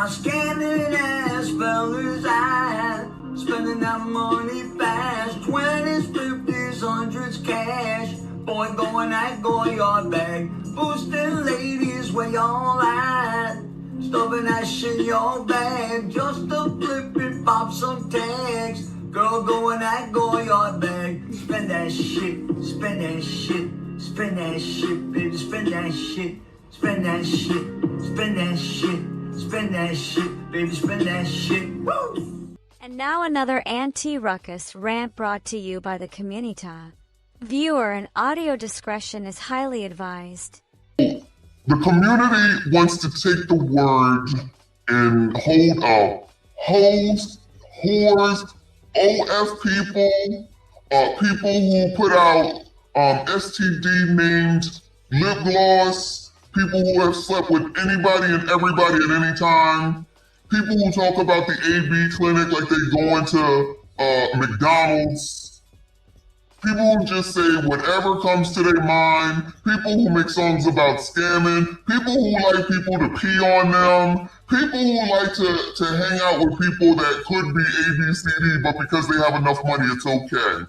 my scanning ass fellas at, spending that money fast, 20s, 50s, 100s cash. Boy, going that Goyard bag, boosting ladies where y'all at, stuffing that shit in your bag, just to flip it, pop some tags. Girl, going that Goyard bag, spend that shit, spend that shit, spend that shit, baby, spend that shit, spend that shit, spend that shit, spend that shit, baby, spend that shit. Woo! And now another anti-ruckus rant brought to you by the community. Viewer and audio discretion is highly advised. The community wants to take the word and hold up hoes, whores, OF people, people who put out STD-named lip gloss, people who have slept with anybody and everybody at any time, people who talk about the AB clinic like they go into McDonald's, people who just say whatever comes to their mind, people who make songs about scamming, people who like people to pee on them, people who like to hang out with people that could be ABCD, but because they have enough money, it's okay.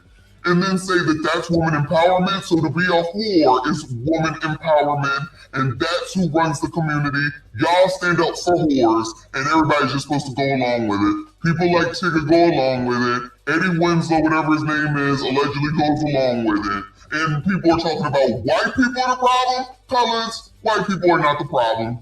And then say that that's woman empowerment, so to be a whore is woman empowerment, and that's who runs the community. Y'all stand up for whores, and everybody's just supposed to go along with it. People like Tigger go along with it. Eddie Winslow, whatever his name is, allegedly goes along with it. And people are talking about white people are the problem. Colors, white people are not the problem.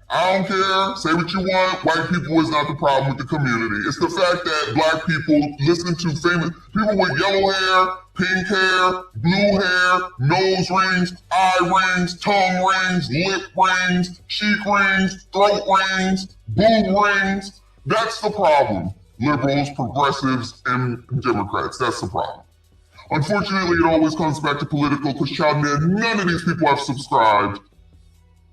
I don't care, say what you want, white people is not the problem with the community. It's the fact that black people listen to famous people with yellow hair, pink hair, blue hair, nose rings, eye rings, tongue rings, lip rings, cheek rings, throat rings, boob rings. That's the problem. Liberals, progressives, and Democrats, that's the problem. Unfortunately, it always comes back to political, because child, none of these people have subscribed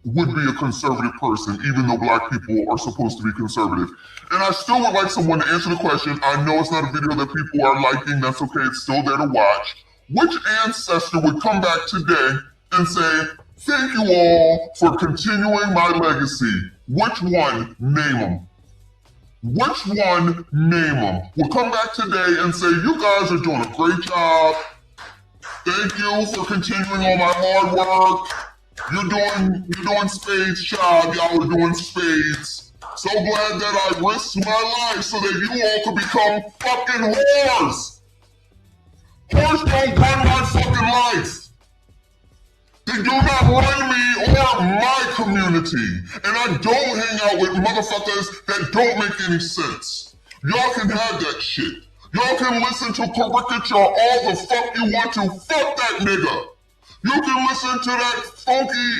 would be a conservative person, even though black people are supposed to be conservative. And I still would like someone to answer the question. I know it's not a video that people are liking. That's okay. It's still there to watch. Which ancestor would come back today and say, thank you all for continuing my legacy? Which one? Name them. Which one? Name them. Will come back today and say, you guys are doing a great job. Thank you for continuing all my hard work. You're doing spades, child. Y'all are doing spades. So glad that I risked my life so that you all could become fucking whores. Whores don't run my fucking life. They do not run me or my community. And I don't hang out with motherfuckers that don't make any sense. Y'all can have that shit. Y'all can listen to caricature all the fuck you want to. Fuck that nigga. You can listen to that funky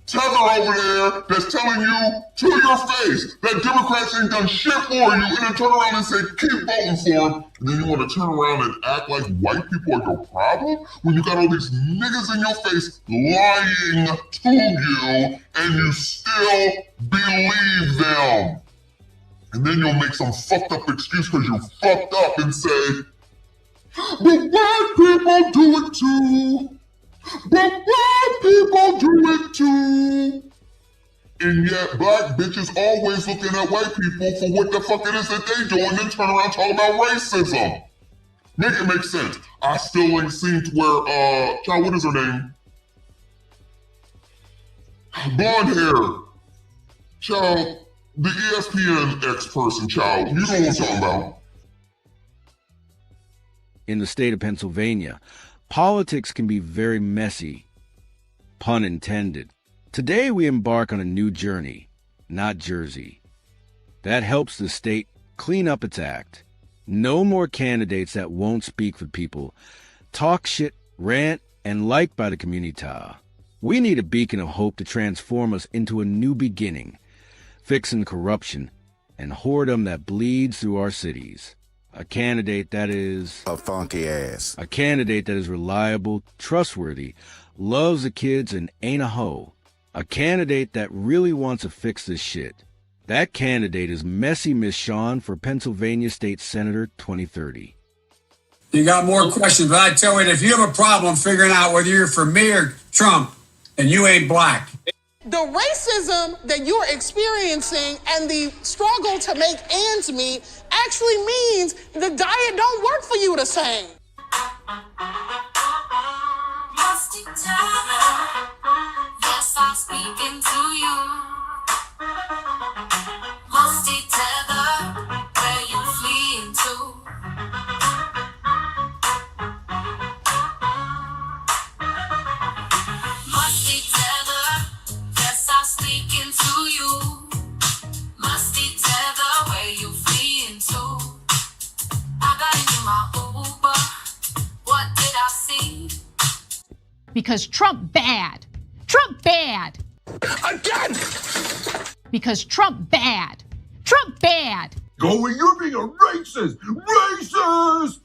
tether over there that's telling you to your face that Democrats ain't done shit for you, and then turn around and say, keep voting for them. And then you want to turn around and act like white people are your problem when you got all these niggas in your face lying to you, and you still believe them. And then you'll make some fucked up excuse because you fucked up and say, but black people do it too. But black people do it too. And yet black bitches always looking at white people for what the fuck it is that they do, and then turn around talking about racism. Make it make sense. I still ain't seen to where, child, what is her name? Blonde hair. Child, the ESPN ex-person, child. You know what I'm talking about. In the state of Pennsylvania, politics can be very messy, pun intended. Today we embark on a new journey, not Jersey. That helps the state clean up its act. No more candidates that won't speak for people, talk shit, rant, and liked by the community. We need a beacon of hope to transform us into a new beginning, fixing corruption and whoredom that bleeds through our cities. A candidate that is a funky ass. A candidate that is reliable, trustworthy, loves the kids, and ain't a hoe. A candidate that really wants to fix this shit. That candidate is Messy Miss Sean for Pennsylvania State Senator 2030. You got more questions, but I tell you, if you have a problem figuring out whether you're for me or Trump, and you ain't black. The racism that you're experiencing and the struggle to make ends meet actually means the diet don't work for you the same. Must it tell? Yes, I'm speaking to you. Must it tether where you fleeing to? Must it tether? Yes, I'm speaking to you. Must it tether where you fleeing to? I got into my Uber. What did I see? Because Trump bad. Trump bad. Again! Because Trump bad. Trump bad. Go where you're being a racist! Racist!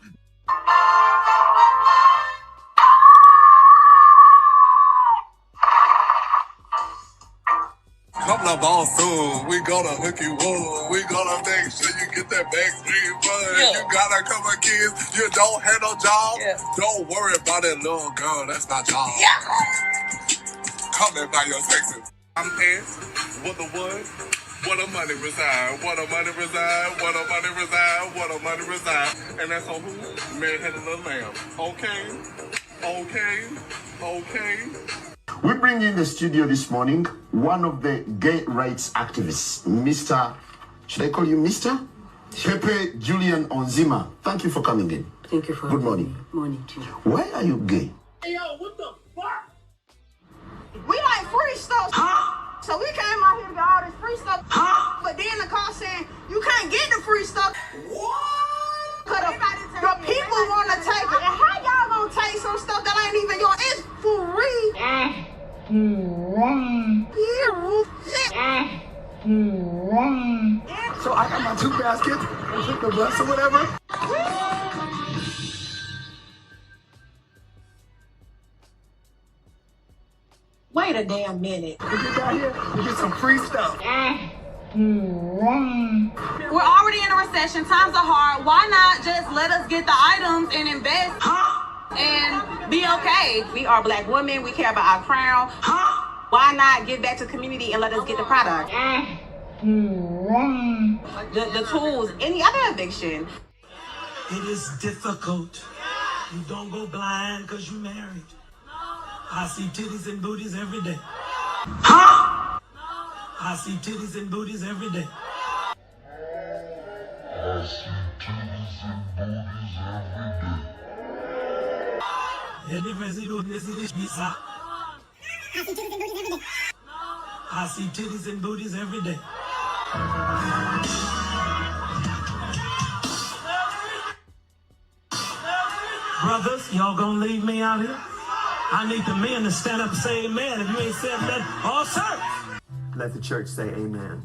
Couple of balls soon, we gonna hook you up. We gonna make sure you get that vaccine fund. Yeah. You got a couple of kids, you don't have no job. Yeah. Don't worry about that little girl, that's not job. Come in by your Texas. I'm pants, what the what? What a money reside, what a money reside, what a money reside, what a money reside. And that's on who? Man had a little lamb. Okay. We bring in the studio this morning one of the gay rights activists, Mr. Should I call you Mr? Pepe Julian Onzima. Thank you for coming in. Thank you for Good morning. Morning to you. Why are you gay? Hey, yo, what the fuck? We like free stuff. So we came out here to get all this free stuff. But then the car saying, you can't get the free stuff. What? Cause the people want to take it. And how y'all gonna take some stuff that ain't even yours? It's free. So I got my 2 baskets and took the bus or whatever. Wait a damn minute. We get down here, we get some free stuff. We're already in a recession. Times are hard. Why not just let us get the items and invest and be okay? We are black women. We care about our crown. Why not give back to the community and let us get the product? The tools, any other eviction. It is difficult. You don't go blind because you married. I see titties and booties every day. I see titties and booties every day. I see titties and booties every day. The difference is I see titties and booties every day. Brothers, y'all gonna leave me out here? I need the men to stand up and say amen. If you ain't said that, all sir. Let the church say amen.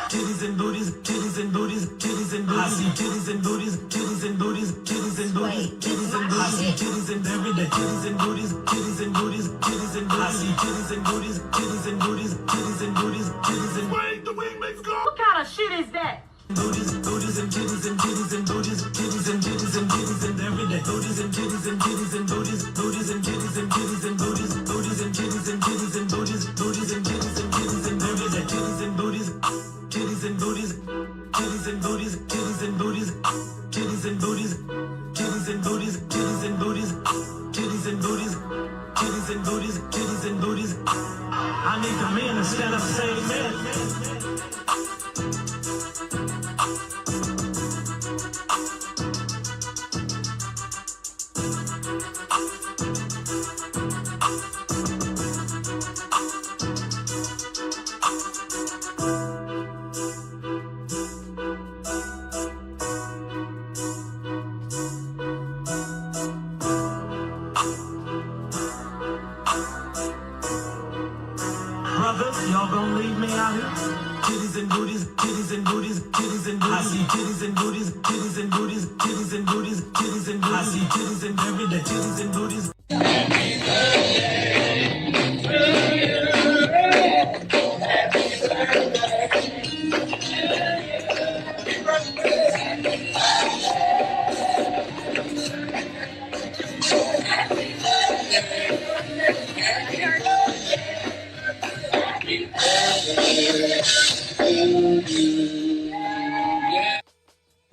Titties and booties, titties and booties, titties and booties. I see titties and booties, titties and booties, titties and booties, titties and booties. I see titties and every day. Titties and booties, titties and booties, titties and booties. I see titties and booties, titties and booties, titties and booties, titties and Wait, the wing makes go. What kind of shit is that? booties, booties and titties and titties and booties, titties and titties and titties and every day. Booties and titties and titties and booties, booties and titties and titties and booties, booties and titties and titties and booties, booties and titties and titties and every day. Titties and booties, titties and booties, titties and booties, titties and booties, titties and booties, titties and booties, titties and booties, titties and booties, titties and booties, titties and booties. I need the men to stand up and say amen. Brothers, y'all gonna leave me out here? Titties and booties, titties and booties, titties and booties. I see titties and booties, titties and booties, titties and booties, titties and booties. I see titties and every day, titties and booties.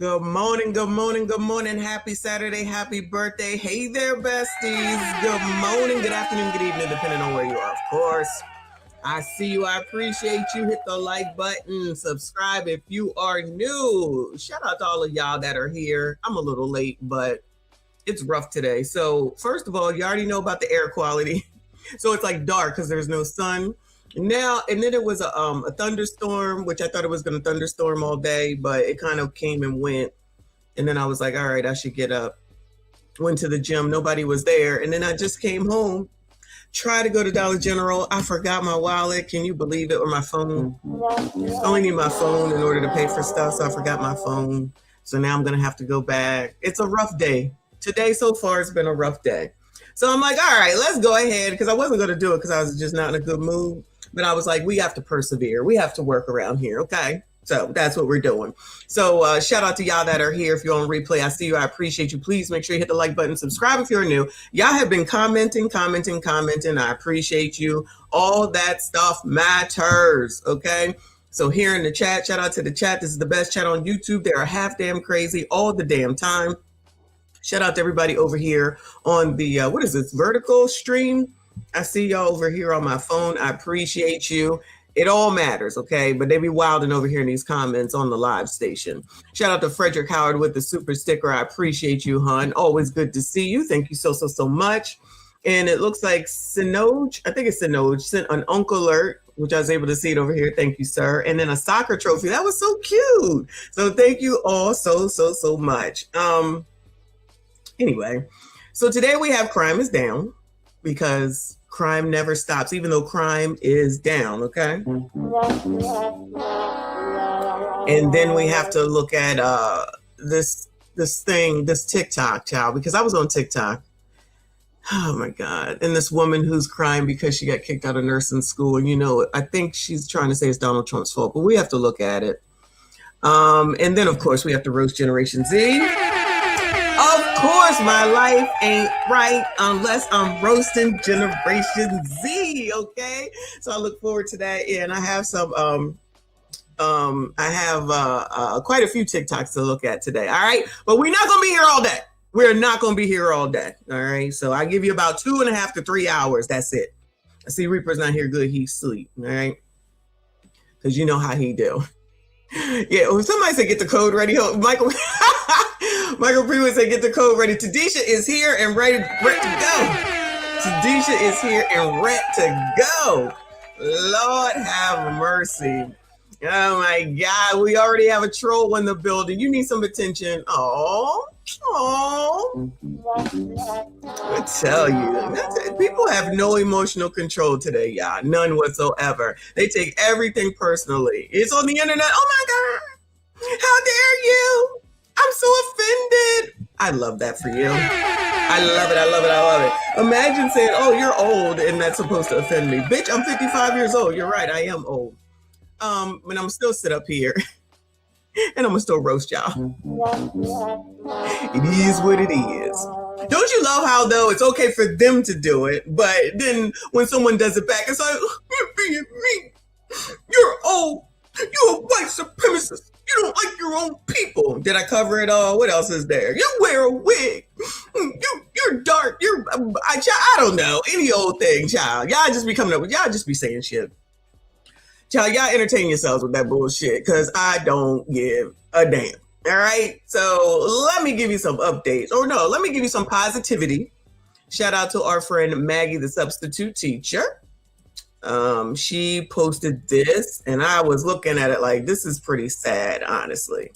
Good morning, good morning, good morning. Happy Saturday, happy birthday. Hey there, besties. Good morning, good afternoon, good evening, depending on where you are, of course. I see you. I appreciate you. Hit the like button. Subscribe if you are new. Shout out to all of y'all that are here. I'm a little late, but it's rough today. So first of all, you already know about the air quality. So it's like dark because there's no sun. Now, and then it was a thunderstorm, which I thought it was going to thunderstorm all day, but it kind of came and went. And then I was like, all right, I should get up. Went to the gym. Nobody was there. And then I just came home. Tried to go to Dollar General. I forgot my wallet. Can you believe it? Or my phone. I only need my phone in order to pay for stuff. So I forgot my phone. So now I'm going to have to go back. It's a rough day. Today so far has been a rough day. So I'm like, all right, let's go ahead. Because I wasn't going to do it because I was just not in a good mood. But I was like, we have to persevere. We have to work around here. Okay. So that's what we're doing. So shout out to y'all that are here. If you're on replay, I see you. I appreciate you. Please make sure you hit the like button. Subscribe if you're new. Y'all have been commenting. I appreciate you. All that stuff matters. Okay. So here in the chat, shout out to the chat. This is the best chat on YouTube. They are half damn crazy all the damn time. Shout out to everybody over here on the, what is this, vertical stream? I see y'all over here on my phone. I appreciate you. It all matters, okay? But they be wilding over here in these comments on the live station. Shout out to Frederick Howard with the super sticker. I appreciate you, hon. Always good to see you. Thank you so much. And it looks like Sinoj, I think it's Sinoj, sent an Uncle Alert, which I was able to see it over here. Thank you, sir. And then a soccer trophy. That was so cute. So thank you all so much. Anyway, so today we have Crime is Down, because crime never stops, even though crime is down, okay? And then we have to look at this TikTok, child, because I was on TikTok. Oh my God. And this woman who's crying because she got kicked out of nursing school. And, you know, I think she's trying to say it's Donald Trump's fault, but we have to look at it. And then, of course, we have to roast Generation Z. Of course, my life ain't right unless I'm roasting Generation Z, okay? So I look forward to that. Yeah, and I have some, quite a few TikToks to look at today, all right? But we're not going to be here all day. We're not going to be here all day, all right? So I give you about 2.5 to 3 hours. That's it. I see Reaper's not here good. He's asleep, all right? Because you know how he do. Yeah, when somebody said get the code ready, Michael Freeman said get the code ready. Tadisha is here and ready to go. Tadisha is here and ready to go. Lord have mercy. Oh my God, we already have a troll in the building. You need some attention. Oh. I tell you, people have no emotional control today, y'all. None whatsoever. They take everything personally. It's on the internet. Oh my God. How dare you? I'm so offended. I love that for you. I love it. Imagine saying, oh, you're old and that's supposed to offend me. Bitch, I'm 55 years old. You're right. I am old. But I'm still sit up here and I'm gonna still roast y'all. It is what it is. Don't you love how, though, it's okay for them to do it, but then when someone does it back, it's like, you're being mean. You're old. You're a white supremacist. You don't like your own people. Did I cover it all? What else is there? You wear a wig. You're dark. I don't know. Any old thing, child. Y'all just be coming up with, y'all just be saying shit. Child, y'all entertain yourselves with that bullshit because I don't give a damn. All right. So let me give you some updates. Or no, let me give you some positivity. Shout out to our friend Maggie, the substitute teacher. She posted this and I was looking at it like, this is pretty sad, honestly.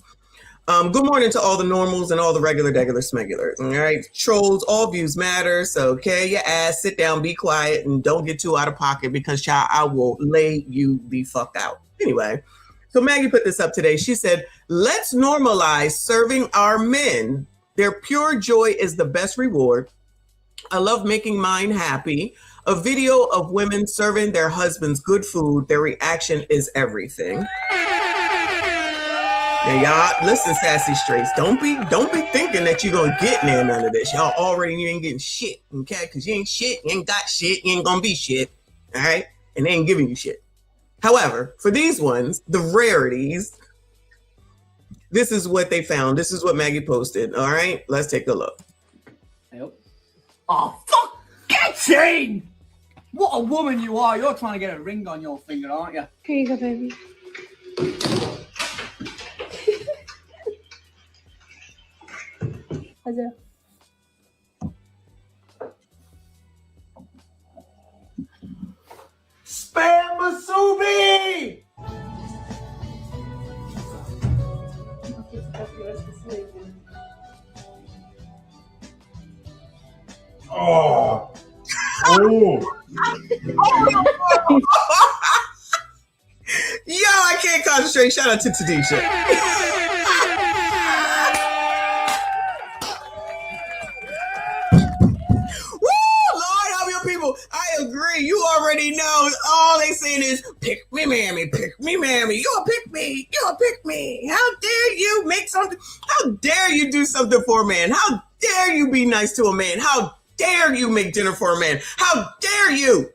Good morning to all the normals and all the regular smegulars. All right. Trolls, all views matter. So carry your ass, sit down, be quiet, and don't get too out of pocket because, child, I will lay you the fuck out. Anyway. So Maggie put this up today. She said, let's normalize serving our men. Their pure joy is the best reward. I love making mine happy. A video of women serving their husbands good food. Their reaction is everything. Now, y'all, listen, sassy straights. Don't be thinking that you're gonna get none of this. Y'all already, you ain't getting shit, okay? Because you ain't shit, you ain't got shit, you ain't gonna be shit, all right? And they ain't giving you shit. However, for these ones, the rarities, This is what they found. This is what Maggie posted. All right, let's take a look. Yep. Oh, fuck! Get chain! What a woman you are. You're trying to get a ring on your finger, aren't you? Here you go, baby. How's it? Spam Masubi! Oh. Oh. Yo, I can't concentrate. Shout out to Tadisha. Woo! Lord help your people. I agree. You already know. All they saying is, pick me, mammy, pick me, mammy. You'll pick me. You'll pick me. How dare you make something? How dare you do something for a man? How dare you be nice to a man? How dare you make dinner for a man? How dare you?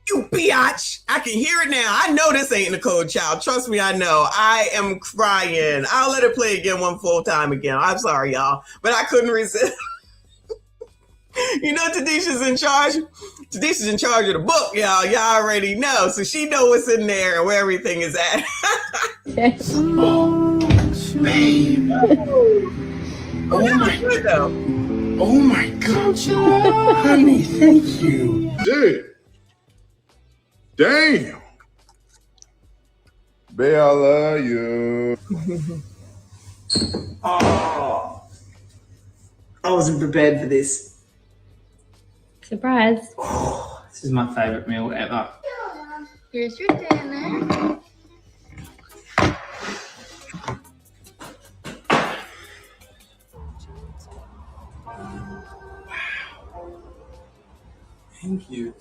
You biatch. I can hear it now. I know this ain't Nicole Child. Trust me, I know. I am crying. I'll let it play again one full time again. I'm sorry, y'all. But I couldn't resist. You know Tadisha's in charge? Tadisha's in charge of the book, y'all. Y'all already know. So she know what's in there and where everything is at. Oh, babe. Oh my God. Oh my God. Honey, thank you. Dude. Damn. Babe, I love you. Oh. I wasn't prepared for this. Surprise. This is my favourite meal ever. Here's your dinner. Thank you.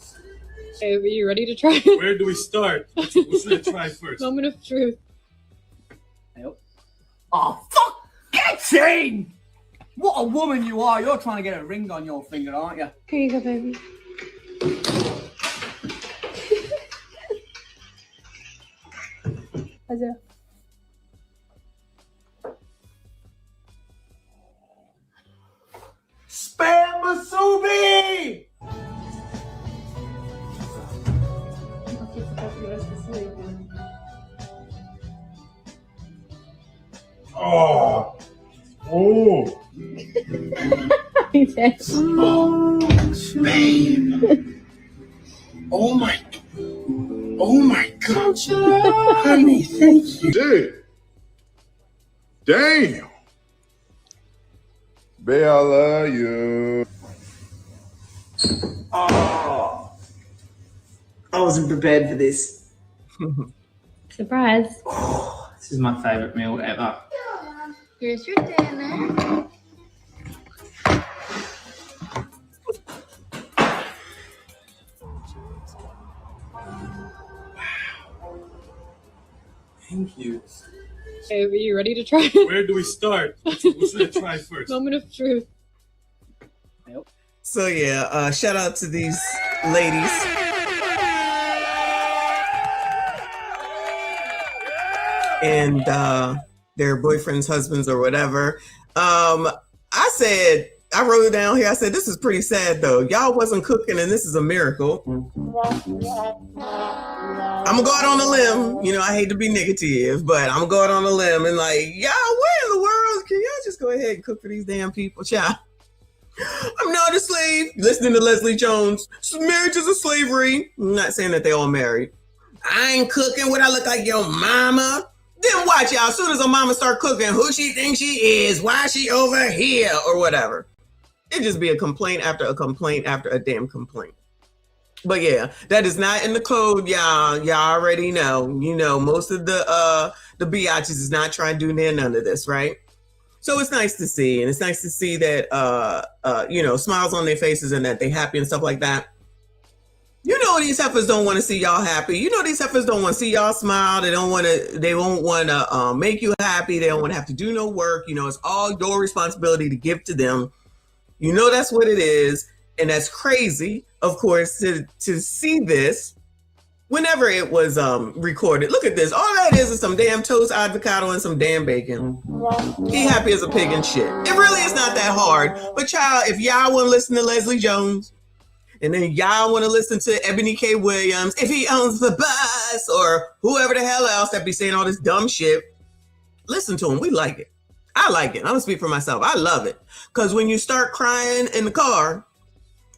Hey, are you ready to try? Where do we start? What should I try first? Moment of truth. Yep. Oh, fuck! Get chain! What a woman you are. You're trying to get a ring on your finger, aren't you? Here you go, baby. How's it? Spam Masubi! Oh. Oh. Oh, babe. Oh my. Oh my God. Honey, thank you. Dude. Damn. Babe, I love you. Oh. I wasn't prepared for this. Surprise. This is my favourite meal ever. Here's your dinner. Thank you. Hey, are you ready to try? Where do we start? What should I try first? Moment of truth. Yep. So yeah, shout out to these ladies. And their boyfriends, husbands, or whatever. I wrote it down here. I said, this is pretty sad though. Y'all wasn't cooking and this is a miracle. I'm gonna go out on a limb. You know, I hate to be negative, but I'm gonna go out on a limb and like, y'all, what in the world? Can y'all just go ahead and cook for these damn people, child? I'm not a slave. Listening to Leslie Jones, marriage is a slavery. I'm not saying that they all married. I ain't cooking. What I look like your mama? Then watch y'all. As soon as her mama start cooking, who she thinks she is? Why she over here or whatever? It just be a complaint after a complaint after a damn complaint. But yeah, that is not in the code, y'all. Y'all already know. You know, most of the biatches is not trying to do none of this, right? So it's nice to see, and it's nice to see that you know, smiles on their faces and that they happy and stuff like that. You know, these heifers don't want to see y'all happy. You know, these heifers don't want to see y'all smile. They won't want to make you happy. They don't want to have to do no work. You know, it's all your responsibility to give to them. You know, that's what it is. And that's crazy, of course, to see this whenever it was recorded. Look at this. All that is some damn toast, avocado, and some damn bacon. He happy as a pig and shit. It really is not that hard. But child, if y'all want to listen to Leslie Jones, and then y'all want to listen to Ebony K. Williams, if he owns the bus, or whoever the hell else that be saying all this dumb shit, listen to him. We like it. I like it. I'm going to speak for myself. I love it. Because when you start crying in the car,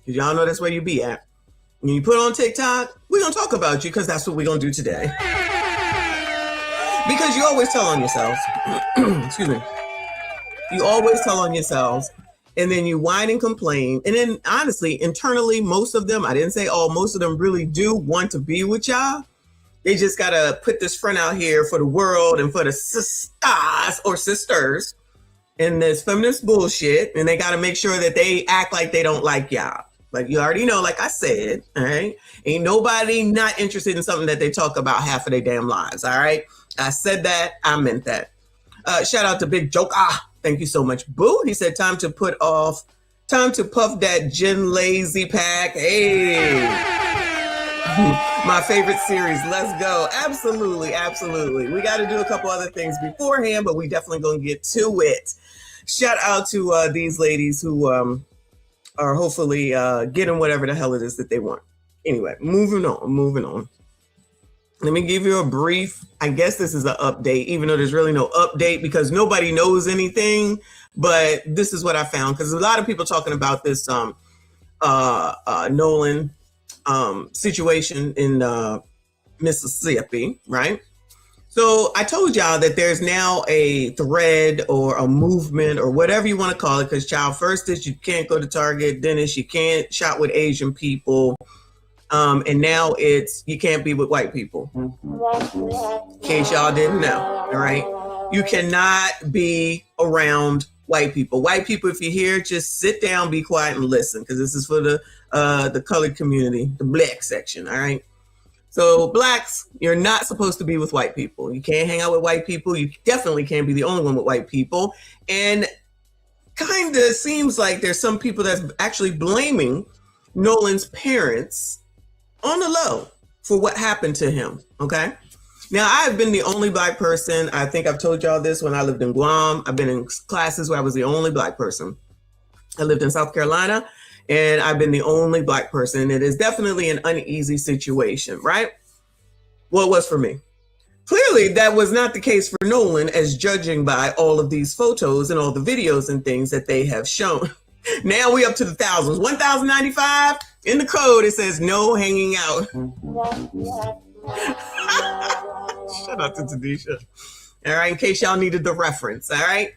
because y'all know that's where you be at, when you put on TikTok, we're going to talk about you because that's what we're going to do today. Because you always tell on yourselves. Excuse me. You always tell on yourselves. And then you whine and complain. And then honestly, internally, most of them, I didn't say all, most of them really do want to be with y'all. They just got to put this front out here for the world and for the sisters or sisters in this feminist bullshit. And they got to make sure that they act like they don't like y'all. But you already know, like I said, all right? Ain't nobody not interested in something that they talk about half of their damn lives, all right? I said that, I meant that. Shout out to Big Joke. Thank you so much, Boo. He said, time to puff that Gin Lazy pack. Hey. My favorite series. Let's go. Absolutely, absolutely. We got to do a couple other things beforehand, but we definitely going to get to it. Shout out to these ladies who are hopefully getting whatever the hell it is that they want. Anyway, moving on. Let me give you a brief, I guess this is an update, even though there's really no update because nobody knows anything, but this is what I found because a lot of people talking about this Nolan situation in Mississippi, right? So I told y'all that there's now a thread or a movement or whatever you want to call it, because child, first is you can't go to Target, then is you can't shop with Asian people. And now it's you can't be with white people. In case y'all didn't know, all right? You cannot be around white people. White people, if you're here, just sit down, be quiet, and listen, because this is for the colored community, the black section, all right? So blacks, you're not supposed to be with white people. You can't hang out with white people. You definitely can't be the only one with white people. And kind of seems like there's some people that's actually blaming Nolan's parents on the low for what happened to him, okay? Now, I've been the only black person. I think I've told y'all this when I lived in Guam. I've been in classes where I was the only black person. I lived in South Carolina, and I've been the only black person. It is definitely an uneasy situation, right? Well, it was for me. Clearly, that was not the case for Nolan, as judging by all of these photos and all the videos and things that they have shown. Now we up to the thousands. 1,095 in the code. It says no hanging out. Shout out to Tanisha. All right, in case y'all needed the reference. All right.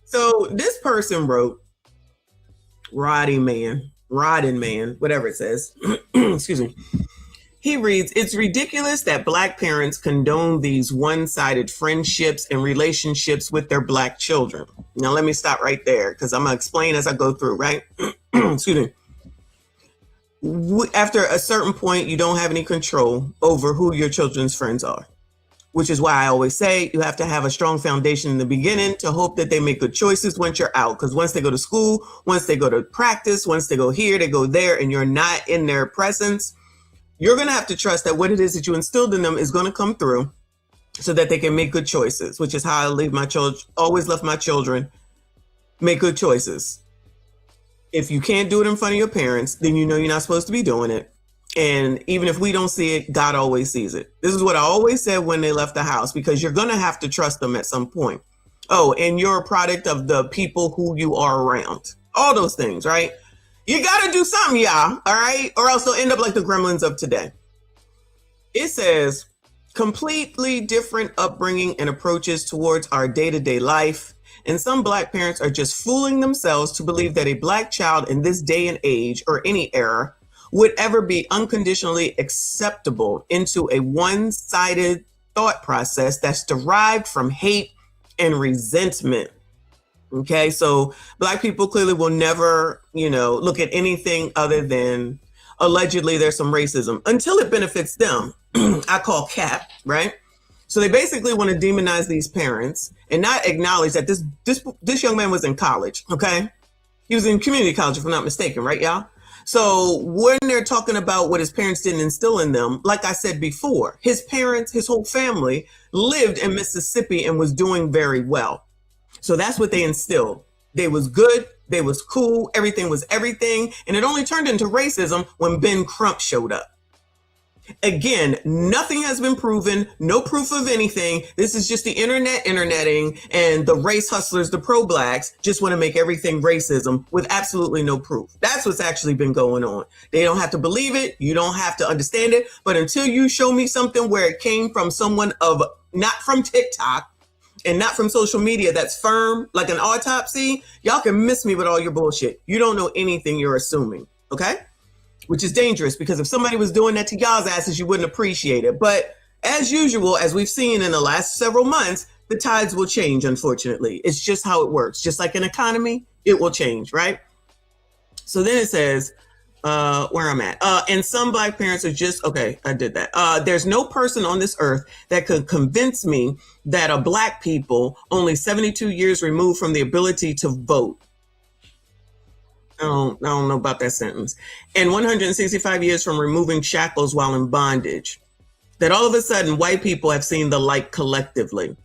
So this person wrote, Rodden Man, whatever it says. Excuse me. He reads, it's ridiculous that black parents condone these one-sided friendships and relationships with their black children. Now, let me stop right there because I'm going to explain as I go through, right? Excuse me. After a certain point, you don't have any control over who your children's friends are, which is why I always say you have to have a strong foundation in the beginning to hope that they make good choices once you're out. Because once they go to school, once they go to practice, once they go here, they go there, and you're not in their presence, you're going to have to trust that what it is that you instilled in them is going to come through so that they can make good choices, which is how I leave my children, always left my children, make good choices. If you can't do it in front of your parents, then you know you're not supposed to be doing it. And even if we don't see it, God always sees it. This is what I always said when they left the house, because you're going to have to trust them at some point. Oh, and you're a product of the people who you are around. All those things, right? You got to do something, y'all, all right? Or else they'll end up like the gremlins of today. It says, completely different upbringing and approaches towards our day-to-day life. And some black parents are just fooling themselves to believe that a black child in this day and age or any era would ever be unconditionally acceptable into a one-sided thought process that's derived from hate and resentment. Okay, so black people clearly will never, look at anything other than allegedly there's some racism until it benefits them. I call cap, right? So they basically want to demonize these parents and not acknowledge that this young man was in college, okay? He was in community college, if I'm not mistaken, right, y'all? So when they're talking about what his parents didn't instill in them, like I said before, his parents, his whole family lived in Mississippi and was doing very well. So that's what they instilled. They was good. They was cool. Everything was everything. And it only turned into racism when Ben Crump showed up. Again, nothing has been proven, no proof of anything. This is just the interneting, and the race hustlers, the pro-blacks, just want to make everything racism with absolutely no proof. That's what's actually been going on. They don't have to believe it. You don't have to understand it. But until you show me something where it came from someone of, not from TikTok and not from social media, that's firm, like an autopsy, y'all can miss me with all your bullshit. You don't know anything, you're assuming, okay? Which is dangerous, because if somebody was doing that to y'all's asses, you wouldn't appreciate it. But as usual, as we've seen in the last several months, the tides will change, unfortunately. It's just how it works. Just like an economy, it will change, right? So then it says, where I'm at. And some black parents are just, okay, I did that. There's no person on this earth that could convince me that a black people only 72 years removed from the ability to vote. I don't know about that sentence. And 165 years from removing shackles while in bondage. That all of a sudden white people have seen the light collectively.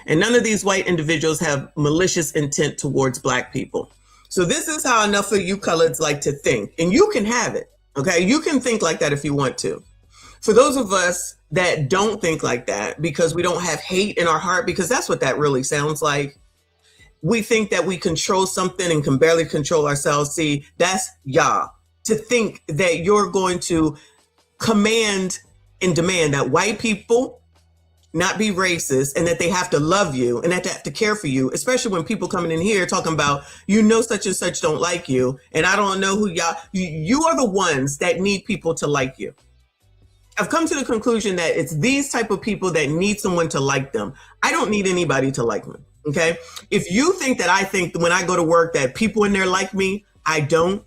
And none of these white individuals have malicious intent towards black people. So this is how enough of you coloreds like to think. And you can have it, okay? You can think like that if you want to. For those of us that don't think like that, because we don't have hate in our heart, because that's what that really sounds like. We think that we control something and can barely control ourselves. See, that's y'all. To think that you're going to command and demand that white people not be racist and that they have to love you and that they have to care for you, especially when people coming in here talking about, you know, such and such don't like you. And I don't know who y'all, you are the ones that need people to like you. I've come to the conclusion that it's these type of people that need someone to like them. I don't need anybody to like me. Okay. If you think that I think when I go to work that people in there like me, I don't,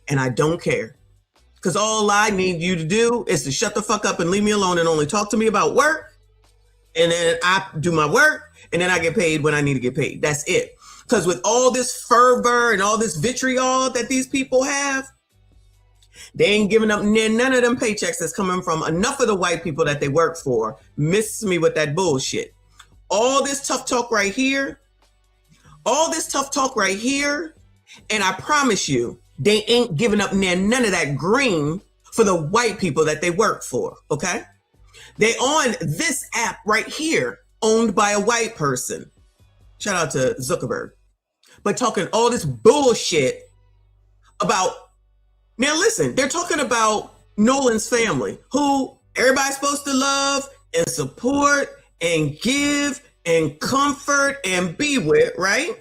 and I don't care. Because all I need you to do is to shut the fuck up and leave me alone and only talk to me about work. And then I do my work and then I get paid when I need to get paid. That's it. Because with all this fervor and all this vitriol that these people have, they ain't giving up none of them paychecks that's coming from enough of the white people that they work for. Miss me with that bullshit. All this tough talk right here, and I promise you, they ain't giving up none of that green for the white people that they work for, okay? They on this app right here, owned by a white person. Shout out to Zuckerberg. But talking all this bullshit about, now listen, they're talking about Nolan's family, who everybody's supposed to love and support and give and comfort and be with, right?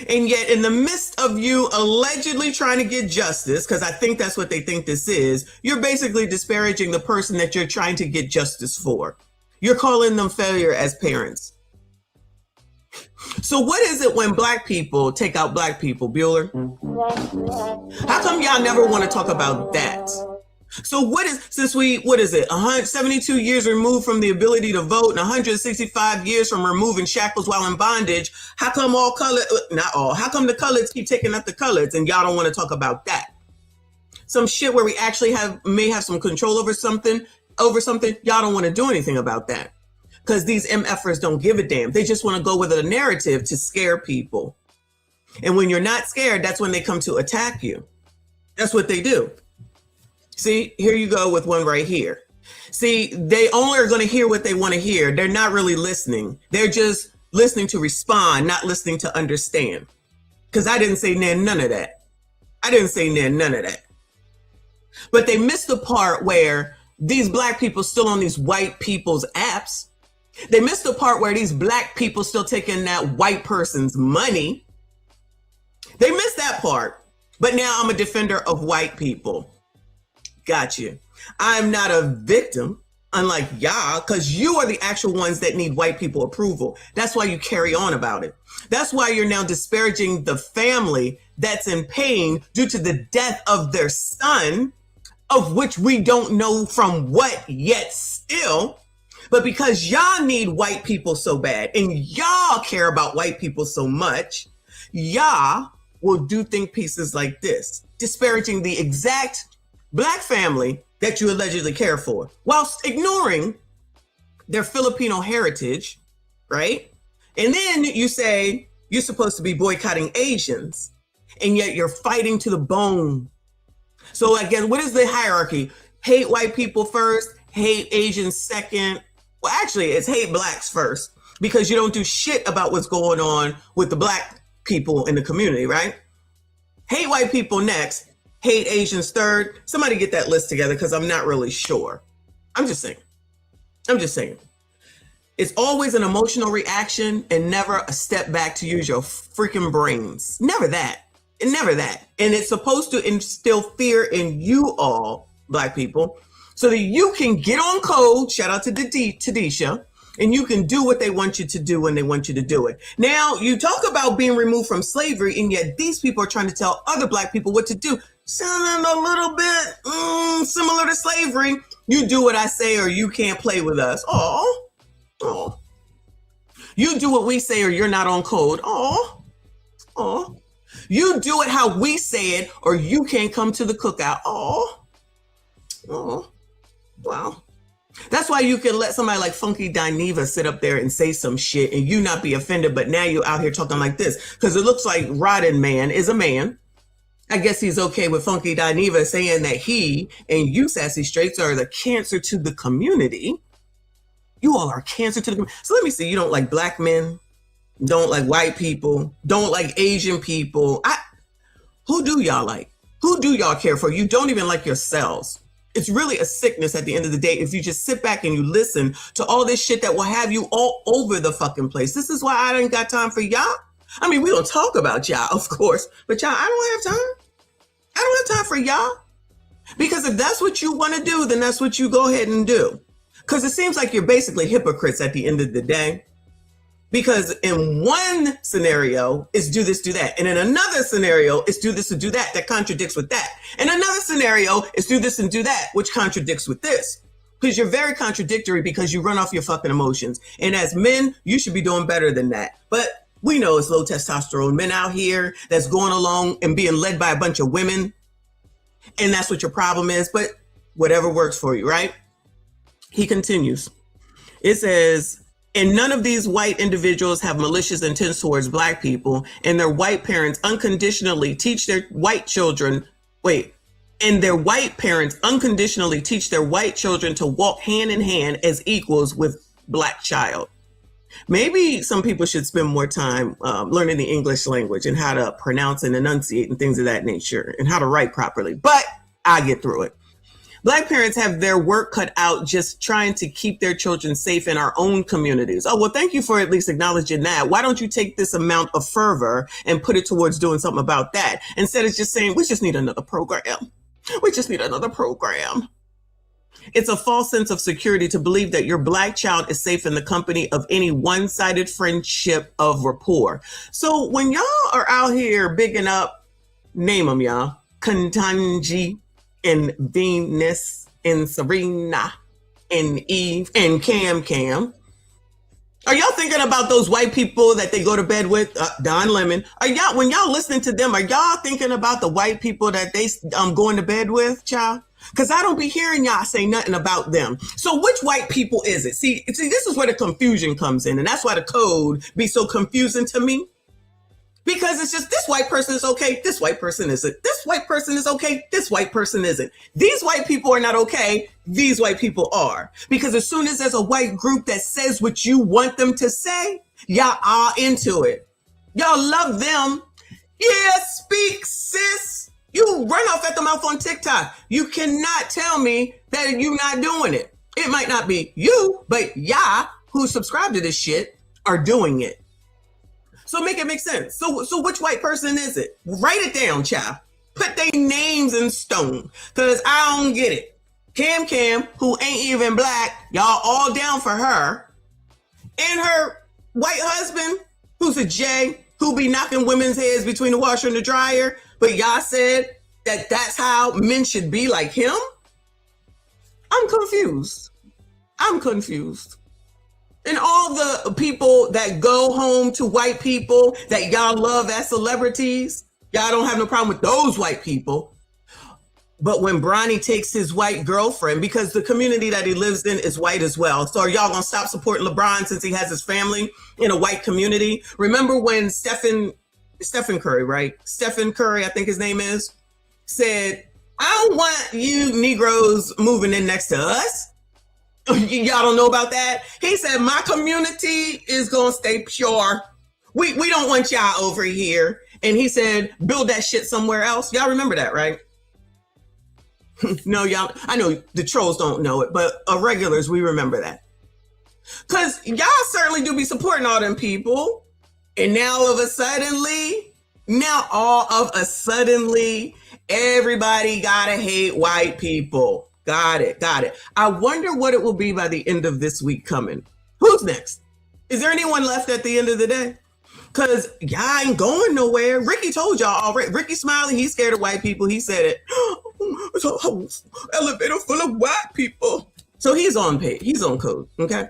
And yet in the midst of you allegedly trying to get justice, because I think that's what they think this is, you're basically disparaging the person that you're trying to get justice for. You're calling them failure as parents. So what is it when black people take out black people, Bueller? How come y'all never want to talk about that? So what is it? 172 years removed from the ability to vote and 165 years from removing shackles while in bondage. How come how come the coloreds keep taking up the coloreds and y'all don't want to talk about that? Some shit where we actually may have some control over something, y'all don't want to do anything about that. Because these MFers don't give a damn. They just want to go with a narrative to scare people. And when you're not scared, that's when they come to attack you. That's what they do. See, here you go with one right here. See, they only are going to hear what they want to hear. They're not really listening. They're just listening to respond, not listening to understand. Because I didn't say none of that. But they missed the part where these black people still on these white people's apps. They missed the part where these black people still taking that white person's money. They missed that part. But now I'm a defender of white people. Got you. I'm not a victim, unlike y'all, because you are the actual ones that need white people approval. That's why you carry on about it. That's why you're now disparaging the family that's in pain due to the death of their son, of which we don't know from what yet still. But because y'all need white people so bad and y'all care about white people so much, y'all will do think pieces like this. disparaging the exact black family that you allegedly care for, whilst ignoring their Filipino heritage, right? And then you say you're supposed to be boycotting Asians, and yet you're fighting to the bone. So again, what is the hierarchy? Hate white people first, hate Asians second. Well, actually, it's hate blacks first, because you don't do shit about what's going on with the black people in the community, right? Hate white people next, hate Asians third. Somebody get that list together, because I'm not really sure. I'm just saying. It's always an emotional reaction and never a step back to use your freaking brains. Never that. And never that. And it's supposed to instill fear in you all, black people, so that you can get on code, shout out to Tadisha, and you can do what they want you to do when they want you to do it. Now, you talk about being removed from slavery, and yet these people are trying to tell other black people what to do. Sounding a little bit similar to slavery. You do what I say or you can't play with us. Oh. You do what we say or you're not on code. Oh. You do it how we say it or you can't come to the cookout. Oh. Wow. That's why you can let somebody like Funky Dineva sit up there and say some shit and you not be offended, but now you're out here talking like this because it looks like Rodden Man is a man. I guess he's okay with Funky Dineva saying that he and you, Sassy Straights, are the cancer to the community. You all are cancer to the community. So let me see. You don't like black men, don't like white people, don't like Asian people. Who do y'all like? Who do y'all care for? You don't even like yourselves. It's really a sickness at the end of the day if you just sit back and you listen to all this shit that will have you all over the fucking place. This is why I ain't got time for y'all. I mean, we don't talk about y'all, of course, but y'all, I don't have time. I don't have time for y'all. Because if that's what you want to do, then that's what you go ahead and do. Because it seems like you're basically hypocrites at the end of the day. Because in one scenario, it's do this, do that. And in another scenario, it's do this and do that. That contradicts with that. And another scenario is do this and do that, which contradicts with this. Because you're very contradictory because you run off your fucking emotions. And as men, you should be doing better than that. But we know it's low testosterone men out here that's going along and being led by a bunch of women. And that's what your problem is. But whatever works for you, right? He continues. It says, and none of these white individuals have malicious intent towards black people, and their white parents unconditionally teach their white children, and their white parents unconditionally teach their white children to walk hand in hand as equals with black child. Maybe some people should spend more time learning the English language and how to pronounce and enunciate and things of that nature and how to write properly, but I get through it. Black parents have their work cut out just trying to keep their children safe in our own communities. Oh, well, thank you for at least acknowledging that. Why don't you take this amount of fervor and put it towards doing something about that? Instead of just saying, we just need another program. We just need another program. It's a false sense of security to believe that your black child is safe in the company of any one-sided friendship of rapport. So when y'all are out here bigging up, name them, y'all, Kantanji, and Venus and Serena and Eve and Cam. Are y'all thinking about those white people that they go to bed with? Don Lemon. When y'all listening to them, are y'all thinking about the white people that they going to bed with, child? Because I don't be hearing y'all say nothing about them. So which white people is it? See, this is where the confusion comes in. And that's why the code be so confusing to me. Because it's just, this white person is okay, this white person isn't. This white person is okay, this white person isn't. These white people are not okay, these white people are. Because as soon as there's a white group that says what you want them to say, y'all are into it. Y'all love them. Yeah, speak, sis. You run off at the mouth on TikTok. You cannot tell me that you're not doing it. It might not be you, but y'all who subscribe to this shit are doing it. So make it make sense. So which white person is it? Write it down, child. Put their names in stone. Because I don't get it. Cam, who ain't even black, y'all all down for her. And her white husband, who's a J, who be knocking women's heads between the washer and the dryer. But y'all said that that's how men should be like him? I'm confused. And all the people that go home to white people that y'all love as celebrities, Y'all don't have no problem with those white people. But when Bronny takes his white girlfriend, because the community that he lives in is white as well. So are y'all gonna stop supporting LeBron since he has his family in a white community? Remember when Stephen Curry, right? Stephen Curry, I think his name is, said, I don't want you Negroes moving in next to us. Y'all don't know about that? He said, my community is gonna stay pure. We don't want y'all over here. And he said, build that shit somewhere else. Y'all remember that, right? No, y'all, I know the trolls don't know it, but regulars, we remember that. Because y'all certainly do be supporting all them people. And now all of a suddenly, everybody gotta hate white people. Got it. I wonder what it will be by the end of this week coming. Who's next? Is there anyone left at the end of the day? Because y'all ain't going nowhere. Ricky told y'all already. Ricky Smiley, he's scared of white people. He said it. Elevator full of white people. So he's on page. He's on code. Okay.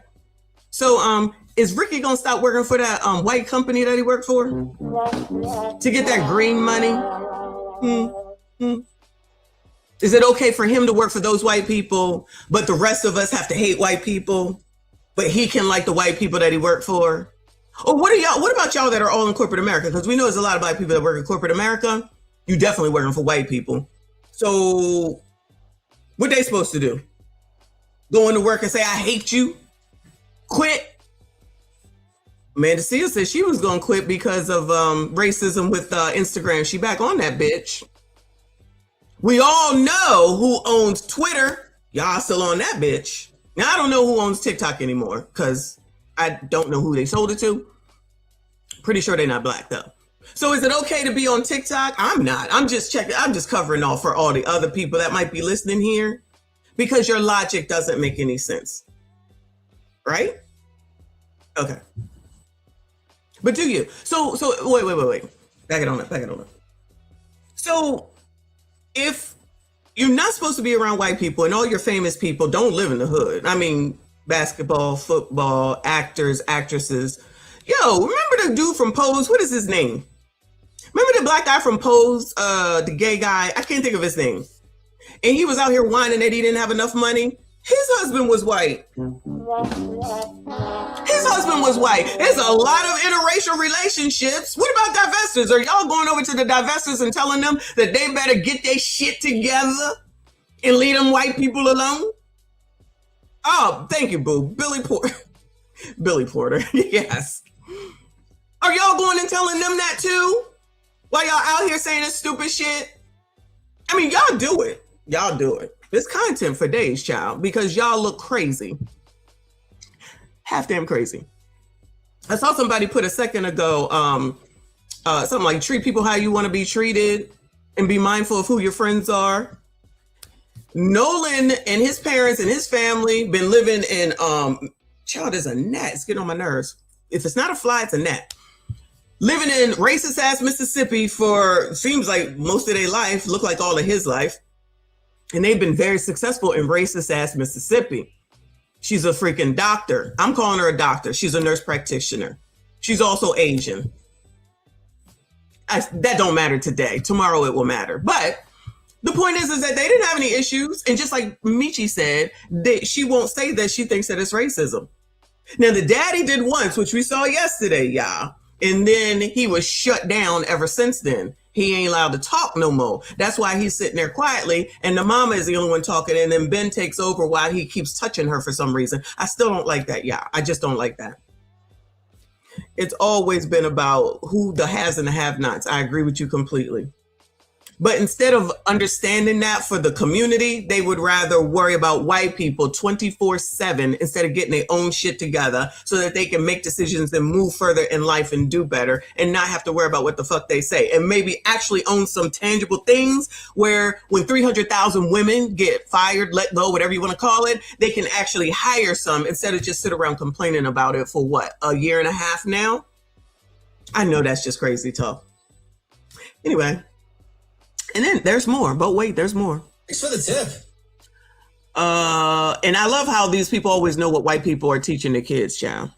So is Ricky gonna stop working for that white company that he worked for to get that green money? Is it okay for him to work for those white people, but the rest of us have to hate white people, but he can like the white people that he worked for? Or what about y'all that are all in corporate America? Because we know there's a lot of black people that work in corporate America. You definitely working for white people. So what they supposed to do? Go into work and say, I hate you? Quit? Amanda Seals said she was going to quit because of racism with Instagram. She back on that bitch. We all know who owns Twitter. Y'all still on that bitch. Now, I don't know who owns TikTok anymore because I don't know who they sold it to. Pretty sure they're not black though. So is it okay to be on TikTok? I'm not. I'm just checking. I'm just covering all for all the other people that might be listening here because your logic doesn't make any sense. Right? Okay. But do you? So wait. Back it on up. So if you're not supposed to be around white people and all your famous people don't live in the hood. I mean, basketball, football, actors, actresses. Yo, remember the dude from Pose? What is his name? Remember the black guy from Pose, the gay guy? I can't think of his name. And he was out here whining that he didn't have enough money. His husband was white. There's a lot of interracial relationships. What about divestors? Are y'all going over to the divestors and telling them that they better get their shit together and leave them white people alone? Oh, thank you, boo. Billy Porter. Yes. Are y'all going and telling them that too? While y'all out here saying this stupid shit? I mean, y'all do it. It's content for days, child, because y'all look crazy. Half damn crazy. I saw somebody put a second ago, something like treat people how you want to be treated and be mindful of who your friends are. Nolan and his parents and his family been living in, child, there's a gnat. It's getting on my nerves. If it's not a fly, it's a gnat. Living in racist ass Mississippi for seems like most of their life, look like all of his life. And they've been very successful in racist ass Mississippi. She's a freaking doctor. I'm calling her a doctor. She's a nurse practitioner. She's also Asian. That don't matter today. Tomorrow it will matter. But the point is that they didn't have any issues. And just like Michi said, she won't say that she thinks that it's racism. Now, the daddy did once, which we saw yesterday, y'all. And then he was shut down ever since then. He ain't allowed to talk no more. That's why he's sitting there quietly. And the mama is the only one talking. And then Ben takes over while he keeps touching her for some reason. I still don't like that, y'all. I just don't like that. It's always been about who the haves and the have-nots. I agree with you completely. But instead of understanding that for the community, they would rather worry about white people 24/7 instead of getting their own shit together so that they can make decisions and move further in life and do better and not have to worry about what the fuck they say. And maybe actually own some tangible things where when 300,000 women get fired, let go, whatever you want to call it, they can actually hire some instead of just sit around complaining about it for what, a year and a half now? I know that's just crazy talk. Anyway. And then there's more, but wait, there's more. Thanks for the tip. And I love how these people always know what white people are teaching their kids, child.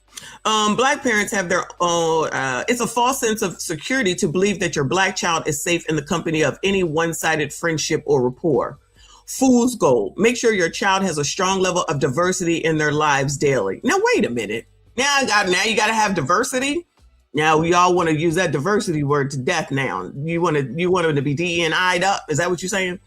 Black parents have their own, it's a false sense of security to believe that your Black child is safe in the company of any one-sided friendship or rapport. Fool's gold. Make sure your child has a strong level of diversity in their lives daily. Now, wait a minute. Now you got to have diversity. Now we all want to use that diversity word to death. Now you want them to be DE&I'd up. Is that what you're saying?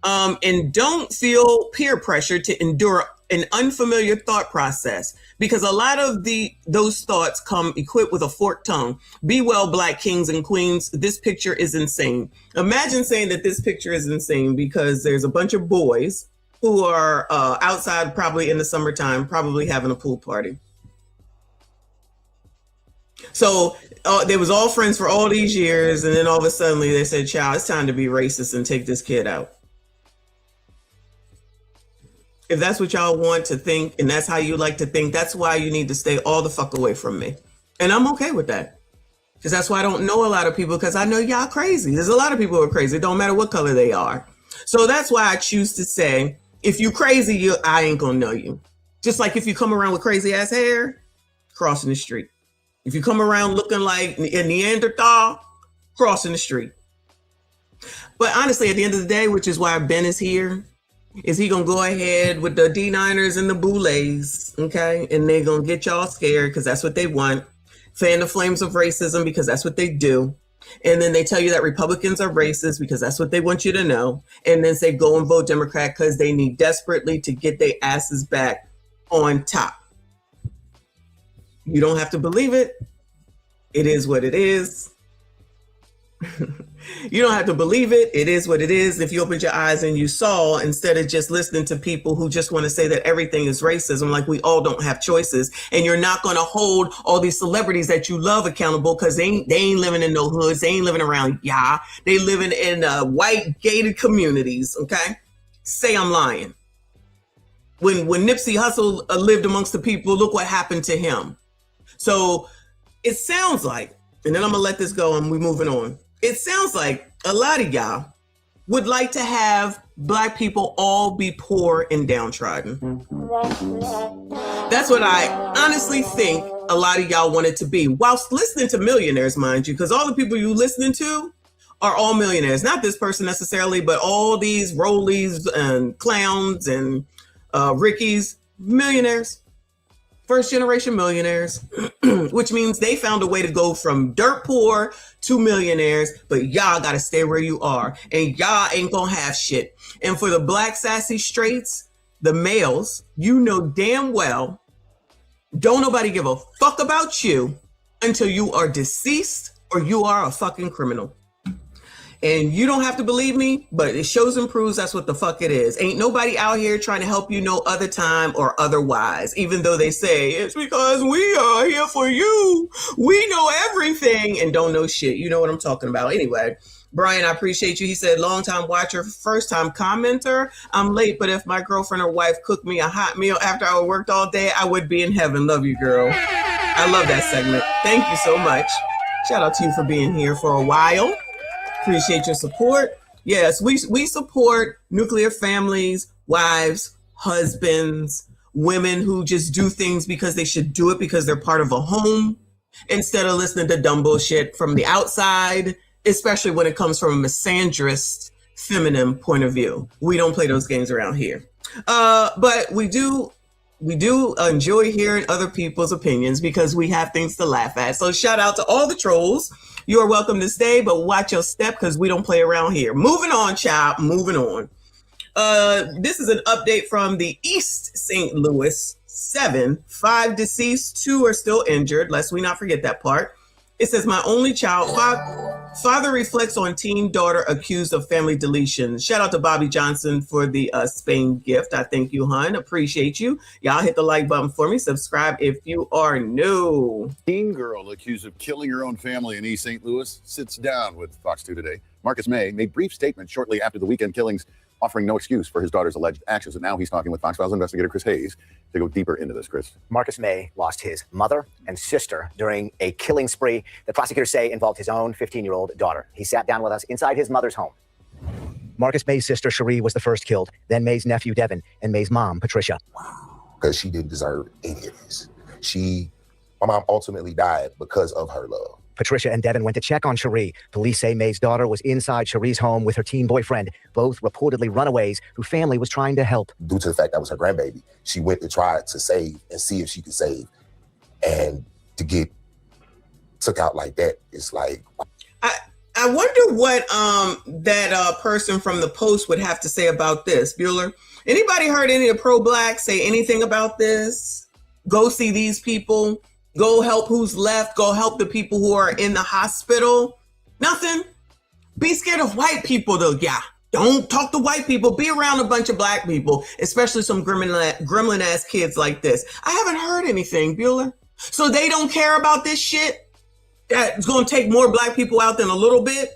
And don't feel peer pressure to endure an unfamiliar thought process, because a lot of those thoughts come equipped with a forked tongue. Be well, Black kings and queens. This picture is insane. Imagine saying that this picture is insane because there's a bunch of boys who are outside, probably in the summertime, probably having a pool party. So they was all friends for all these years, and then all of a sudden they said, "Child, it's time to be racist and take this kid out." If that's what y'all want to think, and that's how you like to think, that's why you need to stay all the fuck away from me. And I'm okay with that. Because that's why I don't know a lot of people, because I know y'all crazy. There's a lot of people who are crazy. It don't matter what color they are. So that's why I choose to say, if you crazy, I ain't gonna know you. Just like if you come around with crazy ass hair, crossing the street. If you come around looking like a Neanderthal, crossing the street. But honestly, at the end of the day, which is why Ben is here, is he gonna go ahead with the D9ers and the boulets, okay? And they're gonna get y'all scared because that's what they want. Fan the flames of racism because that's what they do. And then they tell you that Republicans are racist because that's what they want you to know. And then say go and vote Democrat because they need desperately to get their asses back on top. You don't have to believe it. It is what it is. You don't have to believe it. It is what it is. If you opened your eyes and you saw, instead of just listening to people who just want to say that everything is racism, like we all don't have choices, and you're not going to hold all these celebrities that you love accountable because they ain't living in no hoods. They ain't living around They living in white gated communities. Okay, say I'm lying. When Nipsey Hussle lived amongst the people, look what happened to him. So it sounds like, and then I'm gonna let this go and we're moving on. It sounds like a lot of y'all would like to have Black people all be poor and downtrodden. That's what I honestly think a lot of y'all want it to be, whilst listening to millionaires, mind you, because all the people you listening to are all millionaires. Not this person necessarily, but all these rollies and clowns and Rickies, millionaires. First generation millionaires, which means they found a way to go from dirt poor to millionaires, but y'all got to stay where you are and y'all ain't gonna have shit. And for the Black sassy straights, the males, you know damn well, don't nobody give a fuck about you until you are deceased or you are a fucking criminal. And you don't have to believe me, but it shows and proves that's what the fuck it is. Ain't nobody out here trying to help you no other time or otherwise, even though they say it's because we are here for you. We know everything and don't know shit. You know what I'm talking about. Anyway, Brian, I appreciate you. He said, long time watcher, first time commenter. I'm late, but if my girlfriend or wife cooked me a hot meal after I worked all day, I would be in heaven. Love you, girl. I love that segment. Thank you so much. Shout out to you for being here for a while. Appreciate your support. Yes, we support nuclear families, wives, husbands, women who just do things because they should do it because they're part of a home instead of listening to dumb bullshit from the outside, especially when it comes from a misandrist, feminine point of view. We don't play those games around here. But we do enjoy hearing other people's opinions because we have things to laugh at. So shout out to all the trolls. You are welcome to stay, but watch your step because we don't play around here. Moving on, child. Moving on. This is an update from the East St. Louis. 5 deceased, 2 are still injured. Lest we not forget that part. It says, my only child, father reflects on teen daughter accused of family deletion. Shout out to Bobby Johnson for the Spain gift. I thank you, hon. Appreciate you. Y'all hit the like button for me. Subscribe if you are new. Teen girl accused of killing her own family in East St. Louis sits down with Fox 2 today. Marcus May made brief statements shortly after the weekend killings, offering no excuse for his daughter's alleged actions. And now he's talking with Fox Files investigator Chris Hayes to go deeper into this, Chris. Marcus May lost his mother and sister during a killing spree that prosecutors say involved his own 15-year-old daughter. He sat down with us inside his mother's home. Marcus May's sister, Cherie, was the first killed, then May's nephew, Devin, and May's mom, Patricia. Because she didn't deserve any of this. My mom ultimately died because of her love. Patricia and Devin went to check on Cherie. Police say May's daughter was inside Cherie's home with her teen boyfriend, both reportedly runaways whose family was trying to help. Due to the fact that was her grandbaby, she went to try to save and see if she could save. And to get took out like that, it's like... I wonder what that person from the Post would have to say about this, Bueller. Anybody heard any of the pro-blacks say anything about this? Go see these people. Go help who's left. Go help the people who are in the hospital. Nothing. Be scared of white people, though. Yeah. Don't talk to white people. Be around a bunch of black people, especially some gremlin-ass kids like this. I haven't heard anything, Bueller. So they don't care about this shit? That's going to take more black people out than a little bit?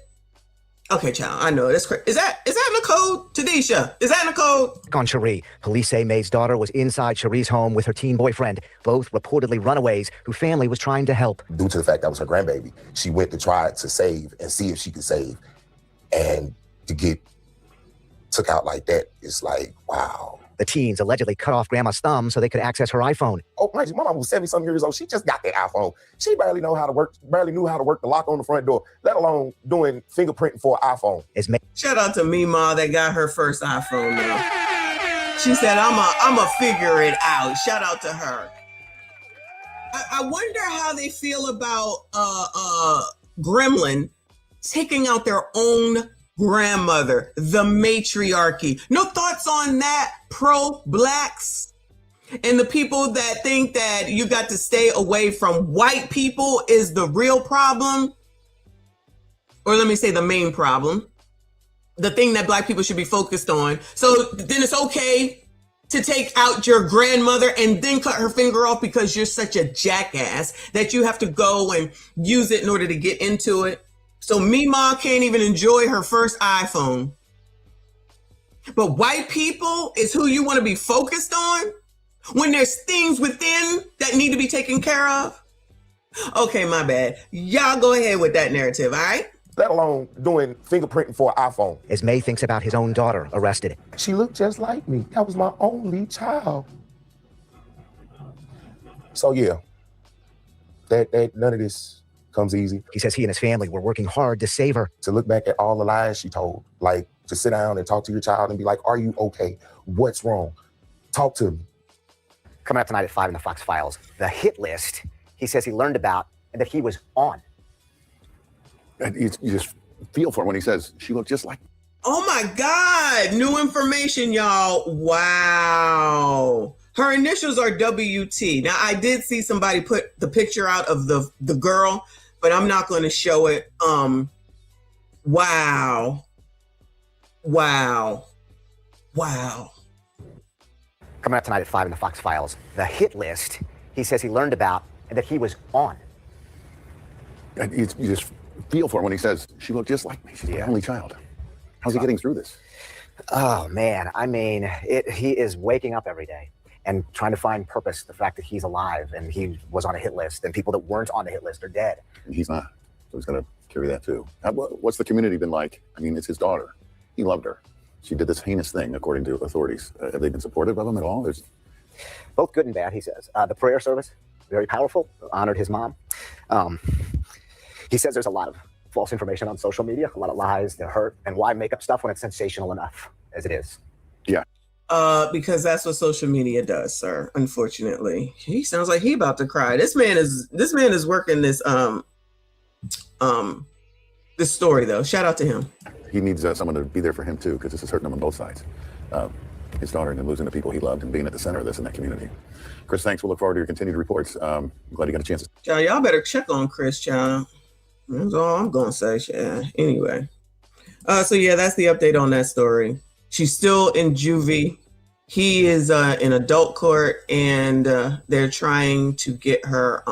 Okay, child, I know. That's crazy. Is that in the code? Tadisha, is that in the code? On Cherie, police say May's daughter was inside Cherie's home with her teen boyfriend, both reportedly runaways whose family was trying to help. Due to the fact that was her grandbaby, she went to try to save and see if she could save. And to get took out like that, it's like, wow. The teens allegedly cut off Grandma's thumb so they could access her iPhone. Oh, my mom was 70-something years old. She just got that iPhone. She barely knew how to work the lock on the front door, let alone doing fingerprinting for an iPhone. Shout out to Mima that got her first iPhone now. She said, I'm a figure it out. Shout out to her. I wonder how they feel about Gremlin taking out their own grandmother, the matriarchy. No thoughts on that, pro-blacks? And the people that think that you got to stay away from white people is the real problem? Or let me say the main problem. The thing that black people should be focused on. So then it's okay to take out your grandmother and then cut her finger off because you're such a jackass that you have to go and use it in order to get into it. So Mima can't even enjoy her first iPhone. But white people is who you want to be focused on when there's things within that need to be taken care of? Okay, my bad. Y'all go ahead with that narrative, all right? Let alone doing fingerprinting for an iPhone. As May thinks about his own daughter arrested. She looked just like me. That was my only child. So yeah, that none of this comes easy. He says he and his family were working hard to save her. To look back at all the lies she told, like to sit down and talk to your child and be like, are you okay? What's wrong? Talk to me. Coming up tonight at 5 in the Fox Files, the hit list he says he learned about and that he was on. And you just feel for her when he says, she looked just like me. Oh my God, new information, y'all. Wow. Her initials are WT. Now, I did see somebody put the picture out of the girl, but I'm not going to show it. Wow. Wow. Wow. Coming up tonight at 5 in the Fox Files, the hit list he says he learned about and that he was on. And you just feel for her when he says, she looked just like me. She's the only child. How's he getting through this? Oh, man. I mean, he is waking up every day and trying to find purpose, the fact that he's alive and he was on a hit list and people that weren't on the hit list are dead. He's not. So he's going to carry that too. What's the community been like? I mean, it's his daughter. He loved her. She did this heinous thing, according to authorities. Have they been supportive of him at all? Both good and bad, he says. The prayer service, very powerful, honored his mom. He says there's a lot of false information on social media, a lot of lies that hurt, and why make up stuff when it's sensational enough as it is? Yeah. Because that's what social media does, sir. Unfortunately, he sounds like he about to cry. This man is working this this story though. Shout out to him. He needs someone to be there for him too, because this is hurting him on both sides. His daughter and losing the people he loved and being at the center of this in that community. Chris, thanks. We'll look forward to your continued reports. I'm glad you got a chance. Y'all better check on Chris, child. That's all I'm gonna say. Yeah. Anyway, so yeah, that's the update on that story. She's still in juvie. He is in adult court, and they're trying to get her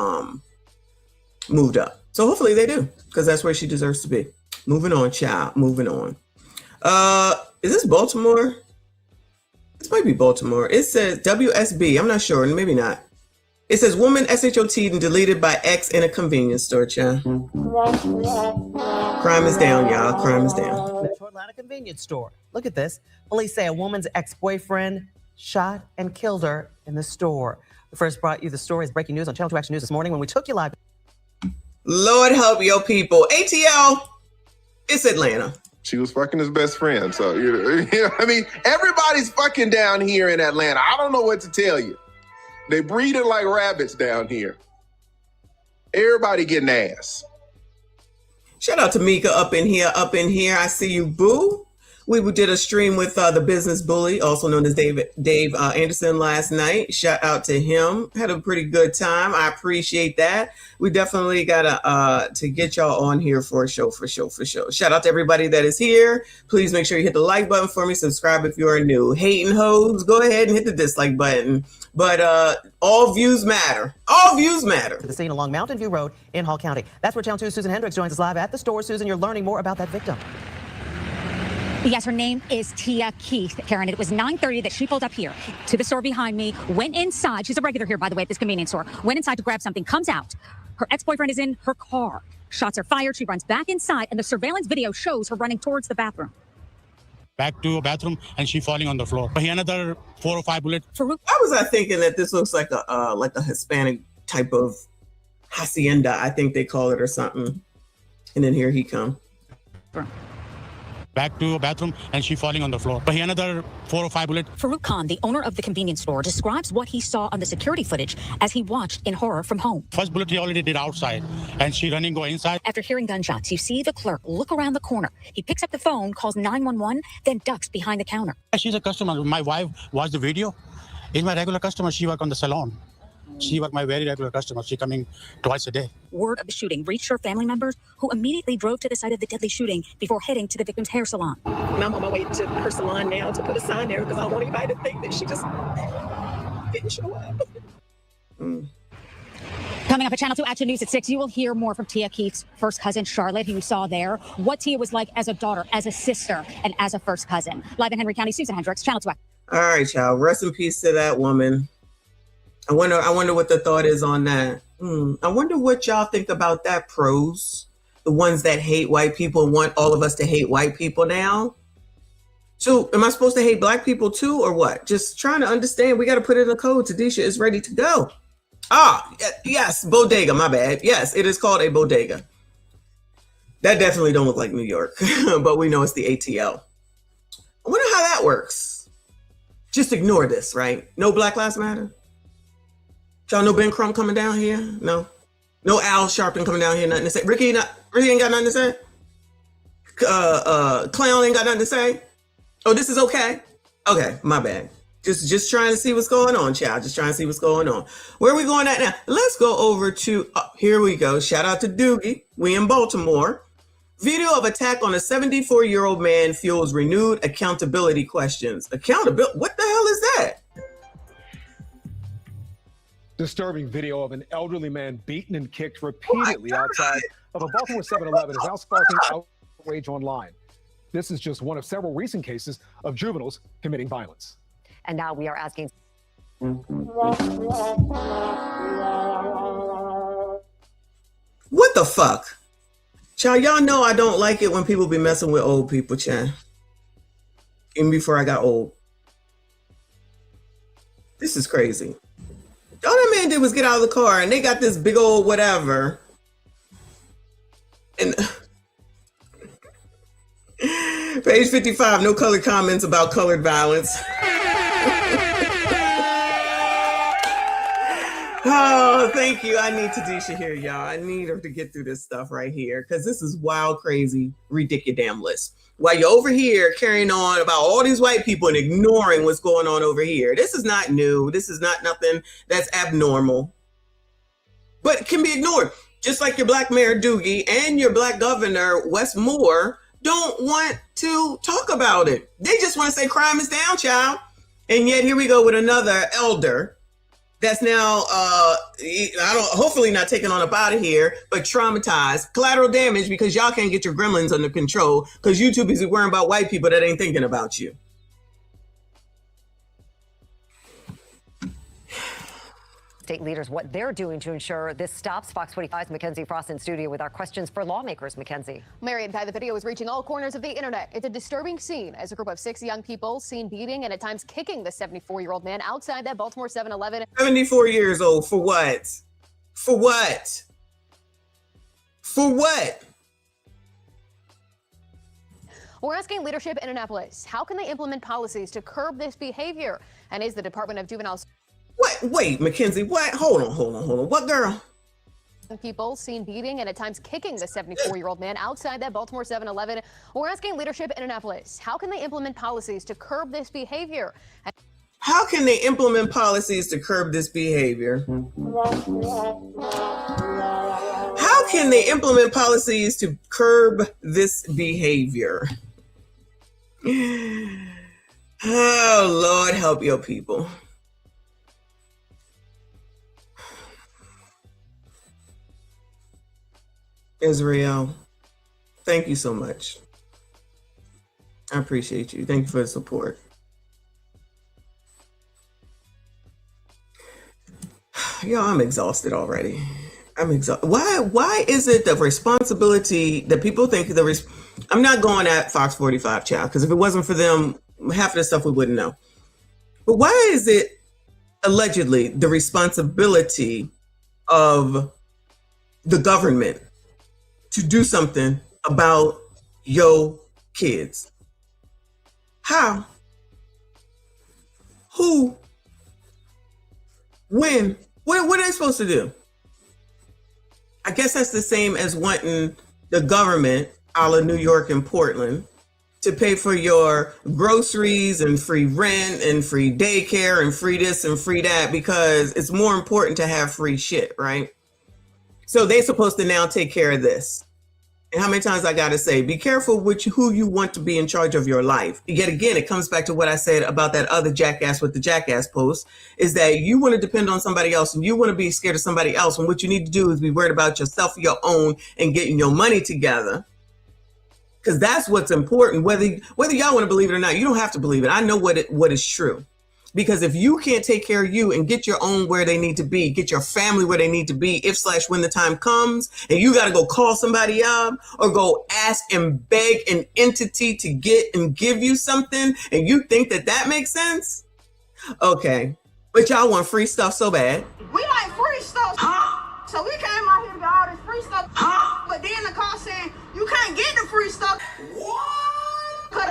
moved up. So hopefully they do, because that's where she deserves to be. Moving on, child. Moving on. Is this Baltimore? This might be Baltimore. It says WSB. I'm not sure. Maybe not. It says woman SHOT and deleted by ex in a convenience store, child. Crime is down, y'all. Crime is down. Metro Atlanta convenience store. Look at this. Police say a woman's ex-boyfriend shot and killed her in the store. We first brought you the story as breaking news on Channel 2 Action News this morning when we took you live. Lord help your people. ATL, it's Atlanta. She was fucking his best friend. So, I mean, everybody's fucking down here in Atlanta. I don't know what to tell you. They breeding like rabbits down here. Everybody getting ass. Shout out to Mika up in here. I see you, boo. We did a stream with the business bully, also known as Dave Anderson, last night. Shout out to him. Had a pretty good time. I appreciate that. We definitely gotta to get y'all on here for sure. Shout out to everybody that is here. Please make sure you hit the like button for me. Subscribe if you are new. Hating hoes, go ahead and hit the dislike button. But all views matter. All views matter. To the scene along Mountain View Road in Hall County. That's where Channel 2's Susan Hendricks joins us live at the store. Susan, you're learning more about that victim. Yes, her name is Tia Keith, Karen. It was 9:30 that she pulled up here to the store behind me, went inside. She's a regular here, by the way, at this convenience store. Went inside to grab something, comes out. Her ex-boyfriend is in her car. Shots are fired. She runs back inside, and the surveillance video shows her running towards the bathroom. Back to a bathroom, and she falling on the floor. He another 4 or 5 bullets. Why was I thinking that this looks like a Hispanic type of hacienda, I think they call it, or something. And then here he come. Back to a bathroom, and she falling on the floor. He another 4 or 5 bullets. Farouk Khan, the owner of the convenience store, describes what he saw on the security footage as he watched in horror from home. First bullet he already did outside, and she running go inside. After hearing gunshots, you see the clerk look around the corner. He picks up the phone, calls 911, then ducks behind the counter. She's a customer. My wife watched the video. Is my regular customer. She work on the salon. She was my very regular customer. She coming twice a day. Word of the shooting reached her family members, who immediately drove to the site of the deadly shooting before heading to the victim's hair salon. And I'm on my way to her salon now to put a sign there because I don't want anybody to think that she just didn't show up. Coming up at Channel 2 Action News at 6, you will hear more from Tia Keith's first cousin, Charlotte, who you saw there. What Tia was like as a daughter, as a sister, and as a first cousin. Live in Henry County, Susan Hendricks, Channel 2 Action. All right, y'all. Rest in peace to that woman. I wonder what the thought is on that. I wonder what y'all think about that, pros. The ones that hate white people and want all of us to hate white people now. So am I supposed to hate black people too, or what? Just trying to understand. We got to put it in the code. Tadisha is ready to go. Yes, bodega, my bad. Yes, it is called a bodega. That definitely don't look like New York, but we know it's the ATL. I wonder how that works. Just ignore this, right? No Black Lives Matter? Y'all know Ben Crump coming down here? No Al Sharpton coming down here, nothing to say. Ricky ain't got nothing to say? Clown ain't got nothing to say? Oh, this is okay? Okay, my bad. Just trying to see what's going on, child. Just trying to see what's going on. Where are we going at now? Let's go over to, here we go. Shout out to Doogie. We in Baltimore. Video of attack on a 74-year-old man fuels renewed accountability questions. Accountability? What the hell is that? Disturbing video of an elderly man beaten and kicked repeatedly outside of a Baltimore 7-Eleven is now sparking outrage online. This is just one of several recent cases of juveniles committing violence. And now we are asking. What the fuck? Child, y'all know I don't like it when people be messing with old people, child. Even before I got old. This is crazy. All that man did was get out of the car and they got this big old whatever. And page 55, no colored comments about colored violence. Oh, thank you. I need Tadisha here, y'all. I need her to get through this stuff right here because this is wild, crazy, ridiculous. While you're over here carrying on about all these white people and ignoring what's going on over here. This is not new. This is not nothing that's abnormal. But it can be ignored. Just like your black mayor Doogie and your black governor Wes Moore don't want to talk about it. They just want to say crime is down, child. And yet here we go with another elder that's now, hopefully not taken on up out of here, but traumatized, collateral damage because y'all can't get your gremlins under control because you too busy worrying about white people that ain't thinking about you. State leaders what they're doing to ensure this stops. Fox 45's Mackenzie Frost in studio with our questions for lawmakers. Mackenzie. Mary and Ty, the video is reaching all corners of the internet. It's a disturbing scene as a group of 6 young people seen beating and at times kicking the 74-year-old man outside that Baltimore 7-Eleven. 74 years old, for what? For what? For what? We're asking leadership in Annapolis, how can they implement policies to curb this behavior? And is the Department of Juvenile... What? Wait, Mackenzie, what? Hold on. What, girl? People seen beating and at times kicking the 74-year-old man outside that Baltimore 7-Eleven. We're asking leadership in Annapolis, how can they implement policies to curb this behavior? How can they implement policies to curb this behavior? How can they implement policies to curb this behavior? Oh, Lord, help your people. Israel, thank you so much. I appreciate you. Thank you for the support. Yo, I'm exhausted already. I'm exhausted. Why is it the responsibility that people think I'm not going at Fox 45, child, because if it wasn't for them, half of the stuff we wouldn't know. But why is it allegedly the responsibility of the government to do something about your kids? How? Who? When? What are they supposed to do? I guess that's the same as wanting the government, a la New York and Portland, to pay for your groceries and free rent and free daycare and free this and free that, because it's more important to have free shit, right? So they're supposed to now take care of this. And how many times I got to say, be careful who you want to be in charge of your life. Yet again, it comes back to what I said about that other jackass with the jackass post, is that you want to depend on somebody else and you want to be scared of somebody else. And what you need to do is be worried about yourself, your own, and getting your money together. Because that's what's important. Whether y'all want to believe it or not, you don't have to believe it. I know what is true. Because if you can't take care of you and get your own where they need to be, get your family where they need to be, when the time comes, and you got to go call somebody up or go ask and beg an entity to get and give you something, and you think that makes sense? Okay. But y'all want free stuff so bad. We like free stuff. So we came out here to get all this free stuff. But then the car saying, you can't get the free stuff. What? Cause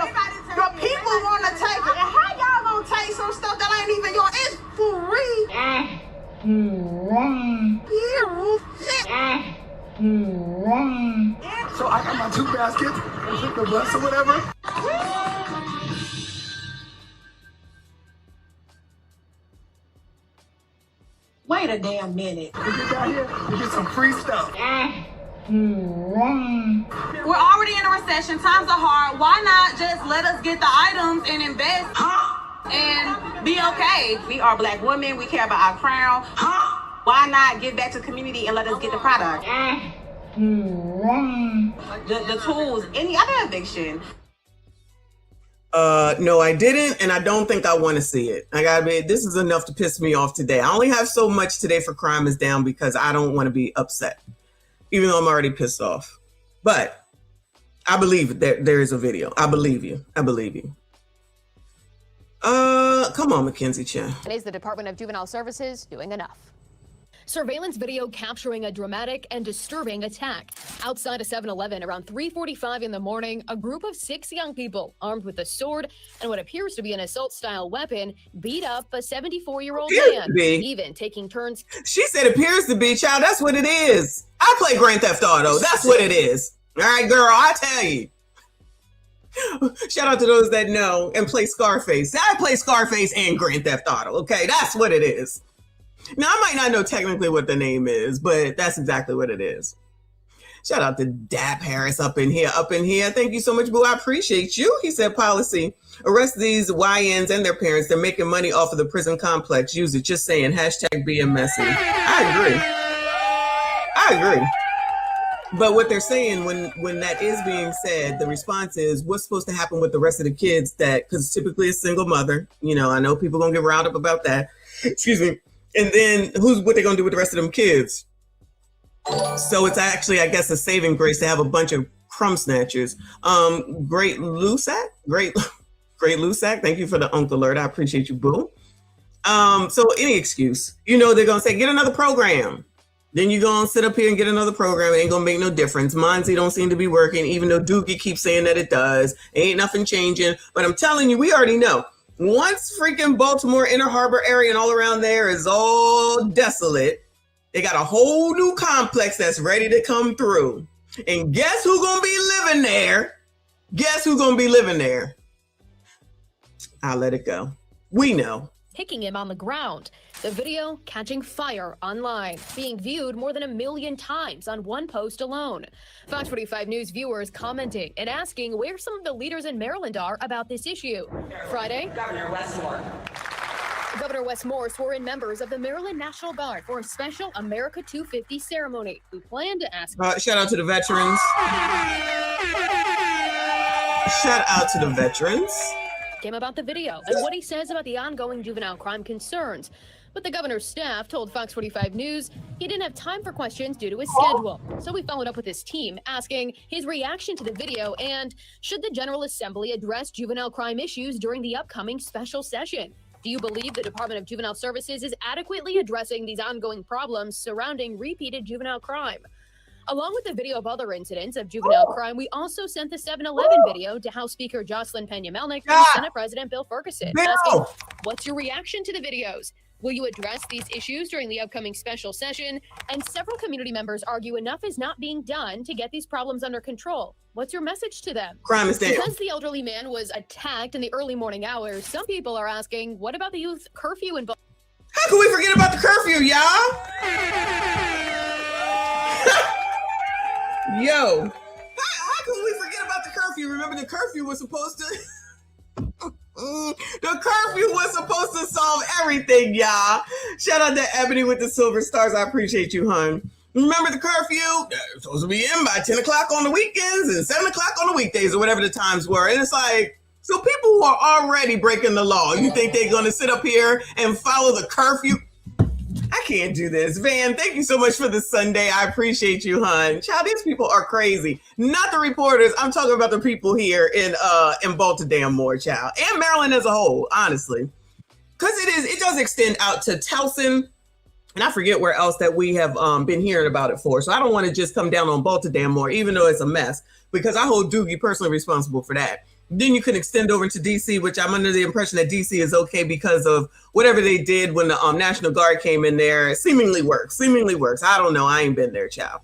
the people want to take it. And how y'all gonna take some stuff that ain't even yours? It's free. So I got my 2 baskets and took the bus or whatever. Wait a damn minute. We get down here, we get some free stuff. We're already in a recession. Times are hard. Why not just let us get the items and invest and be okay? We are Black women. We care about our crown. Why not give back to the community and let us get the product? The tools, any other eviction. No, I didn't, and I don't think I want to see it. I gotta be. This is enough to piss me off today. I only have so much today for Crime is Down because I don't want to be upset, even though I'm already pissed off. But I believe that there is a video. I believe you. I believe you. Come on, Mackenzie Chan. And is the Department of Juvenile Services doing enough? Surveillance video capturing a dramatic and disturbing attack. Outside a 7-Eleven around 3:45 in the morning, a group of 6 young people armed with a sword and what appears to be an assault-style weapon beat up a 74-year-old man, even taking turns. She said appears to be, child. That's what it is. I play Grand Theft Auto. That's what it is. All right, girl, I tell you. Shout out to those that know and play Scarface. I play Scarface and Grand Theft Auto. Okay, that's what it is. Now, I might not know technically what the name is, but that's exactly what it is. Shout out to Dap Harris up in here. Thank you so much, boo. I appreciate you. He said policy. Arrest these YNs and their parents. They're making money off of the prison complex. Use it. Just saying. Hashtag being messy. I agree. But what they're saying when that is being said, the response is what's supposed to happen with the rest of the kids that, because typically a single mother, you know, I know people gonna get riled up about that. Excuse me. And then what they gonna do with the rest of them kids? So it's actually, I guess, a saving grace to have a bunch of crumb snatchers. Great Lusac. Thank you for the Uncle Alert. I appreciate you, boo. So any excuse, they're gonna say, get another program. Then you're gonna sit up here and get another program. It ain't gonna make no difference. Monzy don't seem to be working, even though Doogie keeps saying that it does. Ain't nothing changing. But I'm telling you, we already know. Once freaking Baltimore Inner Harbor area and all around there is all desolate, they got a whole new complex that's ready to come through. And guess who's gonna be living there? I'll let it go. We know. Hitting him on the ground. The video catching fire online, being viewed more than 1 million times on one post alone. Fox 45 News viewers commenting and asking where some of the leaders in Maryland are about this issue. Friday, Governor Wes Moore swore in members of the Maryland National Guard for a special America 250 ceremony, who plan to ask. Shout out to the veterans. Him about the video and what he says about the ongoing juvenile crime concerns. But the governor's staff told Fox 45 News he didn't have time for questions due to his schedule. So we followed up with his team asking his reaction to the video and should the General Assembly address juvenile crime issues during the upcoming special session. Do you believe the Department of Juvenile Services is adequately addressing these ongoing problems surrounding repeated juvenile crime? Along with the video of other incidents of juvenile crime, we also sent the 7-Eleven video to House Speaker Jocelyn Pena-Melnick and Senate President Bill Ferguson, asking, what's your reaction to the videos? Will you address these issues during the upcoming special session? And several community members argue enough is not being done to get these problems under control. What's your message to them? Crime is down. Because the elderly man was attacked in the early morning hours, some people are asking, what about the youth curfew involved? How can we forget about the curfew, y'all? Yo, how can we forget about the curfew? Remember, the curfew was supposed to solve everything, y'all. Shout out to Ebony with the silver stars. I appreciate you, hon. Remember the curfew? It's supposed to be in by 10 o'clock on the weekends and 7 o'clock on the weekdays or whatever the times were. And it's like, so people who are already breaking the law, you think they're going to sit up here and follow the curfew? I can't do this. Van, thank you so much for the Sunday. I appreciate you, hon. Child, these people are crazy. Not the reporters. I'm talking about the people here in Baltimore, child. And Maryland as a whole, honestly. Because it does extend out to Towson. And I forget where else that we have been hearing about it for. So I don't want to just come down on Baltimore, even though it's a mess. Because I hold Doogie personally responsible for that. Then you can extend over to DC, which I'm under the impression that DC is okay because of whatever they did when the National Guard came in there. It seemingly works. I don't know. I ain't been there, child.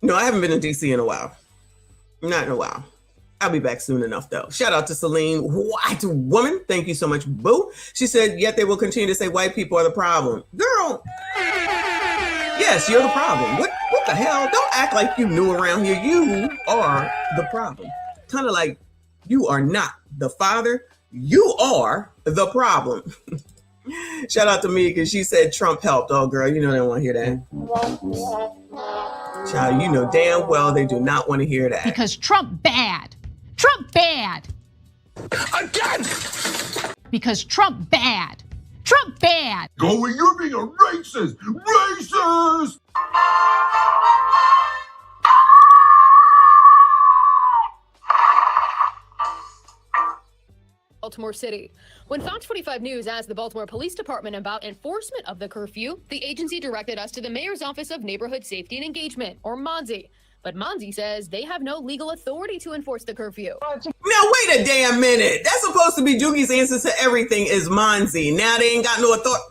No, I haven't been in DC in a while. Not in a while. I'll be back soon enough, though. Shout out to Celine. White woman. Thank you so much, boo. She said, yet they will continue to say white people are the problem. Girl. Yes, you're the problem. What the hell? Don't act like you new around here. You are the problem. Kind of like you are not the father, you are the problem. Shout out to me because she said Trump helped. Oh, girl, you know they don't want to hear that. Child, you know damn well they do not want to hear that. Because Trump bad. Trump bad. Again! Because Trump bad. Trump bad. Go where you're being a racist! Racist! Baltimore City. When Fox 45 News asked the Baltimore Police Department about enforcement of the curfew, the agency directed us to the Mayor's Office of Neighborhood Safety and Engagement, or MONSE. But MONSE says they have no legal authority to enforce the curfew. Now, wait a damn minute. That's supposed to be Doogie's answer to everything is MONSE. Now they ain't got no authority.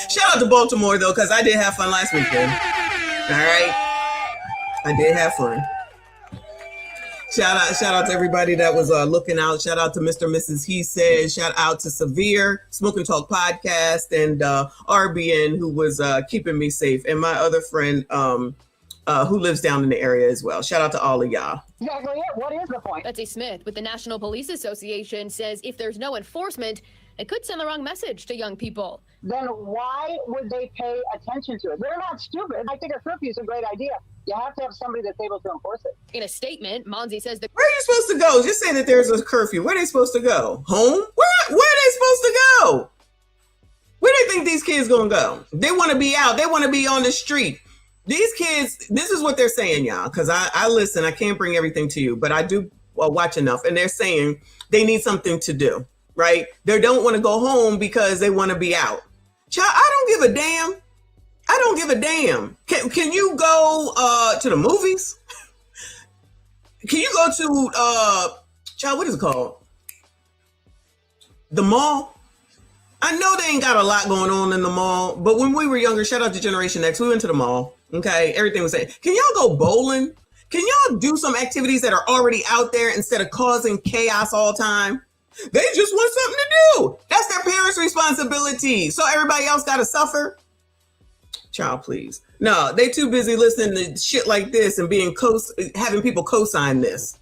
Shout out to Baltimore, though, because I did have fun last weekend. All right? I did have fun. Shout out to everybody that was looking out. Shout out to Mr. and Mrs. He Said. Shout out to Severe, Smoke and Talk Podcast, and RBN, who was keeping me safe, and my other friend who lives down in the area as well. Shout out to all of y'all. Exactly. What is the point? Betsy Smith with the National Police Association says if there's no enforcement, It could send the wrong message to young people. Then why would they pay attention to it? They're not stupid. I think a curfew is a great idea. You have to have somebody that's able to enforce it. In a statement, Monzi says Where are you supposed to go? Just say that there's a curfew. Where are they supposed to go? Home? Where are they supposed to go? Where do they think these kids gonna go? They want to be out. They want to be on the street. These kids, this is what they're saying, y'all, because I listen. I can't bring everything to you, but I do watch enough. And they're saying they need something to do, right? They don't want to go home because they want to be out. Child, I don't give a damn. I don't give a damn. Can you go to the movies? Can you go to child, what is it called? The mall? I know they ain't got a lot going on in the mall, but when we were younger, shout out to Generation X, we went to the mall. Okay, everything was saying, can y'all go bowling? Can y'all do some activities that are already out there instead of causing chaos all the time? They just want something to do. That's their parents' responsibility. So everybody else got to suffer? Child, please. No, they too busy listening to shit like this and being having people co-sign this.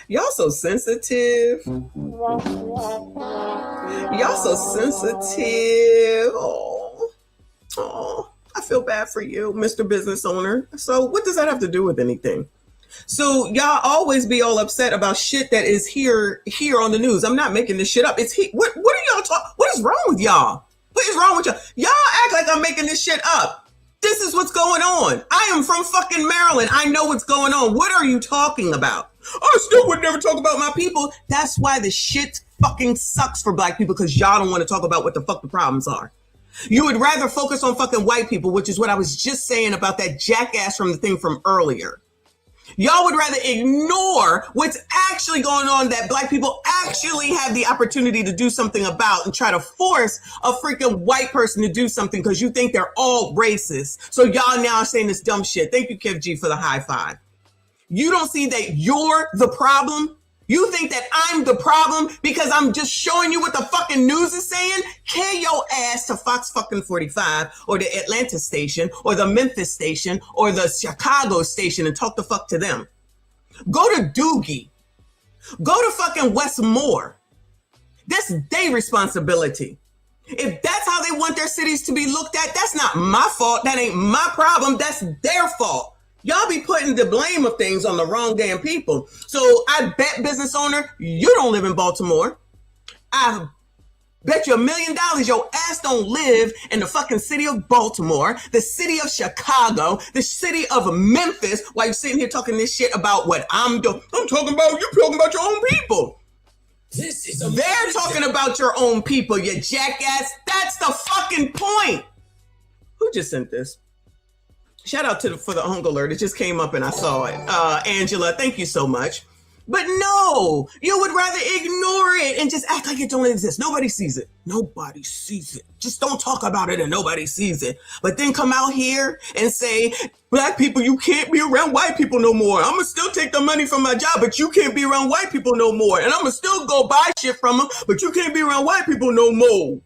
Y'all so sensitive. Y'all so sensitive. Oh, I feel bad for you, Mr. Business Owner. So what does that have to do with anything? So y'all always be all upset about shit that is here on the news. I'm not making this shit up. It's what are y'all talking? What is wrong with y'all? What is wrong with y'all? Y'all act like I'm making this shit up. This is what's going on. I am from fucking Maryland. I know what's going on. What are you talking about? I still would never talk about my people. That's why the shit fucking sucks for black people, because y'all don't want to talk about what the fuck the problems are. You would rather focus on fucking white people, which is what I was just saying about that jackass from the thing from earlier. Y'all would rather ignore what's actually going on, that black people actually have the opportunity to do something about, and try to force a freaking white person to do something because you think they're all racist. So y'all now are saying this dumb shit. Thank you, Kev G, for the high five. You don't see that you're the problem? You think that I'm the problem because I'm just showing you what the fucking news is saying? Carry your ass to Fox fucking 45 or the Atlanta station or the Memphis station or the Chicago station and talk the fuck to them. Go to Doogie. Go to fucking West Moore. That's their responsibility. If that's how they want their cities to be looked at, that's not my fault. That ain't my problem. That's their fault. Y'all be putting the blame of things on the wrong damn people. So I bet, business owner, you don't live in Baltimore. I bet you $1 million your ass don't live in the fucking city of Baltimore, the city of Chicago, the city of Memphis, while you're sitting here talking this shit about what I'm doing. I'm talking about, you're talking about your own people. They're talking about your own people, you jackass. That's the fucking point. Who just sent this? Shout out for the hunk alert. It just came up and I saw it. Angela, thank you so much. But no, you would rather ignore it and just act like it don't exist. Nobody sees it. Nobody sees it. Just don't talk about it and nobody sees it. But then come out here and say, black people, you can't be around white people no more. I'm going to still take the money from my job, but you can't be around white people no more. And I'm going to still go buy shit from them, but you can't be around white people no more.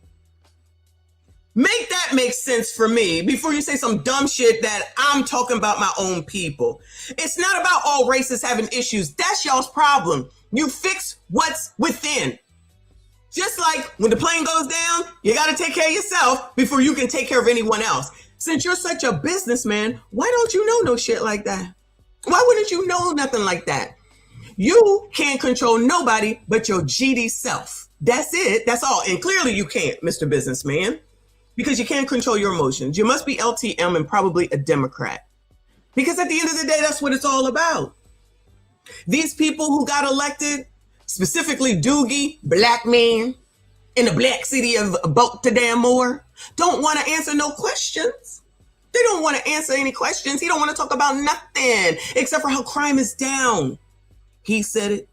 Make that make sense for me before you say some dumb shit that I'm talking about my own people. It's not about all races having issues. That's y'all's problem. You fix what's within. Just like when the plane goes down, you got to take care of yourself before you can take care of anyone else. Since you're such a businessman, why don't you know no shit like that? Why wouldn't you know nothing like that? You can't control nobody but your GD self. That's it. That's all. And clearly you can't, Mr. Businessman. Because you can't control your emotions. You must be LTM and probably a Democrat. Because at the end of the day, that's what it's all about. These people who got elected, specifically Doogie, black man, in the black city of Baltimore, don't want to answer no questions. They don't want to answer any questions. He don't want to talk about nothing except for how crime is down. He said it.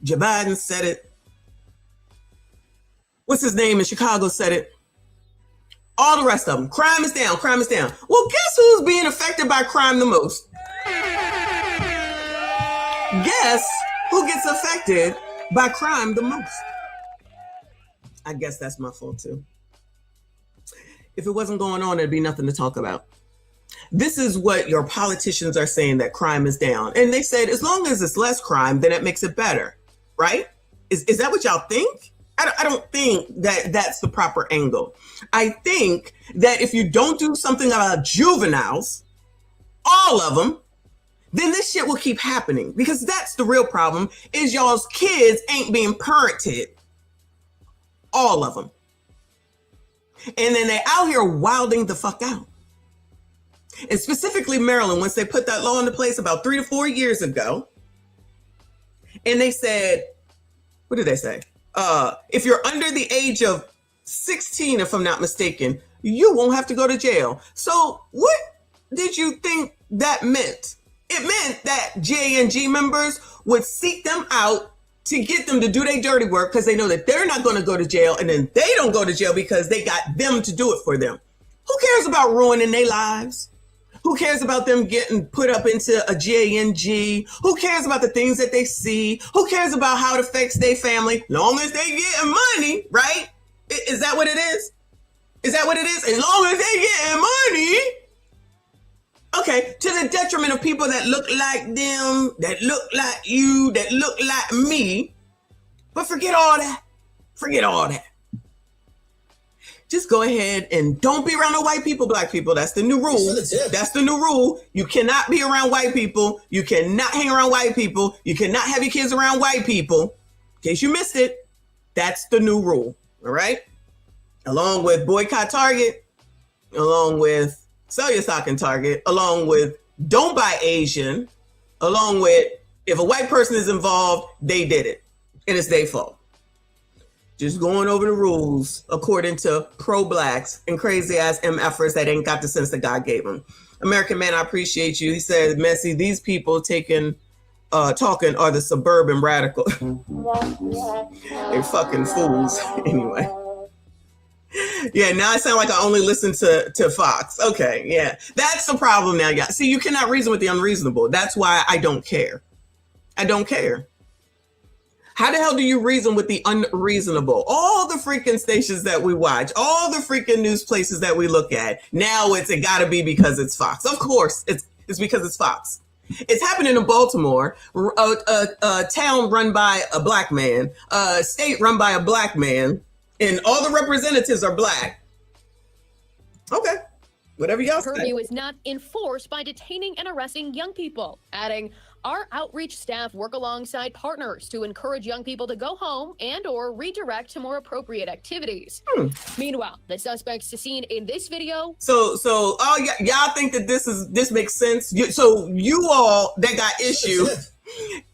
Joe Biden said it. What's his name in Chicago said it. All the rest of them. Crime is down. Crime is down. Well, guess who's being affected by crime the most? Guess who gets affected by crime the most? I guess that's my fault too. If it wasn't going on, there'd be nothing to talk about. This is what your politicians are saying, that crime is down. And they said, as long as it's less crime, then it makes it better, right? Is that what y'all think? I don't think that that's the proper angle. I think that if you don't do something about juveniles, all of them, then this shit will keep happening. Because that's the real problem, is y'all's kids ain't being parented. All of them. And then they out here wilding the fuck out. And specifically Maryland, once they put that law into place about 3 to 4 years ago, and they said, what did they say? If you're under the age of 16, if I'm not mistaken, you won't have to go to jail. So what did you think that meant? It meant that J&G members would seek them out to get them to do their dirty work because they know that they're not going to go to jail, and then they don't go to jail because they got them to do it for them. Who cares about ruining their lives? Who cares about them getting put up into a J&G? Who cares about the things that they see? Who cares about how it affects their family? Long as they getting money, right? Is that what it is? Is that what it is? As long as they getting money. Okay, to the detriment of people that look like them, that look like you, that look like me. But forget all that. Forget all that. Just go ahead and don't be around no white people, black people. That's the new rule. That's the new rule. You cannot be around white people. You cannot hang around white people. You cannot have your kids around white people. In case you missed it, that's the new rule. All right? Along with boycott Target, along with sell your stock in Target, along with don't buy Asian, along with if a white person is involved, they did it. And it's their fault. Just going over the rules according to pro-blacks and crazy ass MFers that ain't got the sense that God gave them. American Man, I appreciate you. He said, Messi, these people talking are the suburban radical. They're fucking fools. Anyway. Yeah, now I sound like I only listen to Fox. Okay, yeah. That's the problem now, guys. See, you cannot reason with the unreasonable. That's why I don't care. I don't care. How the hell do you reason with the unreasonable? All the freaking stations that we watch, all the freaking news places that we look at, now it gotta be because it's Fox. Of course, it's because it's Fox. It's happening in Baltimore, a town run by a black man, a state run by a black man, and all the representatives are black. Okay, whatever y'all say. Curfew is not enforced by detaining and arresting young people, adding, our outreach staff work alongside partners to encourage young people to go home and or redirect to more appropriate activities. Meanwhile, the suspects seen in this video. So y'all think that this makes sense? So you all that got issues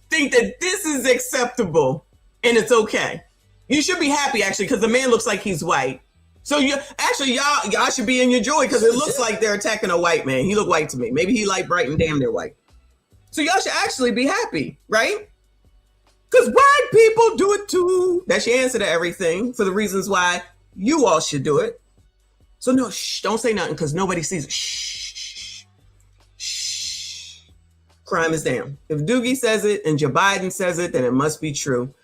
think that this is acceptable and it's okay. You should be happy actually because the man looks like he's white. So y'all should be in your joy because it looks like they're attacking a white man. He looked white to me. Maybe he light bright and damn near white. So y'all should actually be happy, right? Because white people do it too. That's your answer to everything for the reasons why you all should do it. So no, shh, don't say nothing because nobody sees it. Shh, shh. Crime is down. If Doogie says it and Joe Biden says it, then it must be true.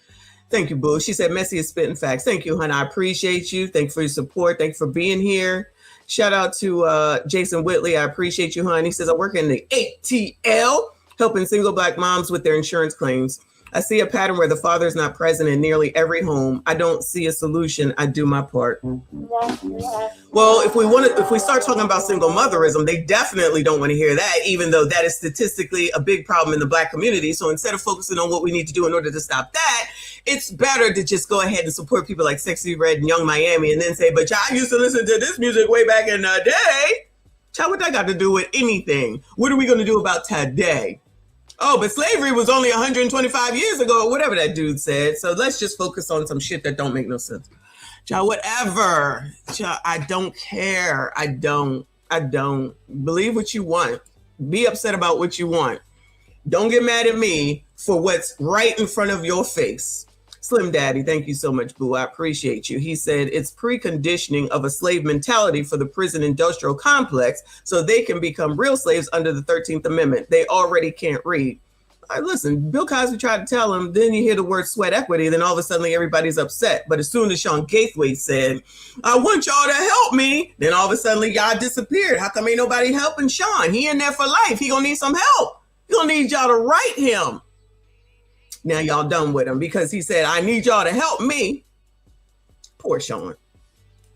Thank you, Boo. She said, Messi is spitting facts. Thank you, honey. I appreciate you. Thank you for your support. Thank you for being here. Shout out to Jason Whitley. I appreciate you, honey. He says, I work in the ATL, helping single black moms with their insurance claims. I see a pattern where the father is not present in nearly every home. I don't see a solution. I do my part. Well, if we start talking about single motherism, they definitely don't want to hear that, even though that is statistically a big problem in the black community. So instead of focusing on what we need to do in order to stop that, it's better to just go ahead and support people like Sexy Red and Young Miami and then say, but y'all used to listen to this music way back in the day. Child, what that got to do with anything? What are we going to do about today? Oh, but slavery was only 125 years ago, or whatever that dude said. So let's just focus on some shit that don't make no sense. Child, whatever. Child, I don't care. I don't. I don't. Believe what you want. Be upset about what you want. Don't get mad at me for what's right in front of your face. Slim Daddy, thank you so much, boo. I appreciate you. He said it's preconditioning of a slave mentality for the prison industrial complex so they can become real slaves under the 13th Amendment. They already can't read. Listen, Bill Cosby tried to tell him, then you hear the word sweat equity, then all of a sudden everybody's upset. But as soon as Sean Gaithwaite said, I want y'all to help me, then all of a sudden y'all disappeared. How come ain't nobody helping Sean? He in there for life. He gonna need some help. He gonna need y'all to write him. Now y'all done with him because he said, I need y'all to help me. Poor Sean.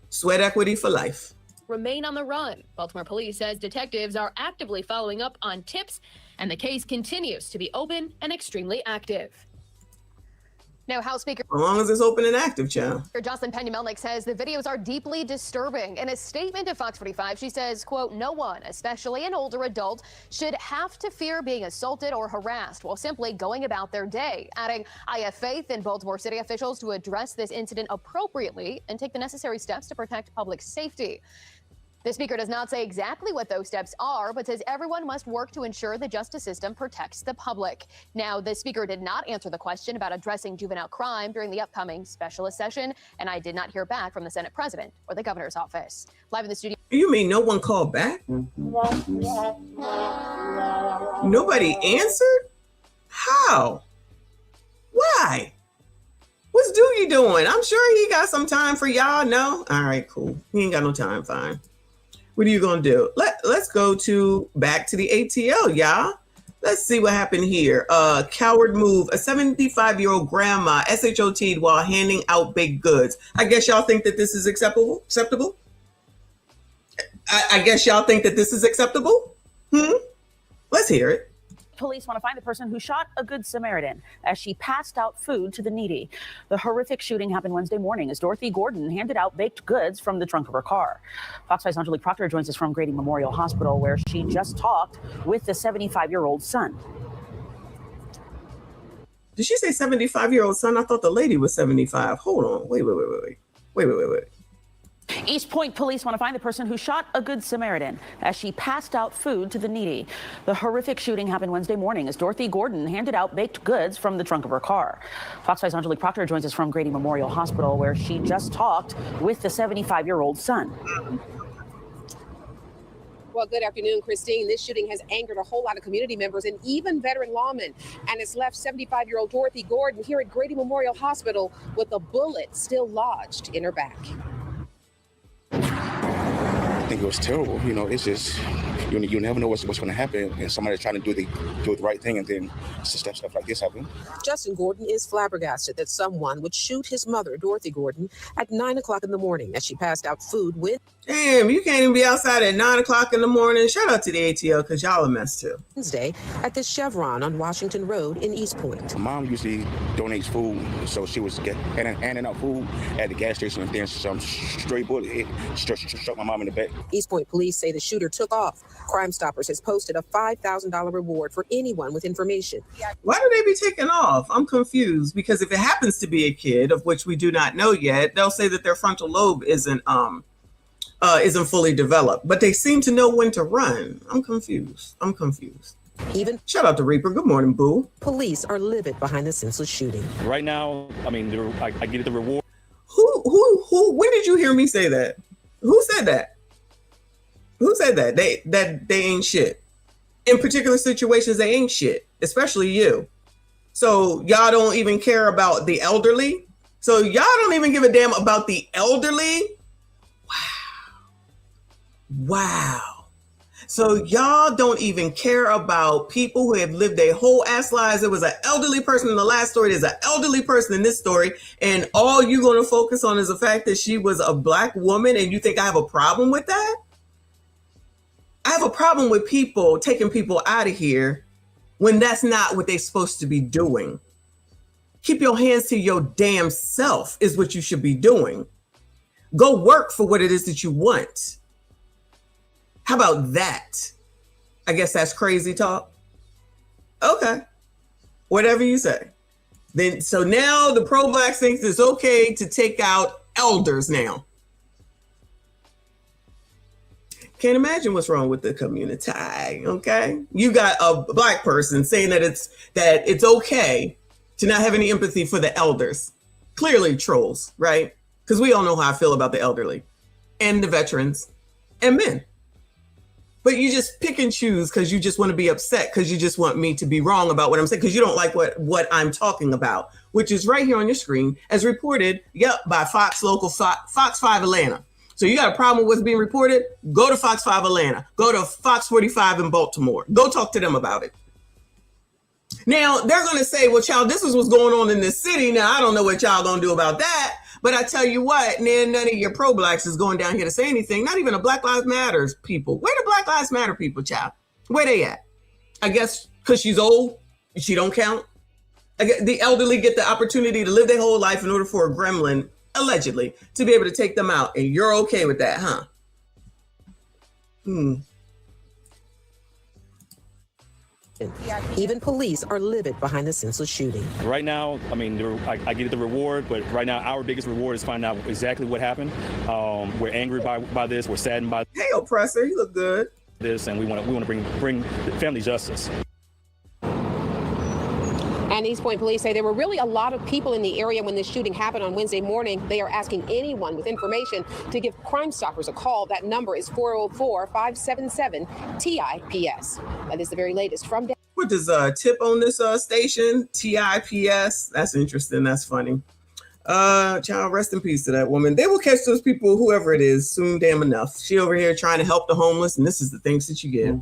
Sweat equity for life. Remain on the run. Baltimore police says detectives are actively following up on tips, and the case continues to be open and extremely active. Now, House Speaker... As long as it's open and active, child. Jocelyn Pena-Melnick says the videos are deeply disturbing. In a statement to Fox 45, she says, quote, no one, especially an older adult, should have to fear being assaulted or harassed while simply going about their day. Adding, I have faith in Baltimore City officials to address this incident appropriately and take the necessary steps to protect public safety. The speaker does not say exactly what those steps are, but says everyone must work to ensure the justice system protects the public. Now, the speaker did not answer the question about addressing juvenile crime during the upcoming specialist session, and I did not hear back from the Senate president or the governor's office. Live in the studio. You mean no one called back? Nobody answered? How? Why? What's Doogie doing? I'm sure he got some time for y'all. No? All right, cool. He ain't got no time. Fine. What are you going to do? Let's go back to the ATL, y'all. Let's see what happened here. Coward move. A 75-year-old grandma SHOT'd while handing out baked goods. I guess y'all think that this is acceptable? I guess y'all think that this is acceptable? Let's hear it. Police want to find the person who shot a Good Samaritan as she passed out food to the needy. The horrific shooting happened Wednesday morning as Dorothy Gordon handed out baked goods from the trunk of her car. Fox 5's Angelique Proctor joins us from Grady Memorial Hospital, where she just talked with the 75-year-old son. Did she say 75-year-old son? I thought the lady was 75. Hold on. Wait. East Point police want to find the person who shot a Good Samaritan as she passed out food to the needy. The horrific shooting happened Wednesday morning as Dorothy Gordon handed out baked goods from the trunk of her car. Fox 5's Angelique Proctor joins us from Grady Memorial Hospital, where she just talked with the 75-year-old son. Well, good afternoon, Christine. This shooting has angered a whole lot of community members and even veteran lawmen, and it's left 75-year-old Dorothy Gordon here at Grady Memorial Hospital with a bullet still lodged in her back. I think it was terrible. You know, it's just, you never know what's going to happen, and somebody's trying to do the right thing, and then stuff like this happen. Justin Gordon is flabbergasted that someone would shoot his mother, Dorothy Gordon, at 9 o'clock in the morning as she passed out food with... Damn, you can't even be outside at 9 o'clock in the morning. Shout out to the ATL, because y'all a mess too. Wednesday at the Chevron on Washington Road in East Point. Mom usually donates food, so she was handing out food at the gas station, and then some stray bullet struck my mom in the back. East Point police say the shooter took off. Crime Stoppers has posted a $5,000 reward for anyone with information. Why do they be taking off? I'm confused, because if it happens to be a kid, of which we do not know yet, they'll say that their frontal lobe isn't fully developed, but they seem to know when to run. I'm confused. Even shout out to Reaper. Good morning, boo. Police are livid behind the senseless shooting. Right now, I mean, I get the reward. Who? When did you hear me say that? Who said that? Who said that? They ain't shit. In particular situations, they ain't shit, especially you. So y'all don't even care about the elderly. So y'all don't even give a damn about the elderly. Wow. So y'all don't even care about people who have lived their whole ass lives. There was an elderly person in the last story. There's an elderly person in this story. And all you're going to focus on is the fact that she was a black woman. And you think I have a problem with that? I have a problem with people taking people out of here when that's not what they're supposed to be doing. Keep your hands to your damn self is what you should be doing. Go work for what it is that you want. How about that? I guess that's crazy talk. Okay. Whatever you say. Then so now the pro-blacks thinks it's okay to take out elders now. Can't imagine what's wrong with the community. Okay, you got a black person saying that it's okay to not have any empathy for the elders. Clearly trolls, right? Because we all know how I feel about the elderly and the veterans and men. But you just pick and choose because you just want to be upset because you just want me to be wrong about what I'm saying because you don't like what I'm talking about, which is right here on your screen as reported, by Fox 5 Atlanta. So you got a problem with what's being reported? Go to Fox 5 Atlanta. Go to Fox 45 in Baltimore. Go talk to them about it. Now, they're going to say, well, child, this is what's going on in this city. Now, I don't know what y'all going to do about that. But I tell you what, none of your pro-blacks is going down here to say anything. Not even the Black Lives Matter people. Where the Black Lives Matter people, child? Where they at? I guess because she's old, she don't count. The elderly get the opportunity to live their whole life in order for a gremlin, allegedly, to be able to take them out. And you're okay with that, huh? Even police are livid behind the senseless shooting. Right now, I mean, I get the reward, but right now our biggest reward is finding out exactly what happened. We're angry by this. We're saddened by. Hey, oppressor, you look good. This, and we want to bring the family justice. And East Point police say there were really a lot of people in the area when this shooting happened on Wednesday morning. They are asking anyone with information to give Crime Stoppers a call. That number is 404-577-TIPS. That is the very latest from. What does tip on this station? TIPS. That's interesting. That's funny. Child, rest in peace to that woman. They will catch those people, whoever it is, soon damn enough. She over here trying to help the homeless, and this is the things that you get.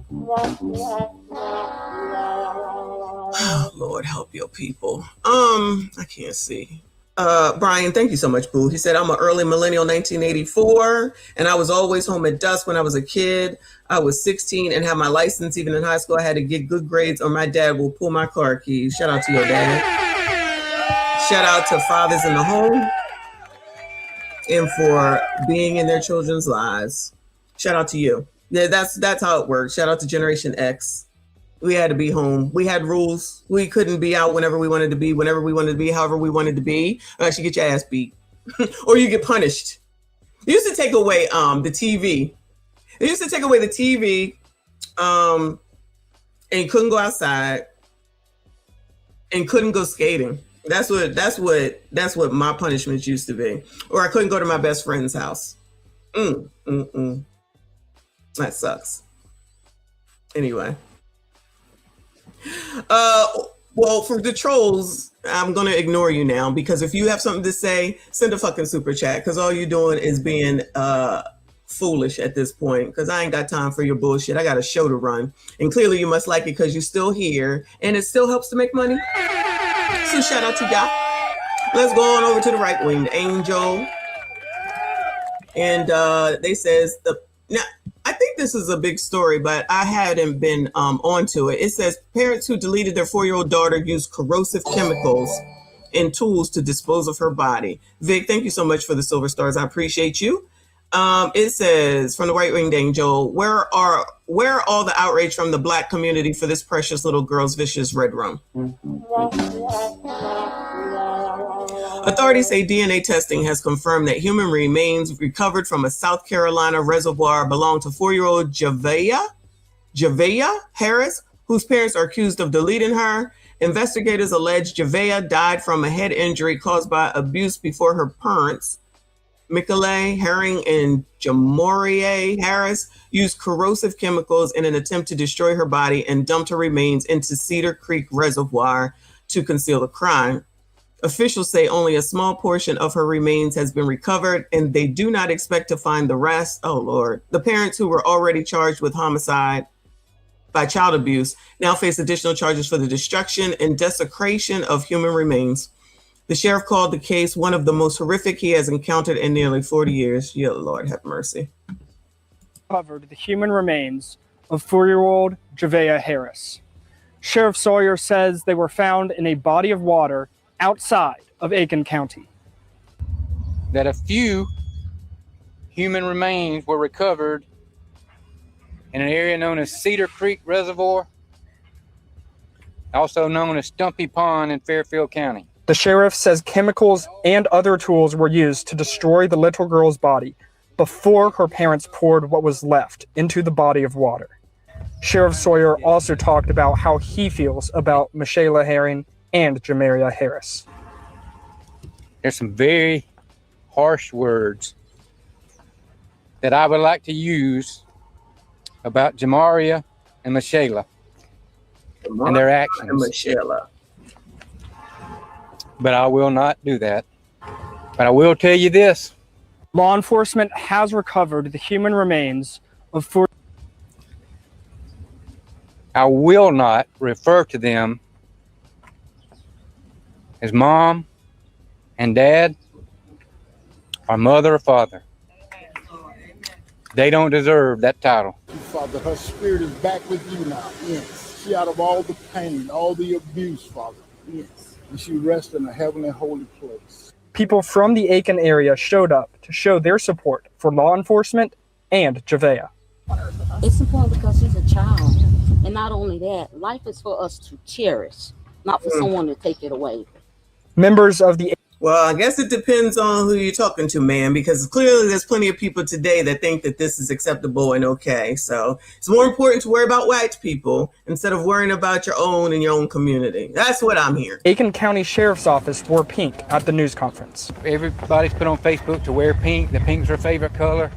Oh, Lord, help your people. I can't see. Brian, thank you so much, boo. He said, I'm an early millennial, 1984, and I was always home at dusk when I was a kid. I was 16 and had my license. Even in high school, I had to get good grades or my dad will pull my car keys. Shout out to your dad. Shout out to fathers in the home and for being in their children's lives. Shout out to you. Yeah, that's how it works. Shout out to Generation X. We had to be home. We had rules. We couldn't be out whenever we wanted to be, however we wanted to be. Unless you get your ass beat or you get punished. They used to take away the TV. They used to take away the TV and you couldn't go outside and couldn't go skating. That's what my punishments used to be. Or I couldn't go to my best friend's house. That sucks. Anyway. Well, for the trolls, I'm going to ignore you now because if you have something to say, send a fucking super chat because all you're doing is being foolish at this point because I ain't got time for your bullshit. I got a show to run. And clearly you must like it because you're still here and it still helps to make money. So shout out to y'all. Let's go on over to the right-winged angel. And they says, now, I think this is a big story, but I hadn't been onto it. It says parents who deleted their 4-year-old daughter used corrosive chemicals and tools to dispose of her body. Vic, thank you so much for the silver stars. I appreciate you. It says from the right-winged angel, where are all the outrage from the Black community for this precious little girl's vicious red rum? Authorities say DNA testing has confirmed that human remains recovered from a South Carolina reservoir belong to 4-year-old Javea Harris, whose parents are accused of deleting her. Investigators allege Javea died from a head injury caused by abuse before her parents, Michaela Herring and Jamoria Harris, used corrosive chemicals in an attempt to destroy her body and dumped her remains into Cedar Creek Reservoir to conceal the crime. Officials say only a small portion of her remains has been recovered, and they do not expect to find the rest. Oh, Lord. The parents who were already charged with homicide by child abuse now face additional charges for the destruction and desecration of human remains. The sheriff called the case one of the most horrific he has encountered in nearly 40 years. Yeah, Lord, have mercy. Covered the human remains of 4-year-old Javea Harris. Sheriff Sawyer says they were found in a body of water outside of Aiken County. That a few human remains were recovered in an area known as Cedar Creek Reservoir, also known as Stumpy Pond in Fairfield County. The sheriff says chemicals and other tools were used to destroy the little girl's body, before her parents poured what was left into the body of water. Sheriff Sawyer also talked about how he feels about Michaela Herring and Jamaria Harris. There's some very harsh words that I would like to use about Jamaria and Michaela and their actions. And Michaela. But I will not do that. But I will tell you this. Law enforcement has recovered the human remains of 4. I will not refer to them as mom and dad or mother or father. They don't deserve that title. Father, her spirit is back with you now. Yes. She out of all the pain, all the abuse, Father. Yes. And she rests in a heavenly holy place. People from the Aiken area showed up to show their support for law enforcement and Javea. It's important because she's a child. And not only that, life is for us to cherish, not for someone to take it away. Members of the... Well, I guess it depends on who you're talking to, man, because clearly there's plenty of people today that think that this is acceptable and okay. So it's more important to worry about white people instead of worrying about your own and your own community. That's what I'm hearing. Aiken County Sheriff's Office wore pink at the news conference. Everybody's put on Facebook to wear pink. The pink's her favorite color.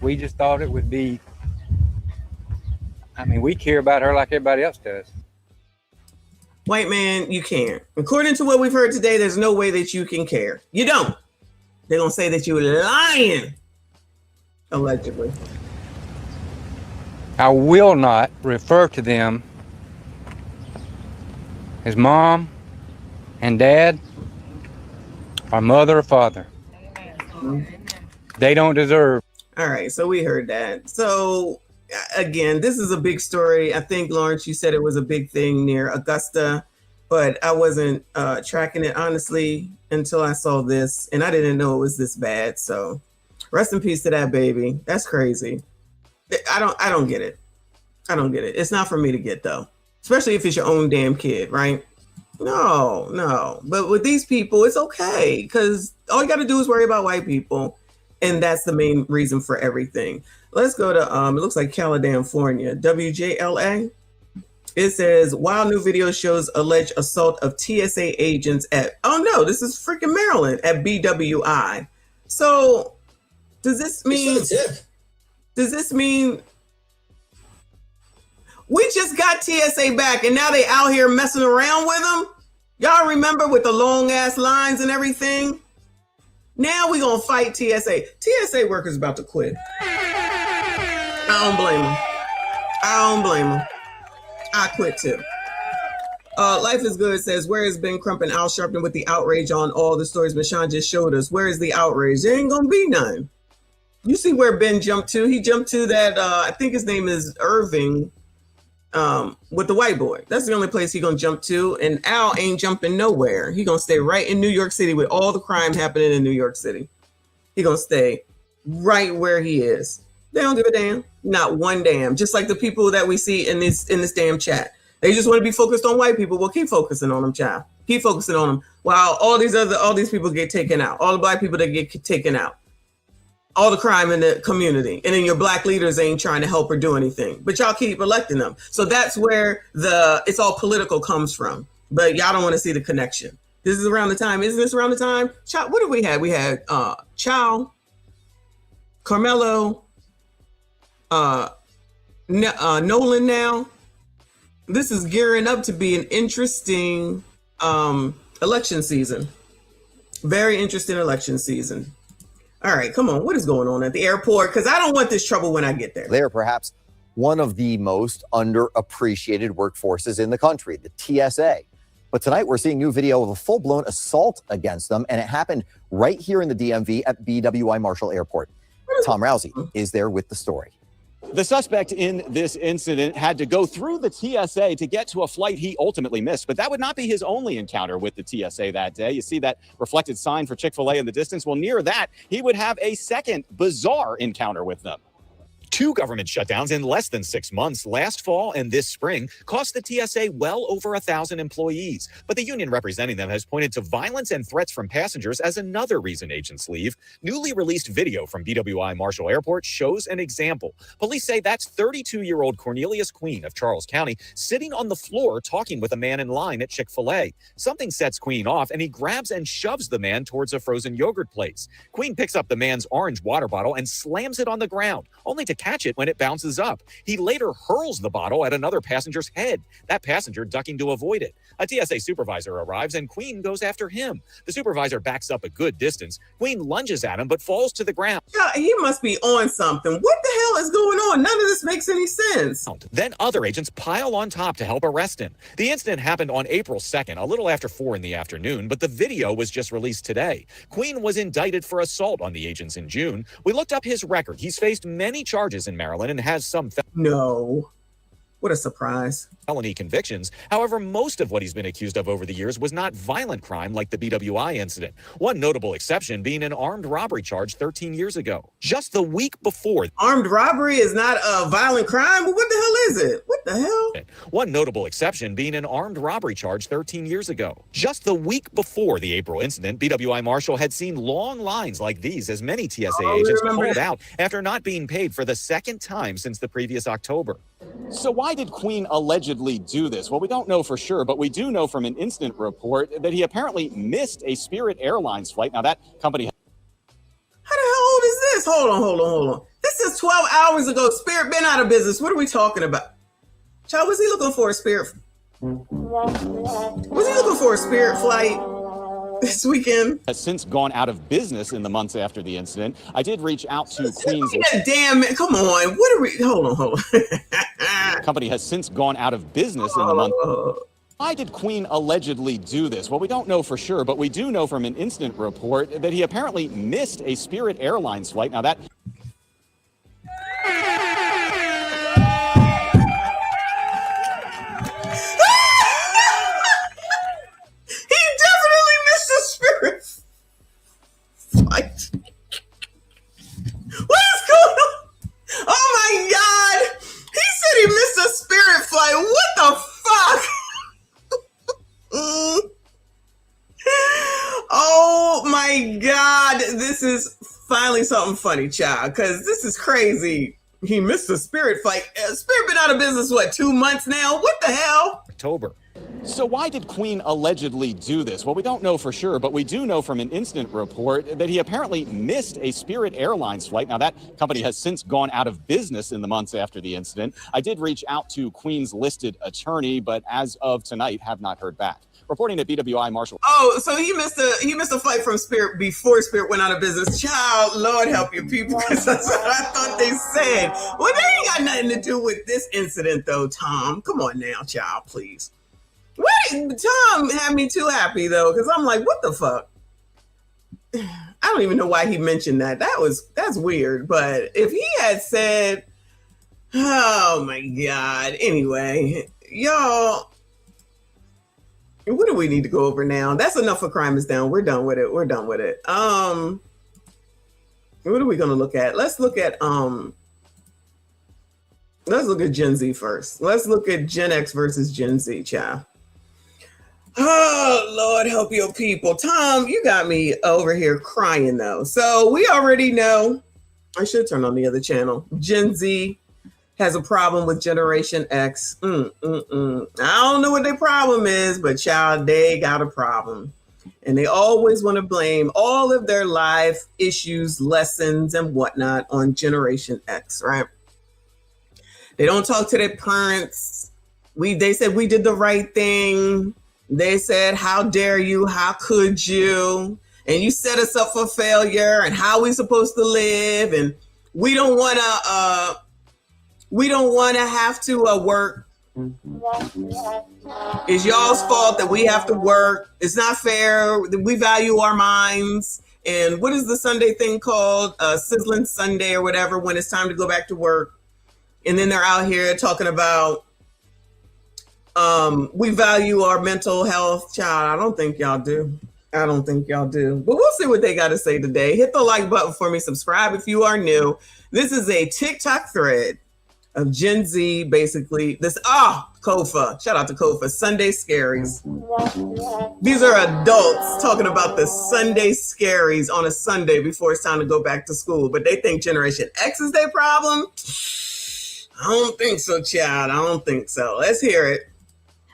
We just thought it would be, I mean, we care about her like everybody else does. White man, you can't. According to what we've heard today, there's no way that you can care. You don't. They're going to say that you're lying. Allegedly. I will not refer to them as mom and dad or mother or father. They don't deserve. All right, so we heard that. So again, this is a big story. I think, Lawrence, you said it was a big thing near Augusta, but I wasn't tracking it honestly until I saw this, and I didn't know it was this bad. So rest in peace to that baby. That's crazy. I don't get it. I don't get it. It's not for me to get, though, especially if it's your own damn kid, right? No. But with these people, it's okay, because all you got to do is worry about white people, and that's the main reason for everything. Let's go to, it looks like California, WJLA. It says, while new video shows alleged assault of TSA agents at, oh no, this is freaking Maryland, at BWI. So does this mean we just got TSA back and now they out here messing around with them? Y'all remember with the long ass lines and everything? Now we gonna fight TSA. TSA workers about to quit. I don't blame them. I quit too. Life is Good says, where is Ben Crump and Al Sharpton with the outrage on all the stories Michonne just showed us? Where is the outrage? There ain't gonna be none. You see where Ben jumped to? He jumped to that, I think his name is Irving, with the white boy. That's the only place he gonna jump to. And Al ain't jumping nowhere. He gonna stay right in New York City with all the crime happening in New York City. He gonna stay right where he is. They don't give a damn. Not one damn. Just like the people that we see in this damn chat. They just want to be focused on white people. Well, keep focusing on them, child. Keep focusing on them. While all these people get taken out. All the black people that get taken out. All the crime in the community. And then your black leaders ain't trying to help or do anything. But y'all keep electing them. So that's where it's all political comes from. But y'all don't want to see the connection. This is around the time. Isn't this around the time? What did we have? We had Chow, Carmelo, Nolan now. This is gearing up to be an interesting election season. Very interesting election season. All right, come on. What is going on at the airport? Because I don't want this trouble when I get there. They're perhaps one of the most underappreciated workforces in the country, the TSA. But tonight we're seeing new video of a full-blown assault against them, and it happened right here in the DMV at BWI Marshall Airport. Tom Rousey is there with the story. The suspect in this incident had to go through the TSA to get to a flight he ultimately missed, but that would not be his only encounter with the TSA that day. You see that reflected sign for Chick-fil-A in the distance? Well, near that, he would have a second bizarre encounter with them. 2 government shutdowns in less than 6 months, last fall and this spring, cost the TSA well over 1,000 employees. But the union representing them has pointed to violence and threats from passengers as another reason agents leave. Newly released video from BWI Marshall Airport shows an example. Police say that's 32-year-old Cornelius Queen of Charles County sitting on the floor talking with a man in line at Chick-fil-A. Something sets Queen off, and he grabs and shoves the man towards a frozen yogurt place. Queen picks up the man's orange water bottle and slams it on the ground, only to catch it when it bounces up. He later hurls the bottle at another passenger's head, that passenger ducking to avoid it. A TSA supervisor arrives, and Queen goes after him. The supervisor backs up a good distance. Queen lunges at him, but falls to the ground. Yeah, he must be on something. What the hell is going on? None of this makes any sense. Then other agents pile on top to help arrest him. The incident happened on April 2nd, a little after 4 in the afternoon, but the video was just released today. Queen was indicted for assault on the agents in June. We looked up his record. He's faced many charges in Maryland and has some No. What a surprise. felony convictions. However, most of what he's been accused of over the years was not violent crime like the BWI incident. One notable exception being an armed robbery charge 13 years ago. Just the week before. Armed robbery is not a violent crime? Well, what the hell is it? What the hell? One notable exception being an armed robbery charge 13 years ago. Just the week before the April incident, BWI Marshall had seen long lines like these as many TSA agents pulled out after not being paid for the second time since the previous October. So why did Queen allegedly do this? Well, we don't know for sure, but we do know from an incident report that he apparently missed a Spirit Airlines flight. Now, that company... How the hell old is this? Hold on. This is 12 hours ago. Spirit been out of business. What are we talking about? Child, was he looking for a Spirit? Was he looking for a Spirit flight this weekend? Has since gone out of business in the months after the incident. I did reach out to Queen's... Damn it. Come on. What are we... Hold on. Company has since gone out of business in the month... Why did Queen allegedly do this? Well, we don't know for sure, but we do know from an incident report that he apparently missed a Spirit Airlines flight. Now, that... Spirit flight. What is going on? Oh my God. He said he missed a Spirit flight. What the fuck? Oh my God. This is finally something funny, child, because this is crazy. He missed a Spirit flight. Spirit been out of business, what, 2 months now? What the hell? October. So why did Queen allegedly do this? Well, we don't know for sure, but we do know from an incident report that he apparently missed a Spirit Airlines flight. Now, that company has since gone out of business in the months after the incident. I did reach out to Queen's listed attorney, but as of tonight, have not heard back. Reporting at BWI Marshall. Oh, so he missed a flight from Spirit before Spirit went out of business. Child, Lord help you people, because that's what I thought they said. Well, they ain't got nothing to do with this incident, though, Tom. Come on now, child, please. Wait, Tom had me too happy, though, because I'm like, what the fuck? I don't even know why he mentioned that. That's weird. But if he had said, oh my God. Anyway, y'all, what do we need to go over now? That's enough for Crime is Down. We're done with it. What are we gonna look at? Let's look at Gen Z first. Let's look at Gen X versus Gen Z, child. Oh, Lord help your people. Tom, you got me over here crying, though. So we already know, I should turn on the other channel. Gen Z has a problem with Generation X. I don't know what their problem is, but child, they got a problem. And they always want to blame all of their life issues, lessons, and whatnot on Generation X, right? They don't talk to their parents. They said we did the right thing. They said, how dare you? How could you? And you set us up for failure, and how we supposed to live. And we don't want to have to work. It's y'all's fault that we have to work. It's not fair. We value our minds. And what is the Sunday thing called? Sizzling Sunday or whatever, when it's time to go back to work. And then they're out here talking about we value our mental health. Child, I don't think y'all do. I don't think y'all do, but we'll see what they got to say today. Hit the like button for me. Subscribe if you are new. This is a TikTok thread of Gen Z, basically. Kofa. Shout out to Kofa. Sunday Scaries. These are adults talking about the Sunday Scaries on a Sunday before it's time to go back to school, but they think Generation X is their problem. I don't think so, child. I don't think so. Let's hear it.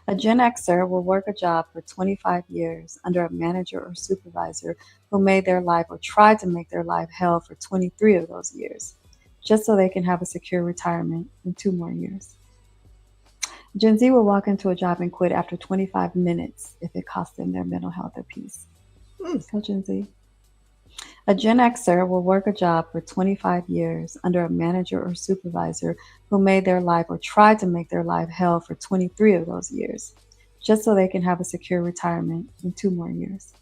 A Gen Xer will work a job for 25 years under a manager or supervisor who made their life or tried to make their life hell for 23 of those years, just so they can have a secure retirement in 2 more years. Gen Z will walk into a job and quit after 25 minutes if it costs them their mental health or peace. Go Gen Z. A Gen Xer will work a job for 25 years under a manager or supervisor who made their life or tried to make their life hell for 23 of those years, just so they can have a secure retirement in 2 more years.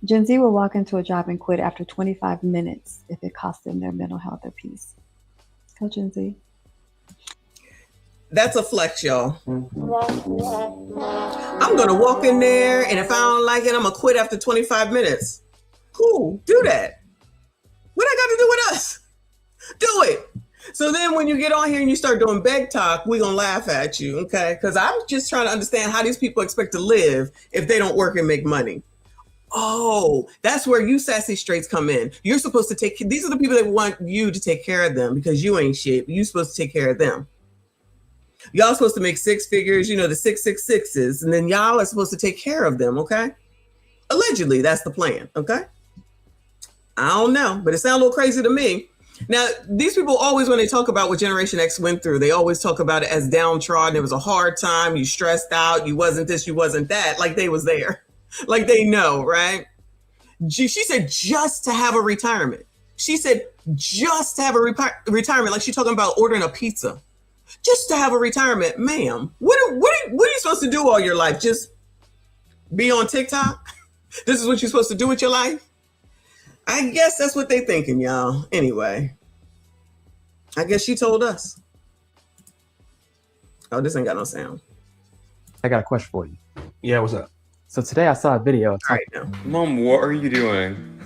Gen Z will walk into a job and quit after 25 minutes if it costs them their mental health or peace. Go Gen Z. That's a flex, y'all. I'm going to walk in there, and if I don't like it, I'm going to quit after 25 minutes. Cool, do that. What I got to do with us? Do it. So then when you get on here and you start doing beg talk, we're going to laugh at you, okay? Because I'm just trying to understand how these people expect to live if they don't work and make money. Oh, that's where you sassy straights come in. You're supposed to these are the people that want you to take care of them because you ain't shit. You're supposed to take care of them. Y'all supposed to make 6 figures, the 666s, and then y'all are supposed to take care of them, okay? Allegedly, that's the plan, okay? I don't know, but it sounds a little crazy to me. Now, these people always, when they talk about what Generation X went through, they always talk about it as downtrodden. It was a hard time. You stressed out. You wasn't this, you wasn't that. Like they was there. Like they know, right? She said just to have a retirement. She said just to have a retirement. Like she's talking about ordering a pizza. Just to have a retirement. Ma'am, what are you supposed to do all your life? Just be on TikTok? This is what you're supposed to do with your life? I guess that's what they thinking, y'all. Anyway, I guess she told us. Oh, this ain't got no sound. I got a question for you. Yeah, what's up? So today I saw a video. All right, now. Mom, what are you doing?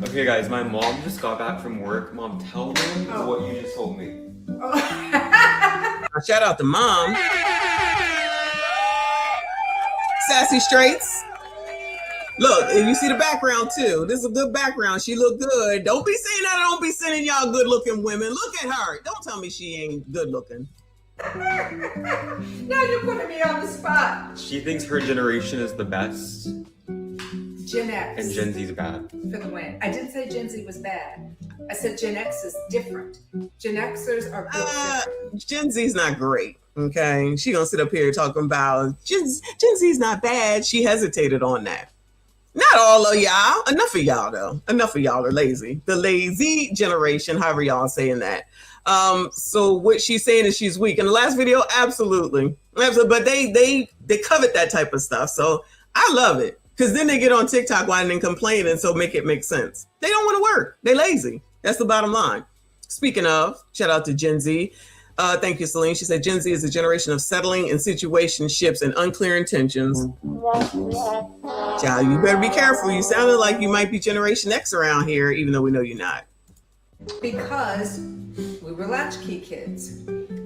Okay, guys, my mom just got back from work. Mom, tell them what you just told me. Shout out to Mom. Sassy Straights. Look, and you see the background too. This is a good background. She look good. Don't be saying that. I don't be sending y'all good looking women. Look at her. Don't tell me she ain't good looking. Now you're putting me on the spot. She thinks her generation is the best. Gen X. And Gen Z is bad. For the win. I didn't say Gen Z was bad. I said Gen X is different. Gen Xers are different. Gen Z's not great. Okay. She gonna sit up here talking about Gen Z's not bad. She hesitated on that. Not all of y'all. Enough of y'all, though. Enough of y'all are lazy. The lazy generation, however y'all saying that. So what she's saying is she's weak. In the last video, absolutely. But they covet that type of stuff. So I love it. Because then they get on TikTok whining and complaining, so make it make sense. They don't want to work. They lazy. That's the bottom line. Speaking of, shout out to Gen Z. Thank you, Celine. She said Gen Z is a generation of settling in situationships and unclear intentions. Child, you better be careful. You sounded like you might be Generation X around here, even though we know you're not. Because we were latchkey kids.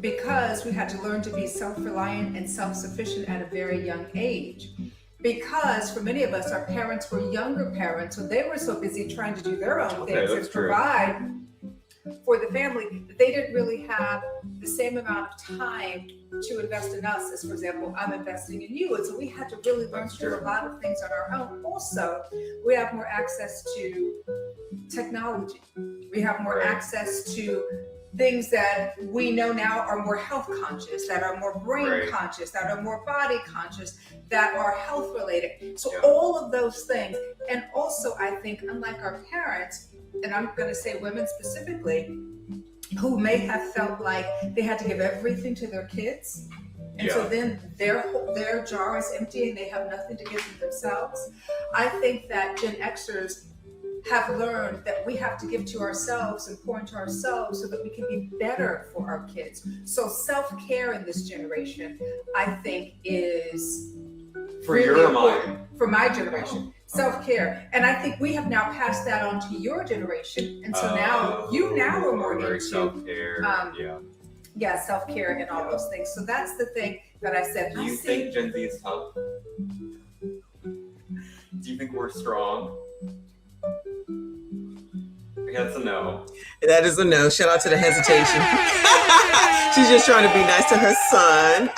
Because we had to learn to be self-reliant and self-sufficient at a very young age. Because for many of us, our parents were younger parents, so they were so busy trying to do their own things and provide for the family that they didn't really have the same amount of time to invest in us as, for example, I'm investing in you. And so we had to really learn to do a lot of things on our own. Also, we have more access to technology. We have more access to things that we know now are more health conscious, that are more brain conscious, that are more body conscious, that are health related. So all of those things. And also, I think, unlike our parents, and I'm going to say women specifically, who may have felt like they had to give everything to their kids. And so then their jar is empty and they have nothing to give to themselves. I think that Gen Xers have learned that we have to give to ourselves and pour into ourselves so that we can be better for our kids. So self-care in this generation, I think, is really your important for my generation. Self-care. And I think we have now passed that on to your generation. And so now you are more into self-care. yeah, self-care and all those things. So that's the thing that I said. Do you think Gen Z is tough? Do you think we're strong? I guess a no. That is a no. Shout out to the hesitation. She's just trying to be nice to her son.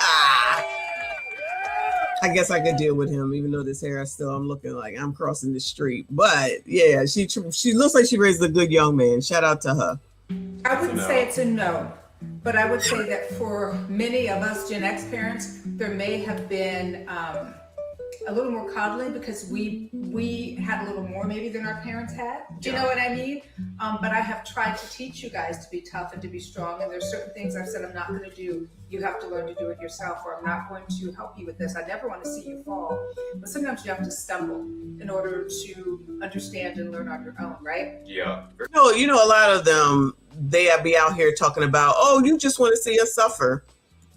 I guess I could deal with him, even though this hair I'm looking like I'm crossing the street. But yeah, she looks like she raised a good young man. Shout out to her. I wouldn't say it's a no, but I would say that for many of us Gen X parents, there may have been a little more coddling because we had a little more maybe than our parents had. Do you know what I mean? But I have tried to teach you guys to be tough and to be strong. And there's certain things I've said I'm not going to do. You have to learn to do it yourself, or I'm not going to help you with this. I never want to see you fall. But sometimes you have to stumble in order to understand and learn on your own, right? Yeah. No, you know, a lot of them, they be out here talking about, oh, you just want to see us suffer.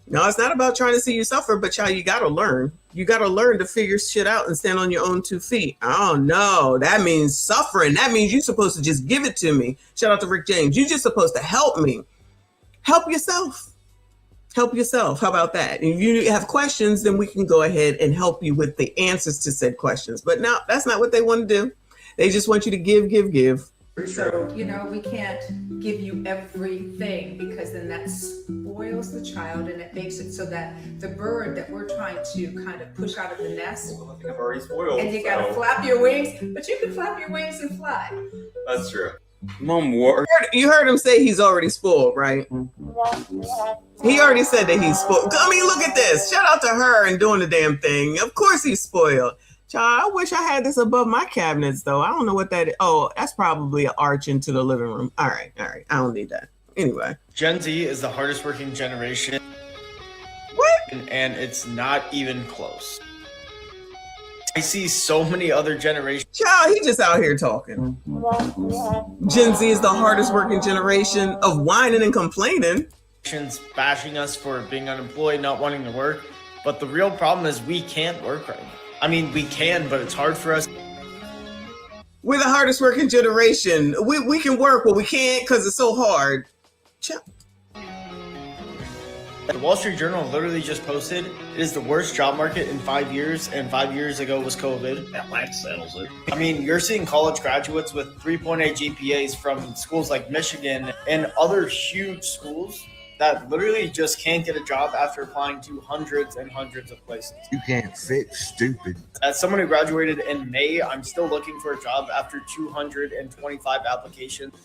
No, it's not about trying to see you suffer, but child, you got to learn. You got to learn to figure shit out and stand on your own 2 feet. Oh, no, that means suffering. That means you're supposed to just give it to me. Shout out to Rick James. You're just supposed to help me. Help yourself. Help yourself. How about that? If you have questions, then we can go ahead and help you with the answers to said questions. But no, that's not what they want to do. They just want you to give. So, you know, we can't give you everything because then that spoils the child and it makes it so that the bird that we're trying to kind of push out of the nest, I think I've already spoiled. and you got to flap your wings, but you can flap your wings and fly. That's true. Mom, what? You heard him say he's already spoiled, right? He already said that he's spoiled. I mean, look at this. Shout out to her and doing the damn thing. Of course he's spoiled. Child, I wish I had this above my cabinets, though. I don't know what that is. Oh, that's probably an arch into the living room. All right. I don't need that. Anyway. Gen Z is the hardest working generation. What? And it's not even close. I see so many other generations. Child, he just out here talking. Gen Z is the hardest working generation of whining and complaining. Bashing us for being unemployed, not wanting to work. But the real problem is we can't work right now. I mean, we can, but it's hard for us. We're the hardest working generation. We can work, but we can't because it's so hard. The Wall Street Journal literally just posted, it is the worst job market in 5 years, and 5 years ago was COVID. That settles it. I mean, you're seeing college graduates with 3.8 GPAs from schools like Michigan and other huge schools that literally just can't get a job after applying to hundreds and hundreds of places. You can't fit stupid. As someone who graduated in May, I'm still looking for a job after 225 applications.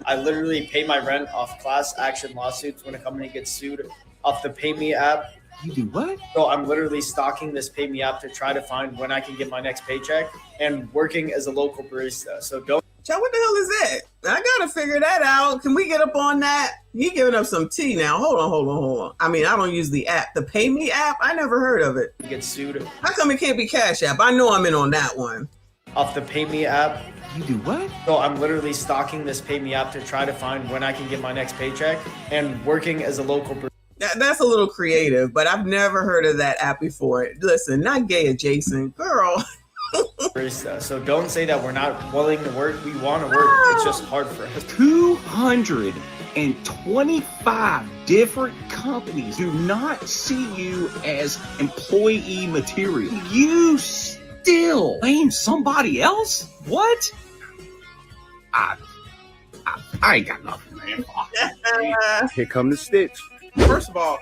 I literally pay my rent off class action lawsuits when a company gets sued off the Pay Me app. You do what? So I'm literally stalking this Pay Me app to try to find when I can get my next paycheck and working as a local barista. So don't. Child, what the hell is that? I gotta figure that out. Can we get up on that? He giving up some tea now. Hold on. I mean, I don't use the app. The Pay Me app? I never heard of it. Get sued. How come it can't be Cash App? I know I'm in on that one. Off the Pay Me app. You do what? So I'm literally stalking this Pay Me app to try to find when I can get my next paycheck and working as a local barista. That's a little creative, but I've never heard of that app before. Listen, not gay adjacent. Girl. So don't say that we're not willing to work. We want to work. It's just hard for us. 225 different companies do not see you as employee material. You still blame somebody else? What? I ain't got nothing, man. Here come the sticks. First of all,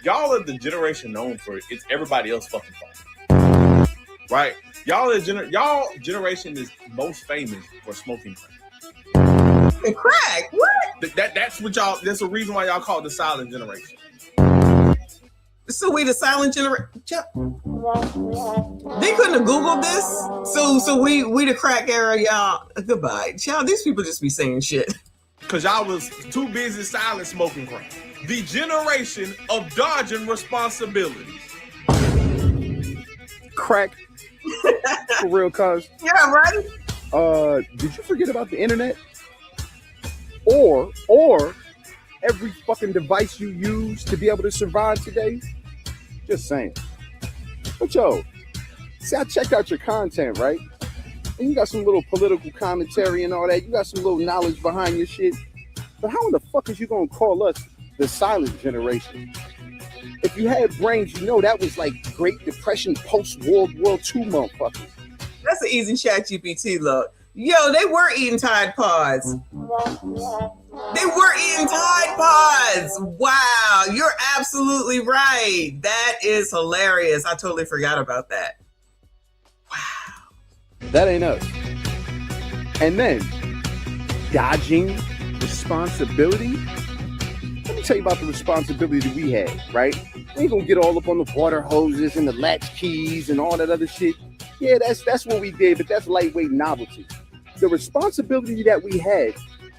y'all are the generation known for it's everybody else fucking fault. Right? Y'all generation is most famous for smoking crack. And crack? What? That's what y'all. That's the reason why y'all call it the silent generation. So we the silent generation. They couldn't have Googled this. So we the crack era, y'all. Goodbye, child. These people just be saying shit. Cause y'all was too busy silent smoking crack. The generation of dodging responsibilities. Crack. For real, cuz. Yeah, right? Did you forget about the internet? Or every fucking device you use to be able to survive today? Just saying. But yo, see, I checked out your content, right? And you got some little political commentary and all that. You got some little knowledge behind your shit. But how in the fuck is you gonna call us the silent generation? If you had brains, you know that was like Great Depression, post-World War II motherfuckers. That's an easy ChatGPT look. Yo, they were eating Tide Pods. They were eating Tide Pods. Wow, you're absolutely right. That is hilarious. I totally forgot about that. That ain't us. And then, dodging responsibility. Let me tell you about the responsibility that we had, right? We ain't gonna get all up on the water hoses and the latch keys and all that other shit. Yeah, that's what we did, but that's lightweight novelty. The responsibility that we had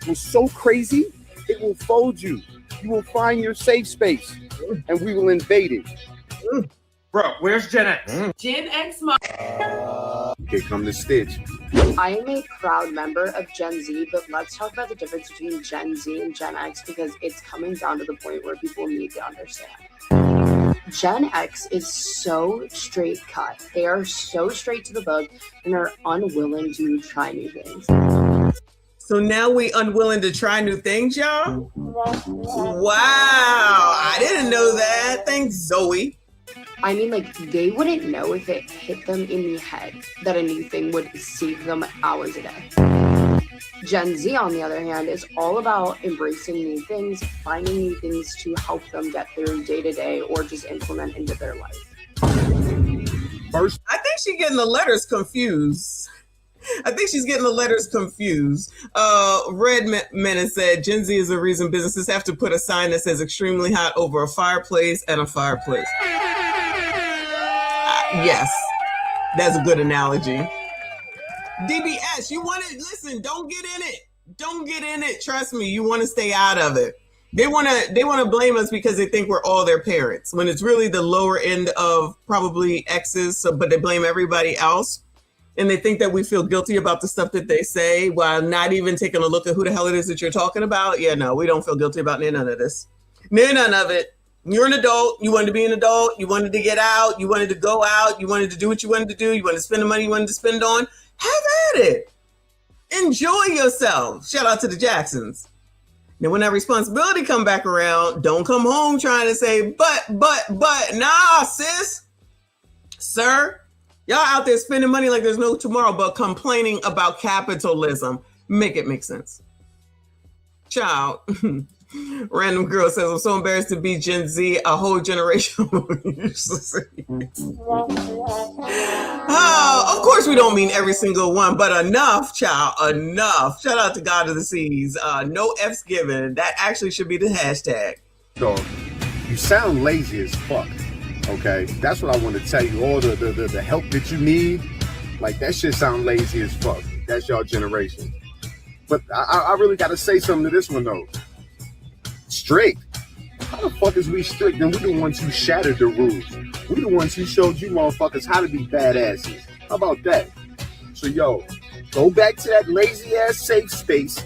was so crazy, it will fold you. You will find your safe space, and we will invade it. Bro, where's Gen X? Gen X. Here come the Stitch. I am a proud member of Gen Z, but let's talk about the difference between Gen Z and Gen X because it's coming down to the point where people need to understand. Gen X is so straight cut. They are so straight to the book and are unwilling to try new things. So now we unwilling to try new things, y'all? Wow, I didn't know that. Thanks, Zoe. I mean, like, they wouldn't know if it hit them in the head that a new thing would save them hours a day. Gen Z, on the other hand, is all about embracing new things, finding new things to help them get through day to day or just implement into their life. First, I think she's getting the letters confused. Red Menace said, Gen Z is the reason businesses have to put a sign that says extremely hot over a fireplace and a fireplace. Yes, that's a good analogy. DBS, you want to listen, don't get in it. Don't get in it. Trust me, you want to stay out of it. They want to blame us because they think we're all their parents when it's really the lower end of probably exes, but they blame everybody else. And they think that we feel guilty about the stuff that they say while not even taking a look at who the hell it is that you're talking about. Yeah, no, we don't feel guilty about none of this. None of it. You're an adult. You wanted to be an adult. You wanted to get out. You wanted to go out. You wanted to do what you wanted to do. You wanted to spend the money you wanted to spend on. Have at it. Enjoy yourself. Shout out to the Jacksons. Now, when that responsibility come back around, don't come home trying to say, but, nah, sis, sir. Y'all out there spending money like there's no tomorrow, but complaining about capitalism. Make it make sense. Child. Random girl says, I'm so embarrassed to be Gen Z, a whole generation. Oh, of course we don't mean every single one, but enough, child, enough. Shout out to God of the Seas. No F's given. That actually should be the hashtag. Dog, you sound lazy as fuck. Okay, that's what I want to tell you. All the help that you need, like that shit sound lazy as fuck. That's your generation. But I really got to say something to this one though. Strict. How the fuck is we strict? And we the ones who shattered the rules. We the ones who showed you motherfuckers how to be badasses. How about that? So yo, go back to that lazy ass safe space,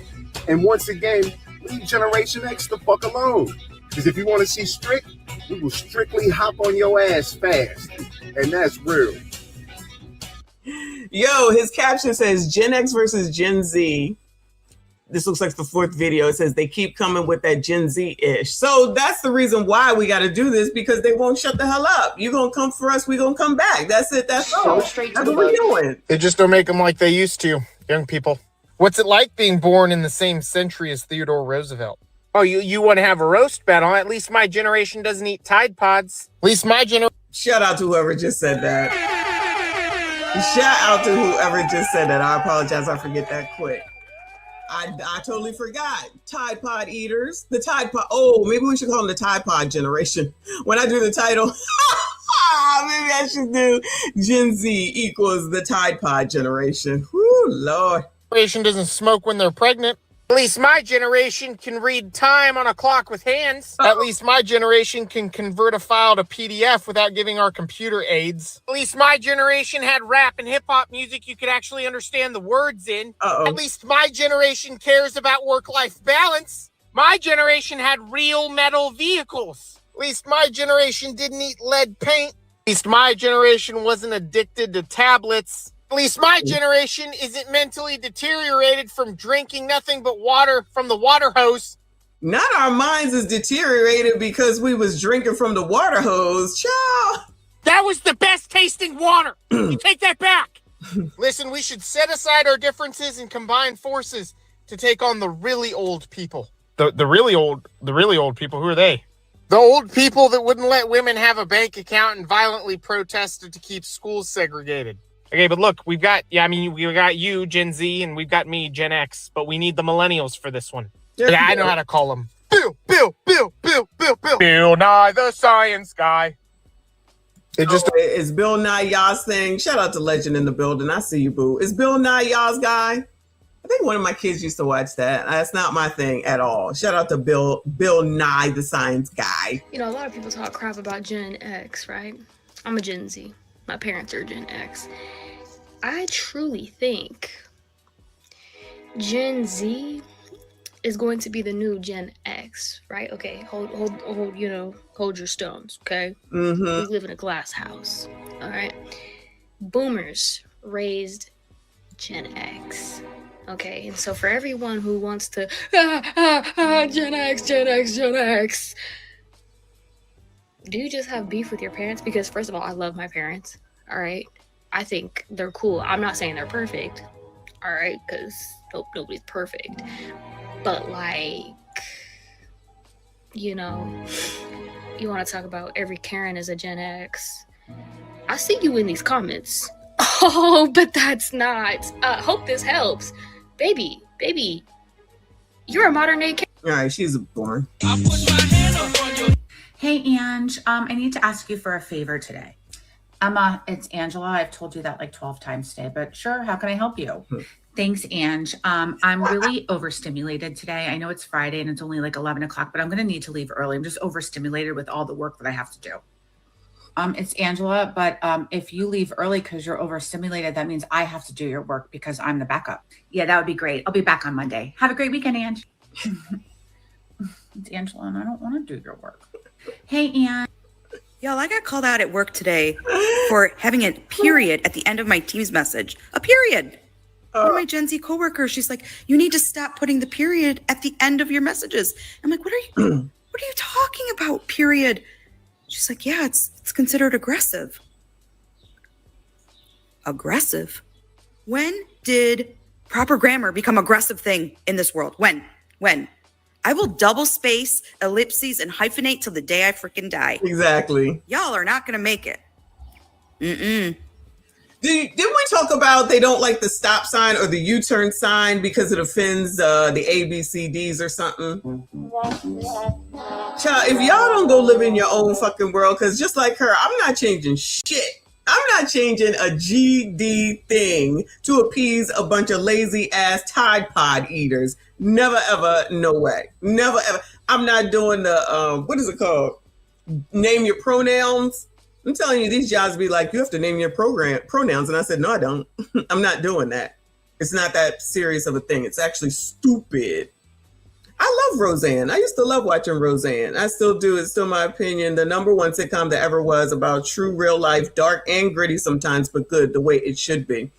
and once again, leave Generation X the fuck alone. Because if you want to see strict, we will strictly hop on your ass fast. And that's real. Yo, his caption says Gen X versus Gen Z. This looks like the fourth video. It says they keep coming with that Gen Z-ish. So that's the reason why we got to do this, because they won't shut the hell up. You're going to come for us. We're going to come back. That's it. That's all. That's what we're doing. They just don't make them like they used to, young people. What's it like being born in the same century as Theodore Roosevelt? Oh, you want to have a roast battle? At least my generation doesn't eat Tide Pods. At least my generation... Shout out to whoever just said that. Shout out to whoever just said that. I apologize. I forget that quick. I totally forgot. Tide Pod eaters. The Tide Pod. Oh, maybe we should call them the Tide Pod generation. When I do the title, maybe I should do Gen Z equals the Tide Pod generation. Whoo, Lord. Generation doesn't smoke when they're pregnant. At least my generation can read time on a clock with hands. At least my generation can convert a file to PDF without giving our computer aids. At least my generation had rap and hip-hop music you could actually understand the words in. At least my generation cares about work-life balance. My generation had real metal vehicles. At least my generation didn't eat lead paint. At least my generation wasn't addicted to tablets. At least my generation isn't mentally deteriorated from drinking nothing but water from the water hose. Not our minds is deteriorated because we was drinking from the water hose. Child. That was the best tasting water. You take that back. Listen, we should set aside our differences and combine forces to take on the really old people. The really old people, who are they? The old people that wouldn't let women have a bank account and violently protested to keep schools segregated. Okay, but look, we got you, Gen Z, and we've got me, Gen X, but we need the millennials for this one. Yeah, I know how to call them. Bill. Bill Nye the Science Guy. Is Bill Nye y'all's thing? Shout out to Legend in the building. I see you, boo. Is Bill Nye y'all's guy? I think one of my kids used to watch that. That's not my thing at all. Shout out to Bill Nye the Science Guy. You know, a lot of people talk crap about Gen X, right? I'm a Gen Z. My parents are Gen X. I truly think Gen Z is going to be the new Gen X, right? Okay, hold your stones, okay? Mm-hmm. We live in a glass house, all right? Boomers raised Gen X, okay? And so for everyone who wants to, Gen X, do you just have beef with your parents? Because first of all, I love my parents, all right? I think they're cool. I'm not saying they're perfect, all right? Because nobody's perfect. But like, you want to talk about every Karen is a Gen X. I see you in these comments. Oh, but that's not. Hope this helps. Baby, you're a modern day Karen. All right, she's a boomer. Hey, Ange, I need to ask you for a favor today. Emma, it's Angela. I've told you that like 12 times today, but sure, how can I help you? Thanks, Ange. I'm really overstimulated today. I know it's Friday and it's only like 11 o'clock, but I'm going to need to leave early. I'm just overstimulated with all the work that I have to do. It's Angela, but if you leave early because you're overstimulated, that means I have to do your work because I'm the backup. Yeah, that would be great. I'll be back on Monday. Have a great weekend, Ange. It's Angela, and I don't want to do your work. Hey, Ange. Y'all, I got called out at work today for having a period at the end of my Teams message. A period. One of my Gen Z coworkers, she's like, you need to stop putting the period at the end of your messages. I'm like, what are you talking about, period? She's like, yeah, it's considered aggressive. Aggressive? When did proper grammar become aggressive thing in this world? When? I will double space, ellipses, and hyphenate till the day I freaking die. Exactly. Y'all are not going to make it. Didn't we talk about they don't like the stop sign or the U-turn sign because it offends the ABCDs or something? Child, if y'all don't go live in your own fucking world, because just like her, I'm not changing shit. I'm not changing a GD thing to appease a bunch of lazy ass Tide Pod eaters. Never ever, no way. Never ever. I'm not doing the what is it called? Name your pronouns. I'm telling you, these jobs be like, you have to name your pronouns. And I said, no, I don't. I'm not doing that. It's not that serious of a thing. It's actually stupid. I love Roseanne. I used to love watching Roseanne. I still do. It's still my opinion. The number one sitcom that ever was about true real life, dark and gritty sometimes, but good, the way it should be.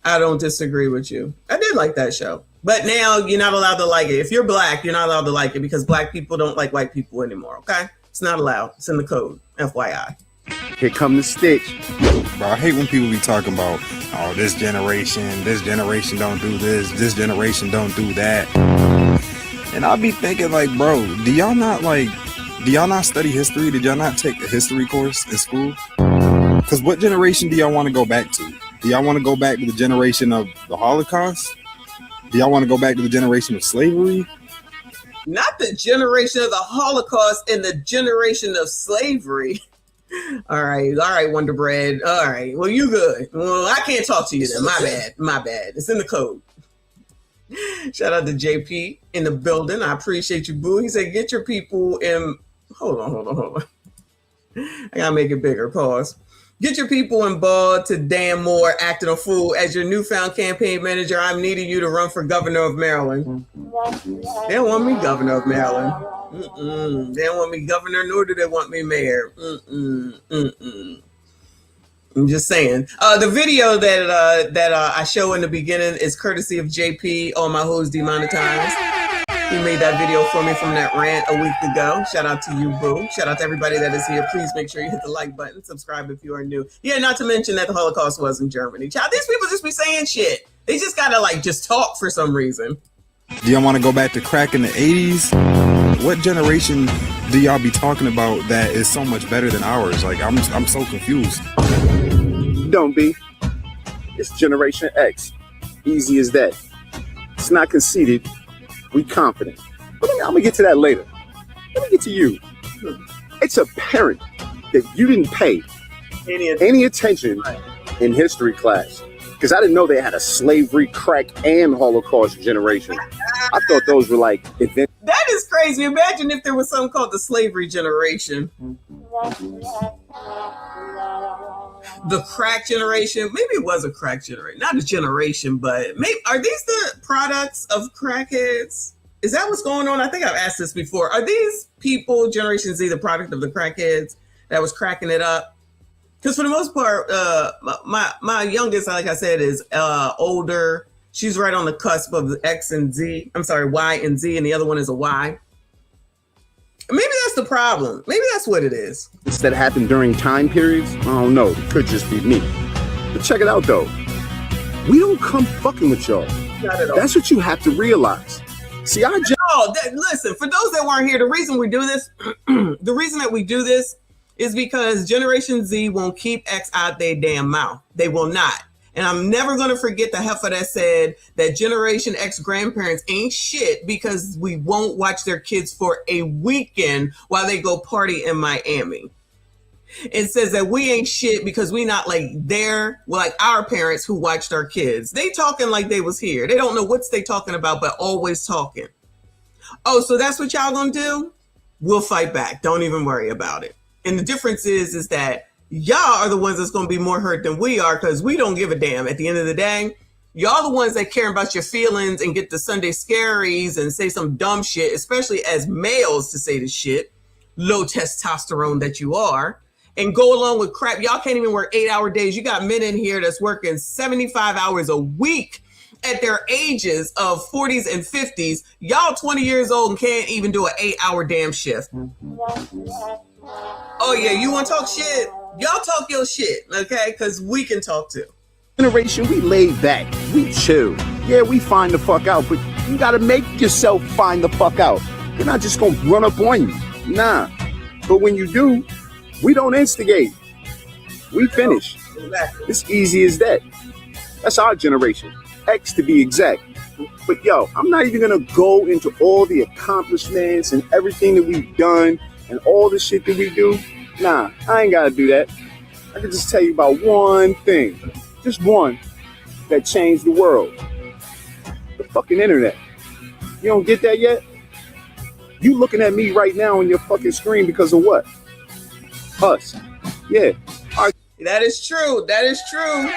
I don't disagree with you. I did like that show. But now you're not allowed to like it. If you're black, you're not allowed to like it because black people don't like white people anymore, okay? It's not allowed. It's in the code, FYI. Here come the stitch. Bro, I hate when people be talking about, oh, this generation don't do this generation don't do that. And I'll be thinking like, bro, do y'all not study history? Did y'all not take a history course in school? Because what generation do y'all want to go back to? Do y'all want to go back to the generation of the Holocaust? Do y'all want to go back to the generation of slavery? Not the generation of the Holocaust and the generation of slavery. All right, Wonder Bread. All right, well, you good. Well, I can't talk to you then. My bad. It's in the code. Shout out to JP in the building. I appreciate you, boo. He said, get your people in. Hold on. I gotta make it bigger. Pause. Get your people involved to Dan Moore acting a fool. As your newfound campaign manager, I'm needing you to run for governor of Maryland. They don't want me governor of Maryland. They don't want me governor, nor do they want me mayor. I'm just saying. The video that I show in the beginning is courtesy of JP on my Who's Demonetized. He made that video for me from that rant a week ago. Shout out to you, boo. Shout out to everybody that is here. Please make sure you hit the like button. Subscribe if you are new. Yeah, not to mention that the Holocaust was in Germany. Child, these people just be saying shit. They just gotta like just talk for some reason. Do y'all want to go back to crack in the 80s? What generation do y'all be talking about that is so much better than ours? Like, I'm so confused. Don't be. It's Generation X. Easy as that. It's not conceited. We confident. But I'm gonna get to that later. Let me get to you. It's apparent that you didn't pay any attention in history class. Because I didn't know they had a slavery, crack, and Holocaust generation. I thought those were like events. That is crazy. Imagine if there was something called the slavery generation. The crack generation. Maybe it was a crack generation. Not a generation, but maybe are these the products of crackheads? Is that what's going on? I think I've asked this before. Are these people, Generation Z, the product of the crackheads that was cracking it up? Because for the most part, my youngest, like I said, is older. She's right on the cusp of the X and Z. I'm sorry, Y and Z, and the other one is a Y. Maybe that's the problem. Maybe that's what it is. that happened during time periods. I don't know. It could just be me. But check it out, though. We don't come fucking with y'all. Not at all. That's what you have to realize. See, listen, for those that weren't here, the reason we do this, the reason that we do this is because Generation Z won't keep X out their damn mouth. They will not. And I'm never going to forget the heifer that said that Generation X grandparents ain't shit because we won't watch their kids for a weekend while they go party in Miami. It says that we ain't shit because we not like our parents who watched our kids. They talking like they was here. They don't know what they talking about, but always talking. Oh, so that's what y'all gonna do? We'll fight back. Don't even worry about it. And the difference is that y'all are the ones that's going to be more hurt than we are because we don't give a damn. At the end of the day, y'all the ones that care about your feelings and get the Sunday scaries and say some dumb shit, especially as males to say the shit, low testosterone that you are, and go along with crap. Y'all can't even work 8-hour days. You got men in here that's working 75 hours a week at their ages of 40s and 50s. Y'all 20 years old and can't even do an 8-hour damn shift. Oh yeah, you want to talk shit? Y'all talk your shit, okay? Because we can talk too. Generation, we laid back. We chill. Yeah, we find the fuck out, but you gotta make yourself find the fuck out. You're not just gonna run up on you. Nah. But when you do, we don't instigate. We finish. Exactly. It's easy as that. That's our generation. X to be exact. But yo, I'm not even gonna go into all the accomplishments and everything that we've done and all the shit that we do. Nah, I ain't gotta do that. I can just tell you about one thing. Just one that changed the world. The fucking internet. You don't get that yet? You looking at me right now on your fucking screen because of what? Us. Yeah. That is true. That is true.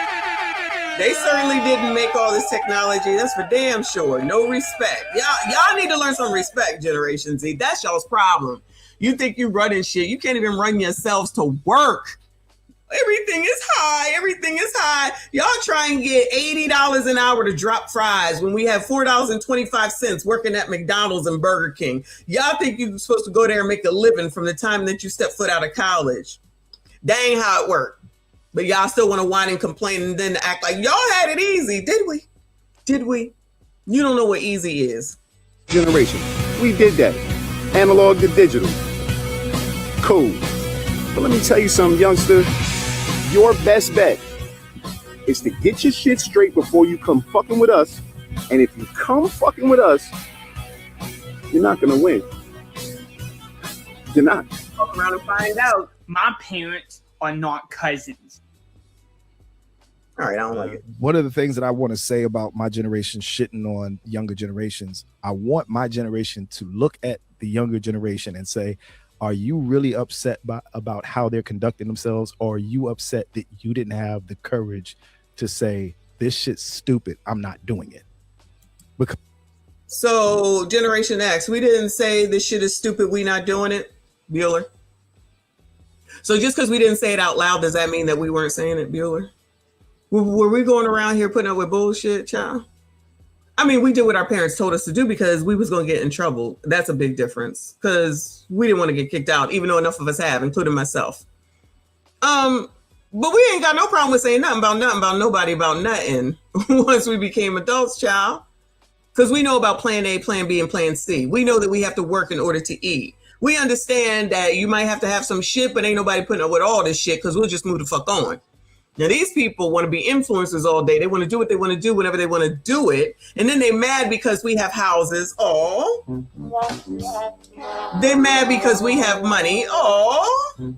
They certainly didn't make all this technology. That's for damn sure. No respect. Y'all need to learn some respect, Generation Z. That's y'all's problem. You think you running shit. You can't even run yourselves to work. Everything is high. Everything is high. Y'all try and get $80 an hour to drop fries when we have $4.25 working at McDonald's and Burger King. Y'all think you're supposed to go there and make a living from the time that you step foot out of college. That ain't how it worked. But y'all still want to whine and complain and then act like y'all had it easy. Did we? Did we? You don't know what easy is. Generation. We did that. Analog to digital. Cool. But let me tell you something, youngster. Your best bet is to get your shit straight before you come fucking with us. And if you come fucking with us, you're not going to win. You're not. Walk around and find out. My parents are not cousins. All right, I don't like it. One of the things that I want to say about my generation shitting on younger generations, I want my generation to look at the younger generation and say, are you really upset about how they're conducting themselves? Or are you upset that you didn't have the courage to say, this shit's stupid, I'm not doing it? Because so, Generation X, we didn't say this shit is stupid, we not doing it, Bueller? So just because we didn't say it out loud, does that mean that we weren't saying it, Bueller? Were we going around here putting up with bullshit, child? I mean, we did what our parents told us to do because we was going to get in trouble. That's a big difference because we didn't want to get kicked out, even though enough of us have, including myself. But we ain't got no problem with saying nothing about nobody about nothing once we became adults, child. Because we know about plan A, plan B, and plan C. We know that we have to work in order to eat. We understand that you might have to have some shit, but ain't nobody putting up with all this shit because we'll just move the fuck on. Now, these people want to be influencers all day. They want to do what they want to do whenever they want to do it. And then they mad because we have houses. Oh. They mad because we have money. Oh.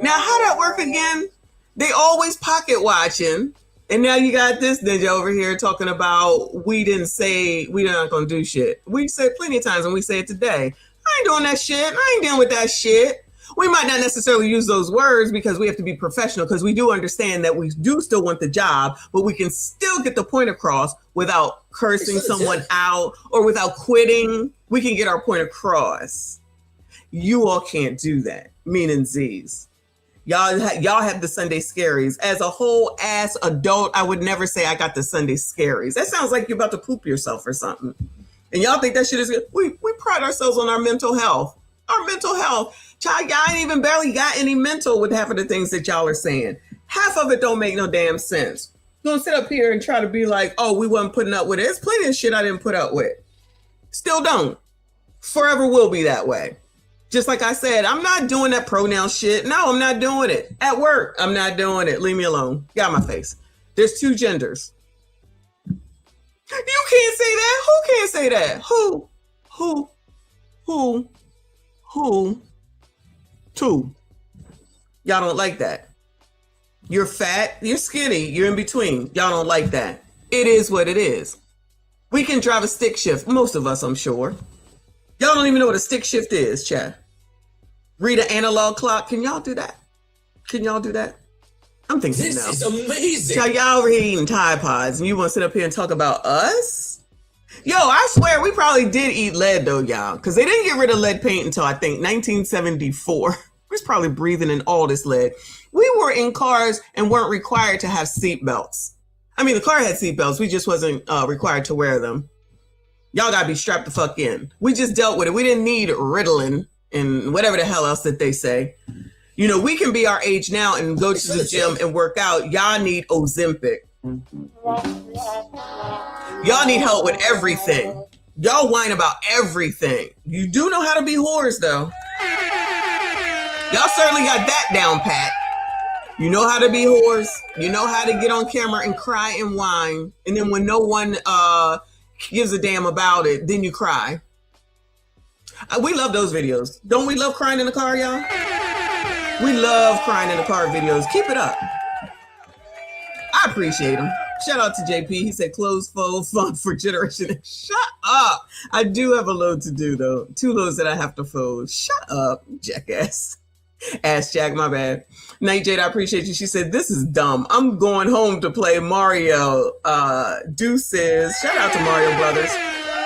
Now, how that work again? They always pocket watching. And now you got this ninja over here talking about we didn't say we're not going to do shit. We said plenty of times and we say it today. I ain't doing that shit. I ain't dealing with that shit. We might not necessarily use those words because we have to be professional because we do understand that we do still want the job, but we can still get the point across without cursing someone out or without quitting. We can get our point across. You all can't do that, meaning Z's. Y'all have the Sunday scaries. As a whole ass adult, I would never say I got the Sunday scaries. That sounds like you're about to poop yourself or something. And y'all think that shit is good. We pride ourselves on our mental health. Our mental health. Child, y'all ain't even barely got any mental with half of the things that y'all are saying. Half of it don't make no damn sense. Don't sit up here and try to be like, oh, we wasn't putting up with it. There's plenty of shit I didn't put up with. Still don't. Forever will be that way. Just like I said, I'm not doing that pronoun shit. No, I'm not doing it. At work, I'm not doing it. Leave me alone. Got my face. There's two genders. You can't say that. Who can't say that? Who? Two. Y'all don't like that. You're fat, you're skinny, you're in between. Y'all don't like that. It is what it is. We can drive a stick shift. Most of us, I'm sure. Y'all don't even know what a stick shift is, chat. Read an analog clock. Can y'all do that? Can y'all do that? I'm thinking this no. This is amazing. Y'all over here eating Tide Pods and you want to sit up here and talk about us? Yo, I swear we probably did eat lead though, y'all. Because they didn't get rid of lead paint until I think 1974. We was probably breathing in all this lead. We were in cars and weren't required to have seat belts. I mean, the car had seat belts. We just wasn't required to wear them. Y'all gotta be strapped the fuck in. We just dealt with it. We didn't need Ritalin and whatever the hell else that they say. You know, we can be our age now and go to the gym and work out. Y'all need Ozempic. Y'all need help with everything. Y'all whine about everything. You do know how to be whores though. Y'all certainly got that down pat. You know how to be whores. You know how to get on camera and cry and whine. And then when no one gives a damn about it, then you cry. We love those videos. Don't we love crying in the car, y'all? We love crying in the car videos. Keep it up. I appreciate them. Shout out to JP. He said clothes fold fun for generation. Shut up. I do have a load to do though. 2 loads that I have to fold. Shut up, jackass. Ass Jack, my bad. Night Jade, I appreciate you. She said, this is dumb. I'm going home to play Mario. Deuces. Shout out to Mario Brothers.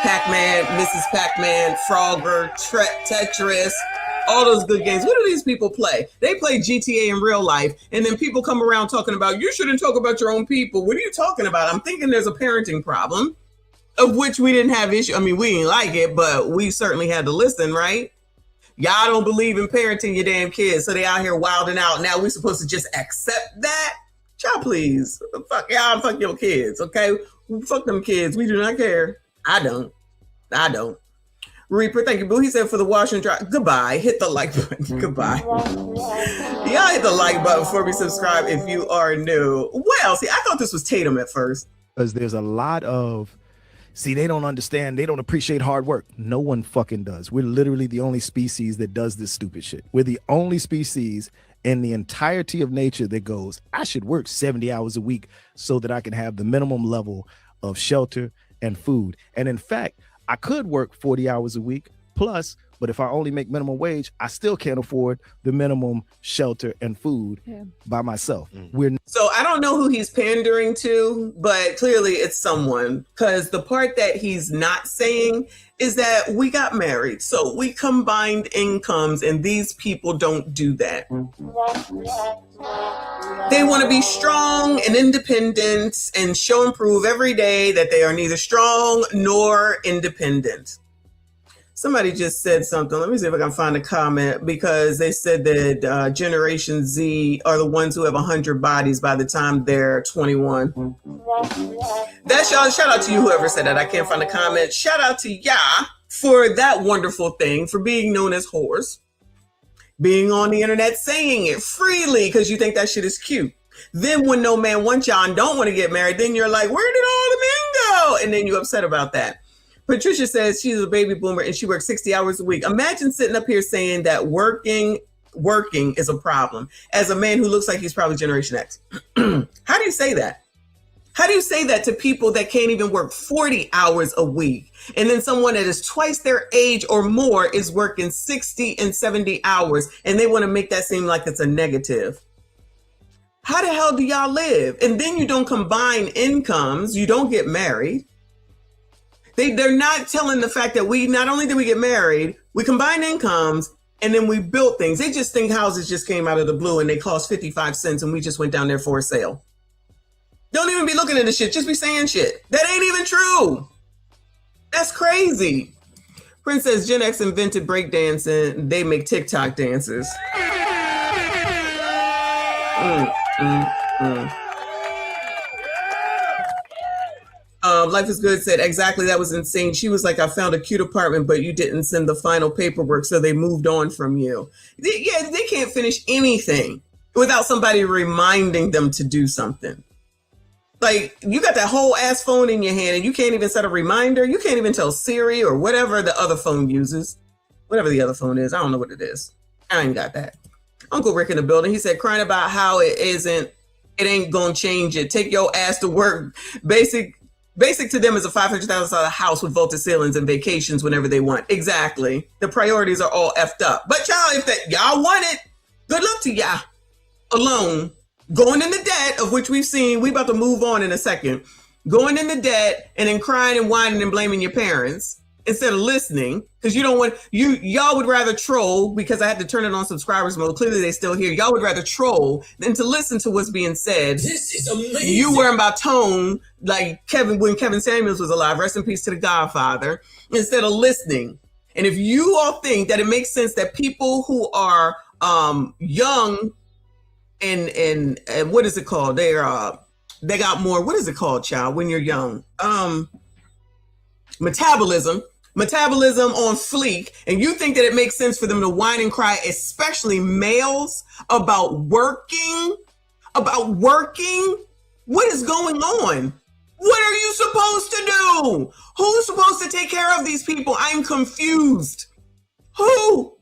Pac-Man, Mrs. Pac-Man, Frogger, Tetris, all those good games. What do these people play? They play GTA in real life, and then people come around talking about, you shouldn't talk about your own people. What are you talking about? I'm thinking there's a parenting problem, of which we didn't have issue. I mean, we didn't like it, but we certainly had to listen, right? Y'all don't believe in parenting your damn kids, so they out here wilding out. Now we're supposed to just accept that? Y'all please. Fuck y'all, fuck your kids, okay? Fuck them kids. We do not care. I don't. Reaper, thank you, boo. He said for the wash and dry. Goodbye. Hit the like button. Goodbye. Y'all hit the like button before we subscribe if you are new. Well, see, I thought this was Tatum at first. Because there's a lot of, see, they don't understand. They don't appreciate hard work. No one fucking does. We're literally the only species that does this stupid shit. We're the only species in the entirety of nature that goes, I should work 70 hours a week so that I can have the minimum level of shelter and food. And in fact, I could work 40 hours a week plus, But if I only make minimum wage, I still can't afford the minimum shelter and food by myself. So I don't know who he's pandering to, but clearly it's someone, because the part that he's not saying is that we got married. So we combined incomes, and these people don't do that. They want to be strong and independent and show and prove every day that they are neither strong nor independent. Somebody just said something. Let me see if I can find a comment, because they said that Generation Z are the ones who have 100 bodies by the time they're 21. That's y'all. Shout out to you, whoever said that. I can't find a comment. Shout out to ya for that wonderful thing, for being known as whores, being on the internet saying it freely because you think that shit is cute. Then when no man wants y'all and don't want to get married, then you're like, where did all the men go? And then you're upset about that. Patricia says she's a baby boomer and she works 60 hours a week. Imagine sitting up here saying that working is a problem as a man who looks like he's probably Generation X. How do you say that? How do you say that to people that can't even work 40 hours a week? And then someone that is twice their age or more is working 60 and 70 hours, and they want to make that seem like it's a negative. How the hell do y'all live? And then you don't combine incomes. You don't get married. They're not telling the fact that we, not only did we get married, we combined incomes and then we built things. They just think houses just came out of the blue and they cost 55 cents and we just went down there for a sale. Don't even be looking at the shit. Just be saying shit. That ain't even true. That's crazy. Prince says Gen X invented breakdancing. They make TikTok dances. Life is Good said, exactly, that was insane. She was like, I found a cute apartment, but you didn't send the final paperwork, so they moved on from you. They can't finish anything without somebody reminding them to do something. Like, you got that whole ass phone in your hand and you can't even set a reminder. You can't even tell Siri or whatever the other phone uses. Whatever the other phone is. I don't know what it is. I ain't got that. Uncle Rick in the building. He said, crying about how it ain't gonna change it. Take your ass to work. Basic to them is a $500,000 house with vaulted ceilings and vacations whenever they want. Exactly. The priorities are all effed up. But y'all, if that y'all want it, good luck to y'all. Alone, going into debt, of which we've seen, we about to move on in a second. Going into debt and then crying and whining and blaming your parents instead of listening, because you don't want y'all would rather troll, because I had to turn it on subscribers mode. Clearly they still here. Y'all would rather troll than to listen to what's being said. This is amazing. You worrying about tone like when Kevin Samuels was alive. Rest in peace to the Godfather. Instead of listening. And if you all think that it makes sense that people who are young and what is it called? They got more. What is it called, child? When you're young, metabolism on fleek, and you think that it makes sense for them to whine and cry, especially males, about working. What is going on? What are you supposed to do? Who's supposed to take care of these people? I'm confused. Who?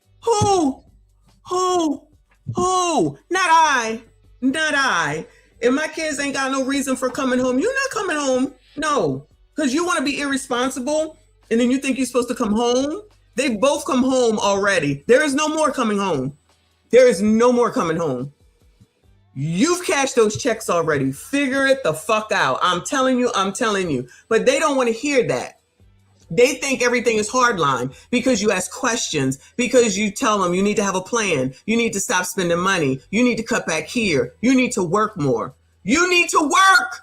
Not I. If my kids ain't got no reason for coming home, you're not coming home. No, because you want to be irresponsible. And then you think you're supposed to come home? They've both come home already. There is no more coming home. There is no more coming home. You've cashed those checks already. Figure it the fuck out. I'm telling you. But they don't want to hear that. They think everything is hardline because you ask questions, because you tell them you need to have a plan. You need to stop spending money. You need to cut back here. You need to work more. You need to work.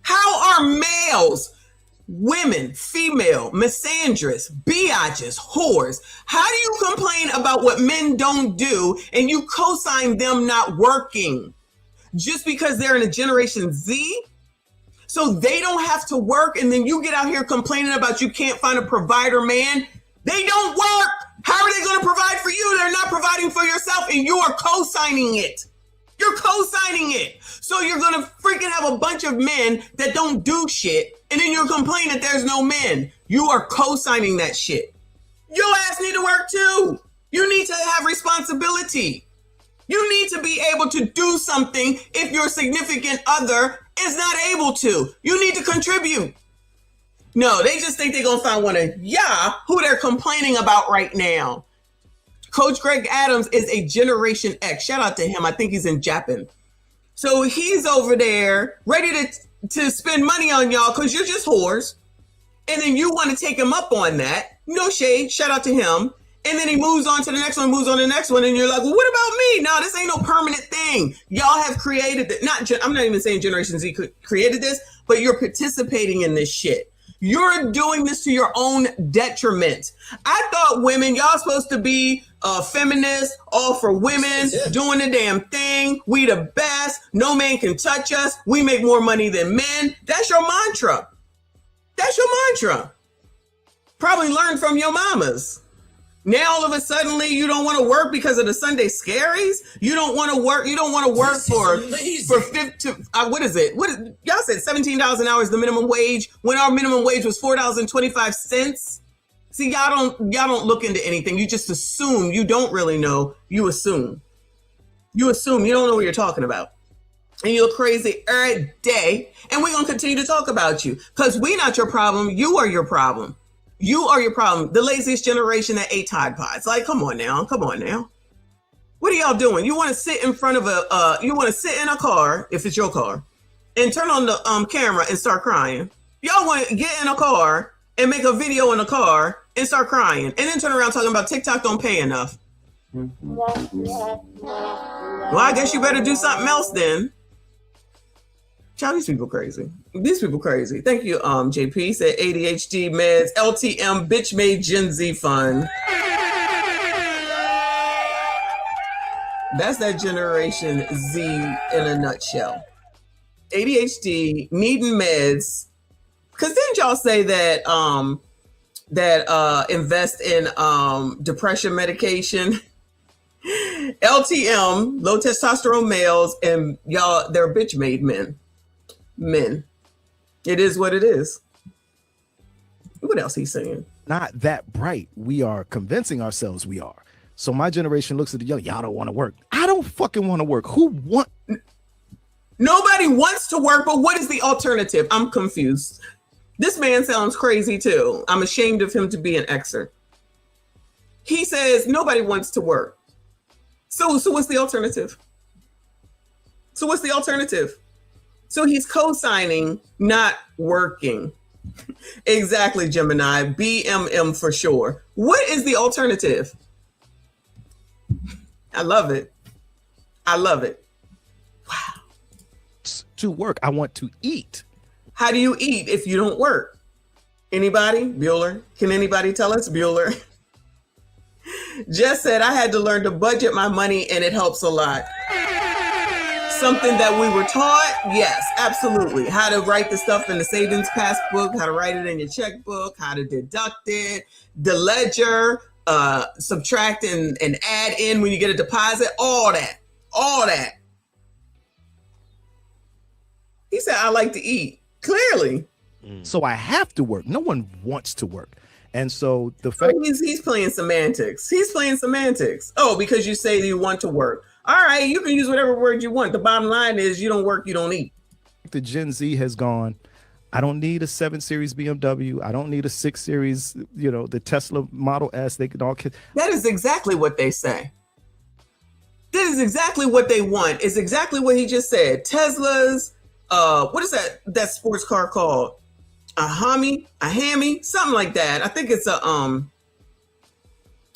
How are males, women, female, misandrous, biatches, whores, how do you complain about what men don't do and you co-sign them not working just because they're in a Generation Z? So they don't have to work, and then you get out here complaining about you can't find a provider, man. They don't work. How are they going to provide for you? They're not providing for yourself, and you are co-signing it. You're co-signing it. So you're going to freaking have a bunch of men that don't do shit, and then you're complaining that there's no men. You are co-signing that shit. Your ass need to work too. You need to have responsibility. You need to be able to do something if your significant other is not able to. You need to contribute. No, they just think they're going to find one of y'all who they're complaining about right now. Coach Greg Adams is a Generation X. Shout out to him. I think he's in Japan. So he's over there ready to spend money on y'all because you're just whores. And then you want to take him up on that. No shade. Shout out to him. And then he moves on to the next one, moves on to the next one. And you're like, well, what about me? No, this ain't no permanent thing. Y'all have created it. I'm not even saying Generation Z created this, but you're participating in this shit. You're doing this to your own detriment. I thought women, y'all supposed to be feminists, all for women, doing the damn thing. We the best. No man can touch us. We make more money than men. That's your mantra. That's your mantra. Probably learned from your mamas. Now all of a sudden you don't want to work because of the Sunday scaries. You don't want to work. You don't want to work for 50. What is it? Y'all said $17 an hour is the minimum wage when our minimum wage was $4.25. See, y'all don't look into anything. You just assume. You don't really know. You assume. You assume. You don't know what you're talking about. And you look crazy every day. And we're going to continue to talk about you because we're not your problem. You are your problem. You are your problem. The laziest generation that ate Tide Pods. Like, come on now. Come on now. What are y'all doing? You want to sit in front of you want to sit in a car, if it's your car, and turn on the camera and start crying. Y'all want to get in a car and make a video in a car and start crying. And then turn around talking about TikTok don't pay enough. Well, I guess you better do something else then. Child, these people crazy. These people crazy. Thank you, JP. Said ADHD meds, LTM, bitch made Gen Z fun. That's that Generation Z in a nutshell. ADHD, needing meds. Because didn't y'all say that invest in depression medication? LTM, low testosterone males, and y'all, they're bitch made men. Men. It is what it is. What else he's saying? Not that bright. We are convincing ourselves we are. So my generation looks at the young, y'all don't want to work. I don't fucking want to work. Who want? Nobody wants to work, but what is the alternative? I'm confused. This man sounds crazy too. I'm ashamed of him to be an Xer. He says nobody wants to work. So what's the alternative? So what's the alternative? So he's co-signing, not working. Exactly, Gemini. BMM for sure. What is the alternative? I love it. I love it. Wow. To work. I want to eat. How do you eat if you don't work? Anybody? Bueller? Can anybody tell us? Bueller? Jess said, I had to learn to budget my money and it helps a lot. Something that we were taught? Yes, absolutely. How to write the stuff in the savings passbook, how to write it in your checkbook, how to deduct it, the ledger, subtract and add in when you get a deposit, all that. He said, I like to eat. Clearly. So I have to work. No one wants to work. And so the fact he's playing semantics. He's playing semantics. Oh, because you say you want to work. All right, you can use whatever word you want. The bottom line is you don't work, you don't eat. The Gen Z has gone, I don't need a 7 Series BMW. I don't need a 6 Series, the Tesla Model S. They can all. That is exactly what they say. This is exactly what they want. It's exactly what he just said. Teslas, what is that sports car called? A Hemi, something like that. I think it's a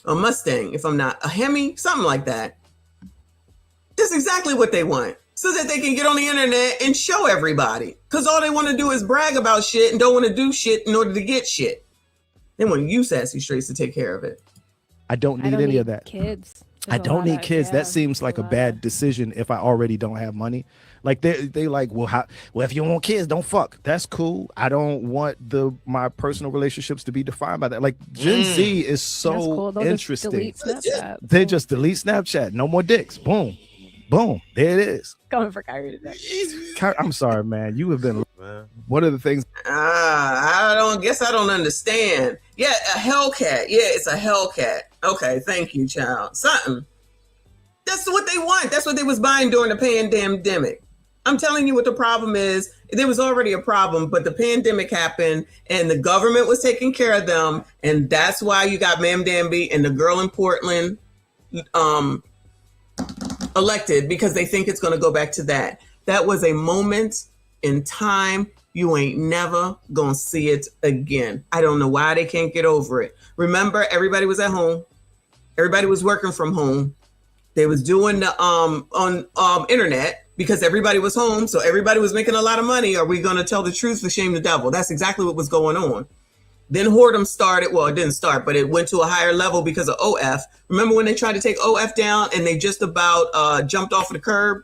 Mustang, if I'm not. A Hemi, something like that. That's exactly what they want. So that they can get on the internet and show everybody. Because all they want to do is brag about shit and don't want to do shit in order to get shit. They want you sassy straights to take care of it. I don't need any of that. Kids. I don't need kids. That seems like a bad decision if I already don't have money. Like they like, well, if you don't want kids, don't fuck. That's cool. I don't want my personal relationships to be defined by that. Like Gen Z is so cool. interesting. Just delete Snapchat. They just delete Snapchat. No more dicks. Boom. Boom. There it is. Going for Kyrie today. I'm sorry, man. You have been one of the things. I don't understand. Yeah, a Hellcat. Yeah, it's a Hellcat. Okay, thank you, child. Something. That's what they want. That's what they was buying during the pandemic. I'm telling you what the problem is There was already a problem, but the pandemic happened and the government was taking care of them. And that's why you got Ma'am Danby and the girl in Portland elected, because they think it's going to go back to that. That was a moment in time. You ain't never going to see it again. I don't know why they can't get over it. Remember, everybody was at home. Everybody was working from home. They was doing the on internet because everybody was home. So everybody was making a lot of money. Are we going to tell the truth for shame the devil? That's exactly what was going on. Then whoredom started. Well, it didn't start, but it went to a higher level because of OF. Remember when they tried to take OF down and they just about jumped off of the curb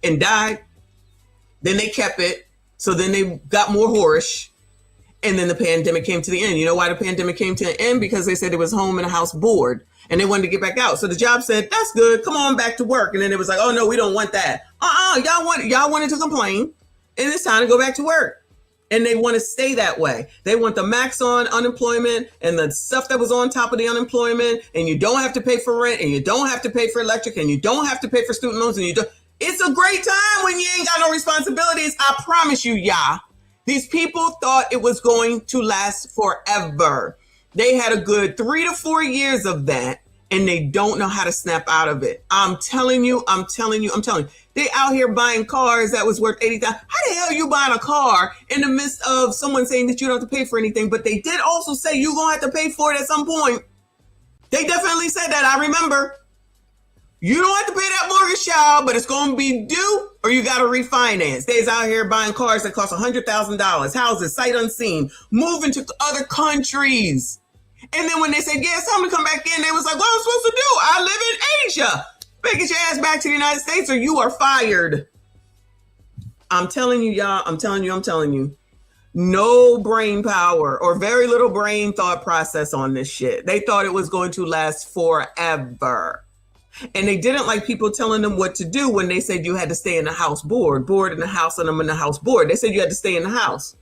and died? Then they kept it. So then they got more whorish. And then the pandemic came to the end. You know why the pandemic came to an end? Because they said it was home and a house bored. And they wanted to get back out. So the job said, that's good. Come on back to work. And then it was like, oh, no, we don't want that. Y'all wanted to complain. And it's time to go back to work. And they want to stay that way. They want the max on unemployment and the stuff that was on top of the unemployment. And you don't have to pay for rent. And you don't have to pay for electric. And you don't have to pay for student loans. And you don't. It's a great time when you ain't got no responsibilities. I promise you, y'all. These people thought it was going to last forever. They had a good 3 to 4 years of that, and they don't know how to snap out of it. I'm telling you. They out here buying cars that was worth $80,000. How the hell you buying a car in the midst of someone saying that you don't have to pay for anything? But they did also say you're going to have to pay for it at some point. They definitely said that. I remember. You don't have to pay that mortgage, child, but it's going to be due or you got to refinance. They's out here buying cars that cost $100,000, houses, sight unseen, moving to other countries. And then when they said, yeah, it's time to come back in, they was like, what am I supposed to do? I live in Asia. Better get your ass back to the United States or you are fired. I'm telling you, y'all, I'm telling you. No brain power or very little brain thought process on this shit. They thought it was going to last forever. And they didn't like people telling them what to do when they said you had to stay in the house board in the house and I'm in the house board. They said you had to stay in the house.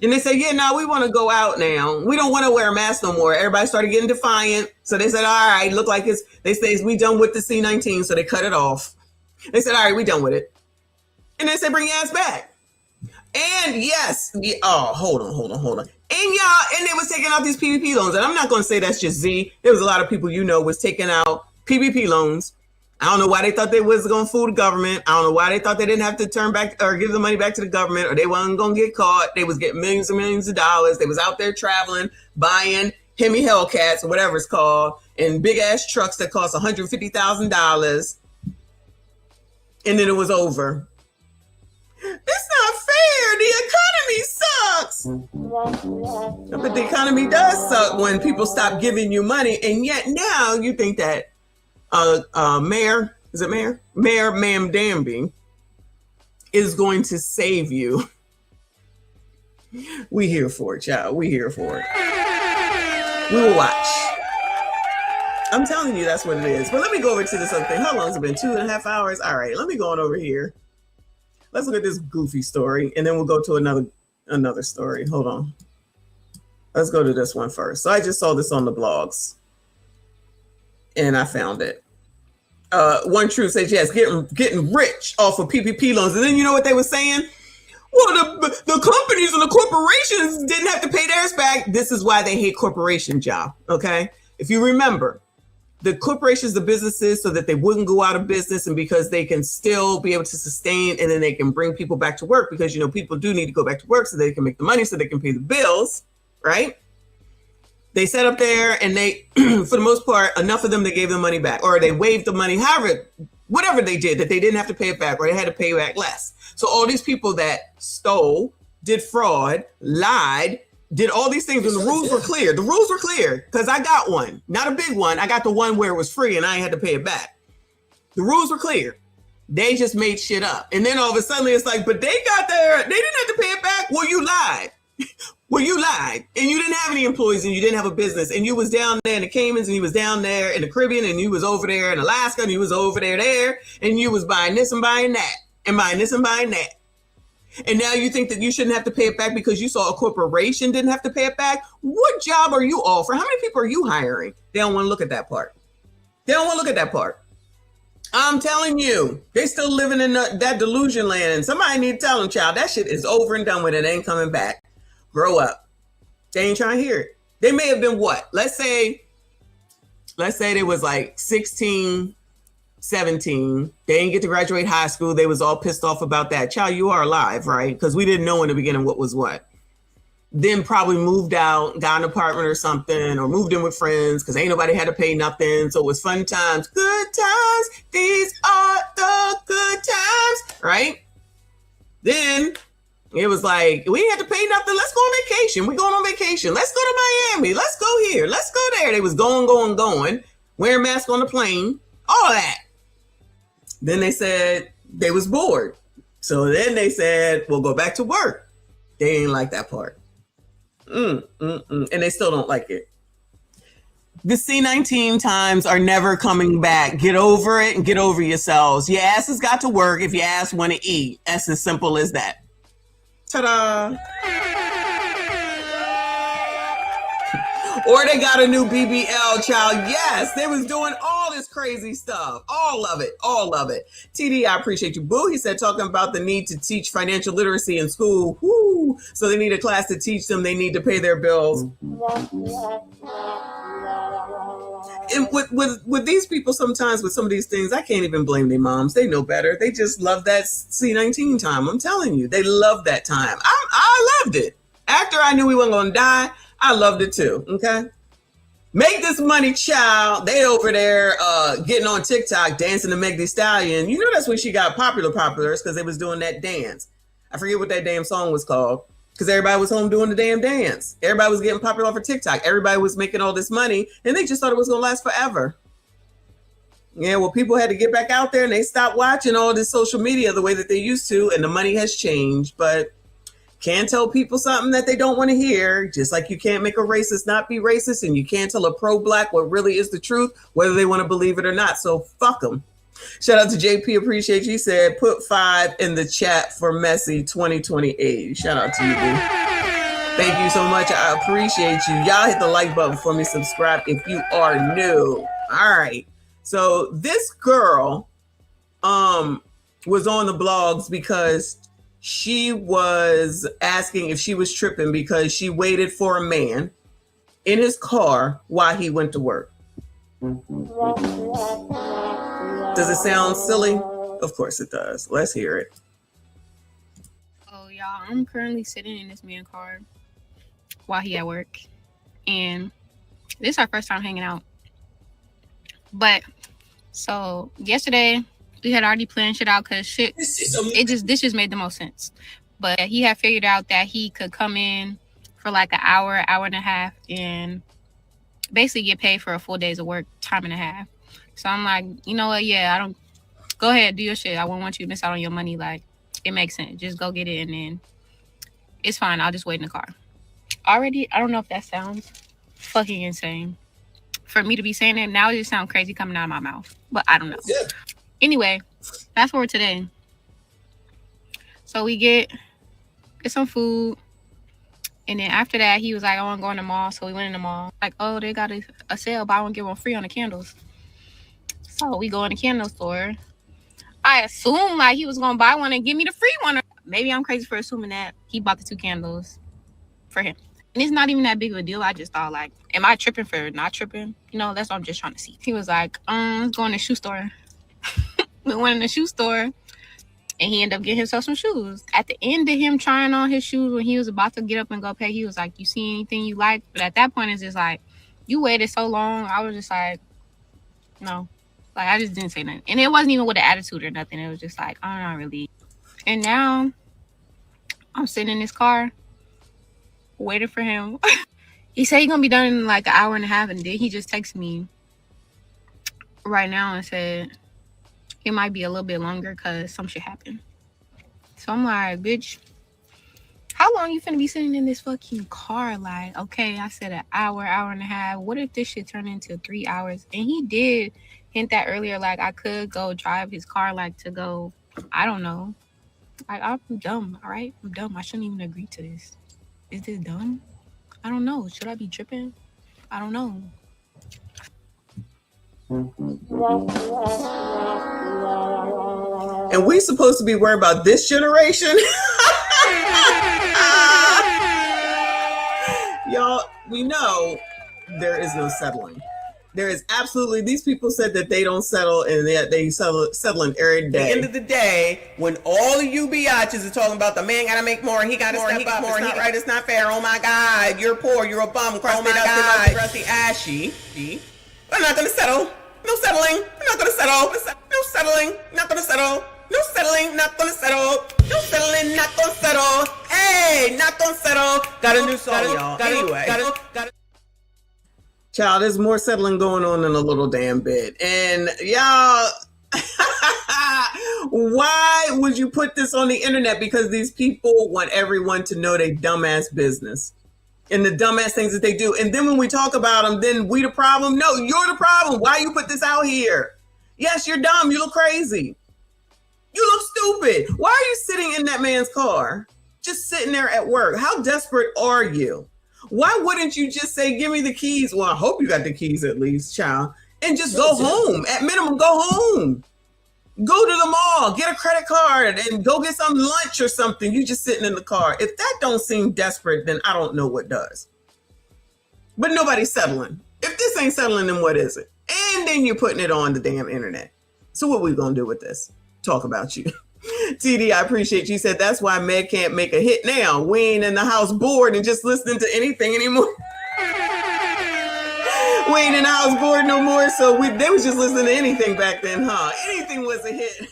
And they said, yeah, no, we want to go out now. We don't want to wear a mask no more. Everybody started getting defiant. So they said, all right, look like they say we done with the C-19. So they cut it off. They said, all right, we done with it. And they said, bring your ass back. And yes, hold on. And they was taking out these PPP loans. And I'm not going to say that's just Z. There was a lot of people, was taking out PPP loans. I don't know why they thought they was going to fool the government. I don't know why they thought they didn't have to turn back or give the money back to the government or they wasn't going to get caught. They was getting millions and millions of dollars. They was out there traveling, buying Hemi Hellcats or whatever it's called in big ass trucks that cost $150,000. And then it was over. It's not fair. The economy sucks. But the economy does suck when people stop giving you money. And yet now you think that Mayor Ma'am Danby is going to save you. We here for it, child. We here for it. We will watch. I'm telling you, that's what it is. But let me go over to this other thing. How long has it been? 2.5 hours? All right, let me go on over here. Let's look at this goofy story, and then we'll go to another story. Hold on. Let's go to this one first. So I just saw this on the blogs. And I found it. One Truth says, yes, getting rich off of PPP loans. And then you know what they were saying? Well, the companies and the corporations didn't have to pay theirs back. This is why they hate corporations, y'all. Okay? If you remember, the corporations, the businesses, so that they wouldn't go out of business and because they can still be able to sustain and then they can bring people back to work because, people do need to go back to work so they can make the money so they can pay the bills, right? They sat up there and they, for the most part, enough of them, they gave the money back or they waived the money, whatever they did, that they didn't have to pay it back or they had to pay back less. So all these people that stole, did fraud, lied, did all these things, and the rules were clear. The rules were clear because I got one, not a big one. I got the one where it was free and I had to pay it back. The rules were clear. They just made shit up. And then all of a sudden it's like, but they didn't have to pay it back. Well, you lied. Well, you lied and you didn't have any employees and you didn't have a business and you was down there in the Caymans and you was down there in the Caribbean and you was over there in Alaska and you was over there and you was buying this and buying that and buying this and buying that. And now you think that you shouldn't have to pay it back because you saw a corporation didn't have to pay it back? What job are you offering? How many people are you hiring? They don't want to look at that part. I'm telling you, they still living in that delusion land. And somebody need to tell them, child, that shit is over and done with. It ain't coming back. Grow up. They ain't trying to hear it. They may have been what? Let's say they was like 16, 17. They didn't get to graduate high school. They was all pissed off about that. Child, you are alive, right? Because we didn't know in the beginning what was what. Then probably moved out, got an apartment or something, or moved in with friends because ain't nobody had to pay nothing. So it was fun times. Good times. These are the good times, right? Then it was like, we didn't have to pay nothing. Let's go on vacation. We're going on vacation. Let's go to Miami. Let's go here. Let's go there. They was going, wearing masks on the plane, all that. Then they said they was bored. So then they said, we'll go back to work. They ain't like that part. And they still don't like it. The C19 times are never coming back. Get over it and get over yourselves. Your ass has got to work if your ass want to eat. That's as simple as that. Ta-da. Or they got a new BBL, child. Yes, they was doing all this crazy stuff. All of it. TD, I appreciate you, boo. He said, talking about the need to teach financial literacy in school. Woo. So they need a class to teach them. They need to pay their bills. And with these people, sometimes with some of these things, I can't even blame their moms. They know better. They just love that C19 time. I'm telling you, they love that time. I loved it. After I knew we weren't going to die, I loved it too. Okay. Make this money, child. They over there getting on TikTok, dancing to Meg Thee Stallion. You know that's when she got popular because they was doing that dance. I forget what that damn song was called. Because everybody was home doing the damn dance. Everybody was getting popular off of TikTok. Everybody was making all this money, and they just thought it was going to last forever. Yeah, well, people had to get back out there, and they stopped watching all this social media the way that they used to, and the money has changed. But can't tell people something that they don't want to hear, just like you can't make a racist not be racist, and you can't tell a pro-black what really is the truth, whether they want to believe it or not. So fuck them. Shout out to JP, appreciate you. He said, put 5 in the chat for Messi 2028. Shout out to you, boo. Thank you so much. I appreciate you. Y'all hit the like button for me. Subscribe if you are new. All right. So this girl was on the blogs because she was asking if she was tripping because she waited for a man in his car while he went to work. Does it sound silly? Of course it does. Let's hear it. Oh, y'all, I'm currently sitting in this man's car while he at work. And this is our first time hanging out. But, so, yesterday, we had already planned shit out because this just made the most sense. But he had figured out that he could come in for like an hour and a half, and basically get paid for a full day's of work, time and a half. So I'm like, you know what? Yeah, I don't. Go ahead, do your shit. I won't want you to miss out on your money. Like, it makes sense. Just go get it, and then it's fine. I'll just wait in the car. Already, I don't know if that sounds fucking insane for me to be saying that. Now it just sounds crazy coming out of my mouth, but I don't know. Yeah. Anyway, fast forward today. So we get some food. And then after that, he was like, I want to go in the mall. So we went in the mall. Like, oh, they got a sale, buy one, get one free on the candles. So we go in the candle store. I assumed like he was going to buy one and give me the free one. Maybe I'm crazy for assuming that he bought the 2 candles for him. And it's not even that big of a deal. I just thought like, am I tripping for not tripping? You know, that's what I'm just trying to see. He was like, let's go in the shoe store. We went in the shoe store. And he ended up getting himself some shoes. At the end of him trying on his shoes, when he was about to get up and go pay, he was like, you see anything you like? But at that point, it's just like, you waited so long. I was just like, no. Like, I just didn't say nothing. And it wasn't even with an attitude or nothing. It was just like, I'm not really. And now, I'm sitting in his car, waiting for him. He said he's going to be done in like an hour and a half. And then he just texted me right now and said, it might be a little bit longer because some shit happened. So I'm like, bitch, how long you finna be sitting in this fucking car? Like, okay, I said an hour and a half. What if this shit turned into 3 hours? And he did hint that earlier, like I could go drive his car, like to go, I don't know. Like, I'm dumb, all right? I'm dumb. I shouldn't even agree to this. Is this dumb? I don't know. Should I be tripping? I don't know. And we supposed to be worried about this generation? Y'all, we know there is no settling. There is absolutely, these people said that they don't settle and they settling every day. At the end of the day, when all of you biatches are talking about the man gotta make more, he gotta step up, it's not right, it's not fair, oh my God, you're poor, you're a bum, crusty, dusty, rusty, ashy. I'm not gonna settle. No settling. I'm not gonna settle. No settling. Not gonna settle. No settling. Not gonna settle. No settling. Not gonna settle. Hey, not gonna settle. Got a new song, y'all. Anyway. Child, there's more settling going on in a little damn bit. And y'all, why would you put this on the internet? Because these people want everyone to know their dumbass business and the dumbass things that they do. And then when we talk about them, then we the problem? No, you're the problem. Why you put this out here? Yes, you're dumb. You look crazy. You look stupid. Why are you sitting in that man's car? Just sitting there at work. How desperate are you? Why wouldn't you just say, give me the keys? Well, I hope you got the keys at least, child. And just go home. At minimum, go home. Go to the mall, get a credit card, and go get some lunch or something. You just sitting in the car. If that don't seem desperate, then I don't know what does. But nobody's settling. If this ain't settling, then what is it? And then you're putting it on the damn internet. So what we gonna do with this? Talk about you. TD, I appreciate you. Said that's why Meg can't make a hit now. We ain't in the house bored and just listening to anything anymore. We ain't in the house bored no more, so they was just listening to anything back then, huh? Anything was a hit.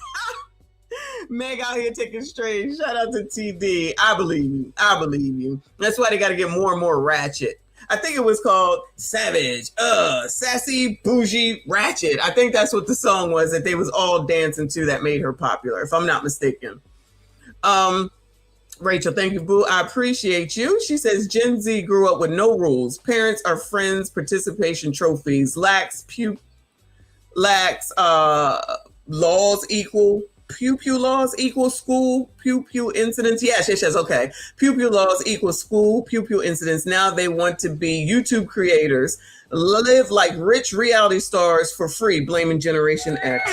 Meg out here taking straight. Shout out to TD. I believe you. I believe you. That's why they got to get more and more ratchet. I think it was called Savage, Sassy, Bougie, Ratchet. I think that's what the song was that they was all dancing to that made her popular, if I'm not mistaken. Rachel, thank you, boo. I appreciate you. She says Gen Z grew up with no rules. Parents are friends, participation trophies, lacks laws equal. Pew pew laws equal school pew pew incidents. Yes, okay. Pew pew laws equal school pew pew incidents. Now they want to be YouTube creators, live like rich reality stars for free, blaming Generation X.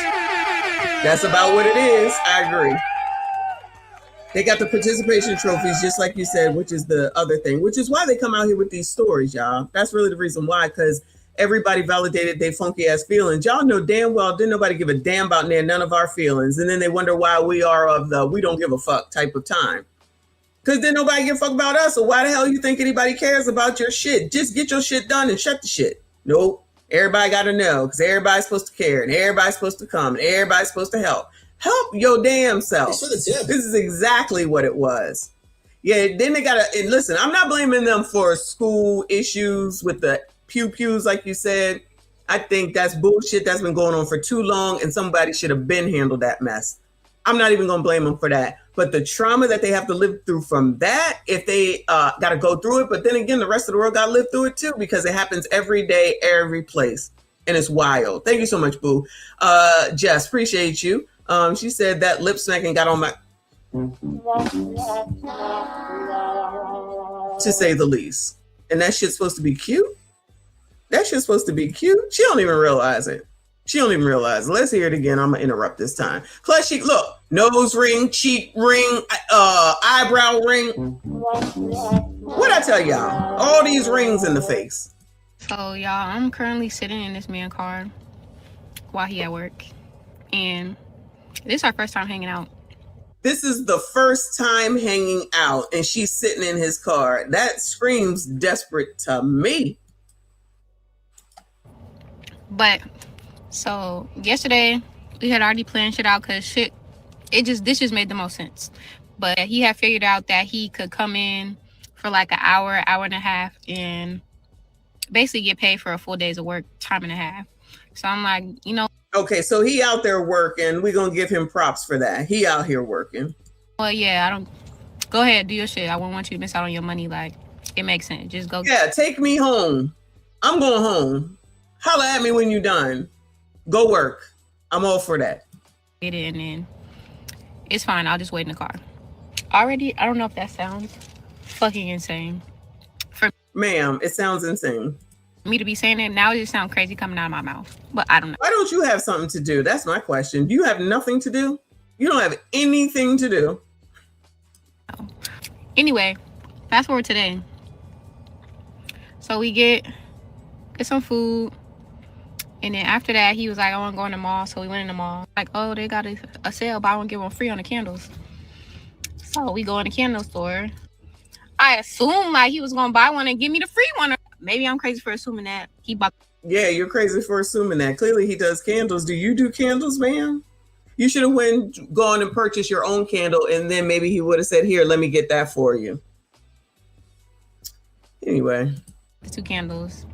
That's about what it is. I agree. They got the participation trophies, just like you said, which is the other thing, which is why they come out here with these stories, y'all. That's really the reason why, because everybody validated their funky ass feelings. Y'all know damn well didn't nobody give a damn about none of our feelings. And then they wonder why we are of the we don't give a fuck type of time. Because then nobody give a fuck about us. So why the hell you think anybody cares about your shit? Just get your shit done and shut the shit. Nope. Everybody got to know because everybody's supposed to care and everybody's supposed to come and everybody's supposed to help. Help your damn self. This is exactly what it was. Yeah, then they got to, and listen, I'm not blaming them for school issues with the pew pews, like you said. I think that's bullshit. That's been going on for too long, and somebody should have been handled that mess. I'm not even gonna blame them for that. But the trauma that they have to live through from that, if they got to go through it, but then again, the rest of the world got to live through it too, because it happens every day, every place, and it's wild. Thank you so much, boo. Jess, appreciate you. She said that lip smacking got on my, to say the least. And that shit's supposed to be cute. That shit's supposed to be cute. She don't even realize it. She don't even realize it. Let's hear it again. I'm gonna interrupt this time. Plus, look, nose ring, cheek ring, eyebrow ring. What'd I tell y'all? All these rings in the face. So y'all, I'm currently sitting in this man's car while he at work, and this is our first time hanging out. This is the first time hanging out, and she's sitting in his car. That screams desperate to me. But so yesterday we had already planned shit out because this just made the most sense. But he had figured out that he could come in for like an hour and a half and basically get paid for a full day's of work, time and a half. So I'm like, okay, so he out there working. We're gonna give him props for that. He out here working. Well, yeah, go ahead, do your shit. I won't want you to miss out on your money. Like, it makes sense. Just go. Yeah, take me home. I'm going home. Holla at me when you're done. Go work. I'm all for that. Get it, and then it's fine. I'll just wait in the car. Already, I don't know if that sounds fucking insane. Ma'am, it sounds insane. Me to be saying it now, it just sounds crazy coming out of my mouth. But I don't know. Why don't you have something to do? That's my question. Do you have nothing to do? You don't have anything to do. Anyway, fast forward today. So we get some food. And then after that, he was like, I want to go in the mall. So we went in the mall. Like, oh, they got a sale, buy one, get one free on the candles. So we go in the candle store. I assumed like he was going to buy one and give me the free one. Maybe I'm crazy for assuming that. He bought. Yeah, you're crazy for assuming that. Clearly he does candles. Do you do candles, ma'am? You should have gone and purchased your own candle, and then maybe he would have said, here, let me get that for you. Anyway. 2 candles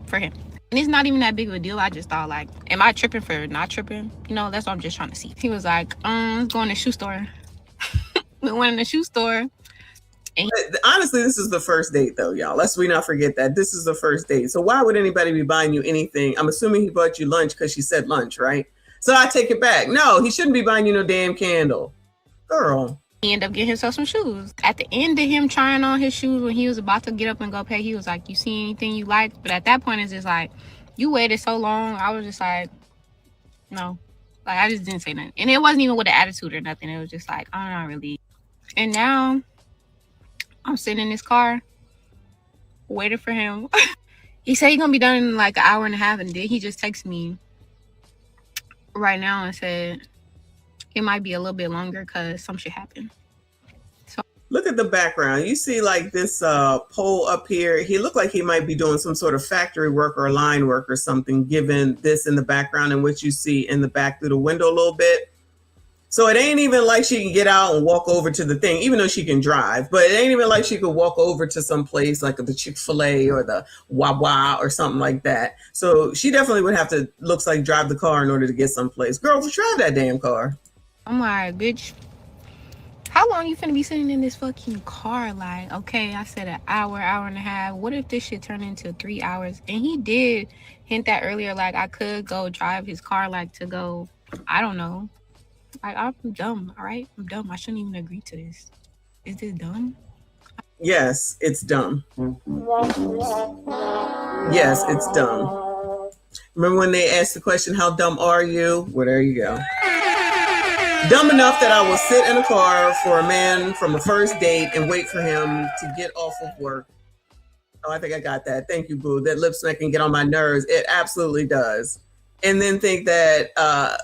for him. And it's not even that big of a deal. I just thought, like, am I tripping for not tripping? You know, that's what I'm just trying to see. He was like, let's go in the shoe store. We went in the shoe store. And honestly, this is the first date, though, y'all. Lest we not forget that. This is the first date. So why would anybody be buying you anything? I'm assuming he bought you lunch because she said lunch, right? So I take it back. No, he shouldn't be buying you no damn candle. Girl. He ended up getting himself some shoes. At the end of him trying on his shoes, when he was about to get up and go pay, he was like, you see anything you like? But at that point, it's just like, you waited so long. I was just like, no. Like, I just didn't say nothing. And it wasn't even with an attitude or nothing. It was just like, I'm not really. And now I'm sitting in his car waiting for him. He said he's going to be done in like an hour and a half. And then he just texted me right now and said it might be a little bit longer because some shit happened. So look at the background. You see like this pole up here. He looked like he might be doing some sort of factory work or line work or something, given this in the background and what you see in the back through the window a little bit. So it ain't even like she can get out and walk over to the thing, even though she can drive. But it ain't even like she could walk over to some place like the Chick-fil-A or the Wawa or something like that. So she definitely would have to, looks like, drive the car in order to get someplace. Girl, drive that damn car. I'm like, bitch, how long you finna be sitting in this fucking car? Like, okay, I said an hour, hour and a half. What if this shit turned into 3 hours? And he did hint that earlier, like I could go drive his car, like to go, I don't know. Like, I'm dumb, all right? I'm dumb. I shouldn't even agree to this. Is this dumb? Yes, it's dumb. Yes, it's dumb. Remember when they asked the question, how dumb are you? Well, there you go. Dumb enough that I will sit in a car for a man from a first date and wait for him to get off of work. Oh, I think I got that. Thank you, boo. That lip smack can get on my nerves. It absolutely does. And then think that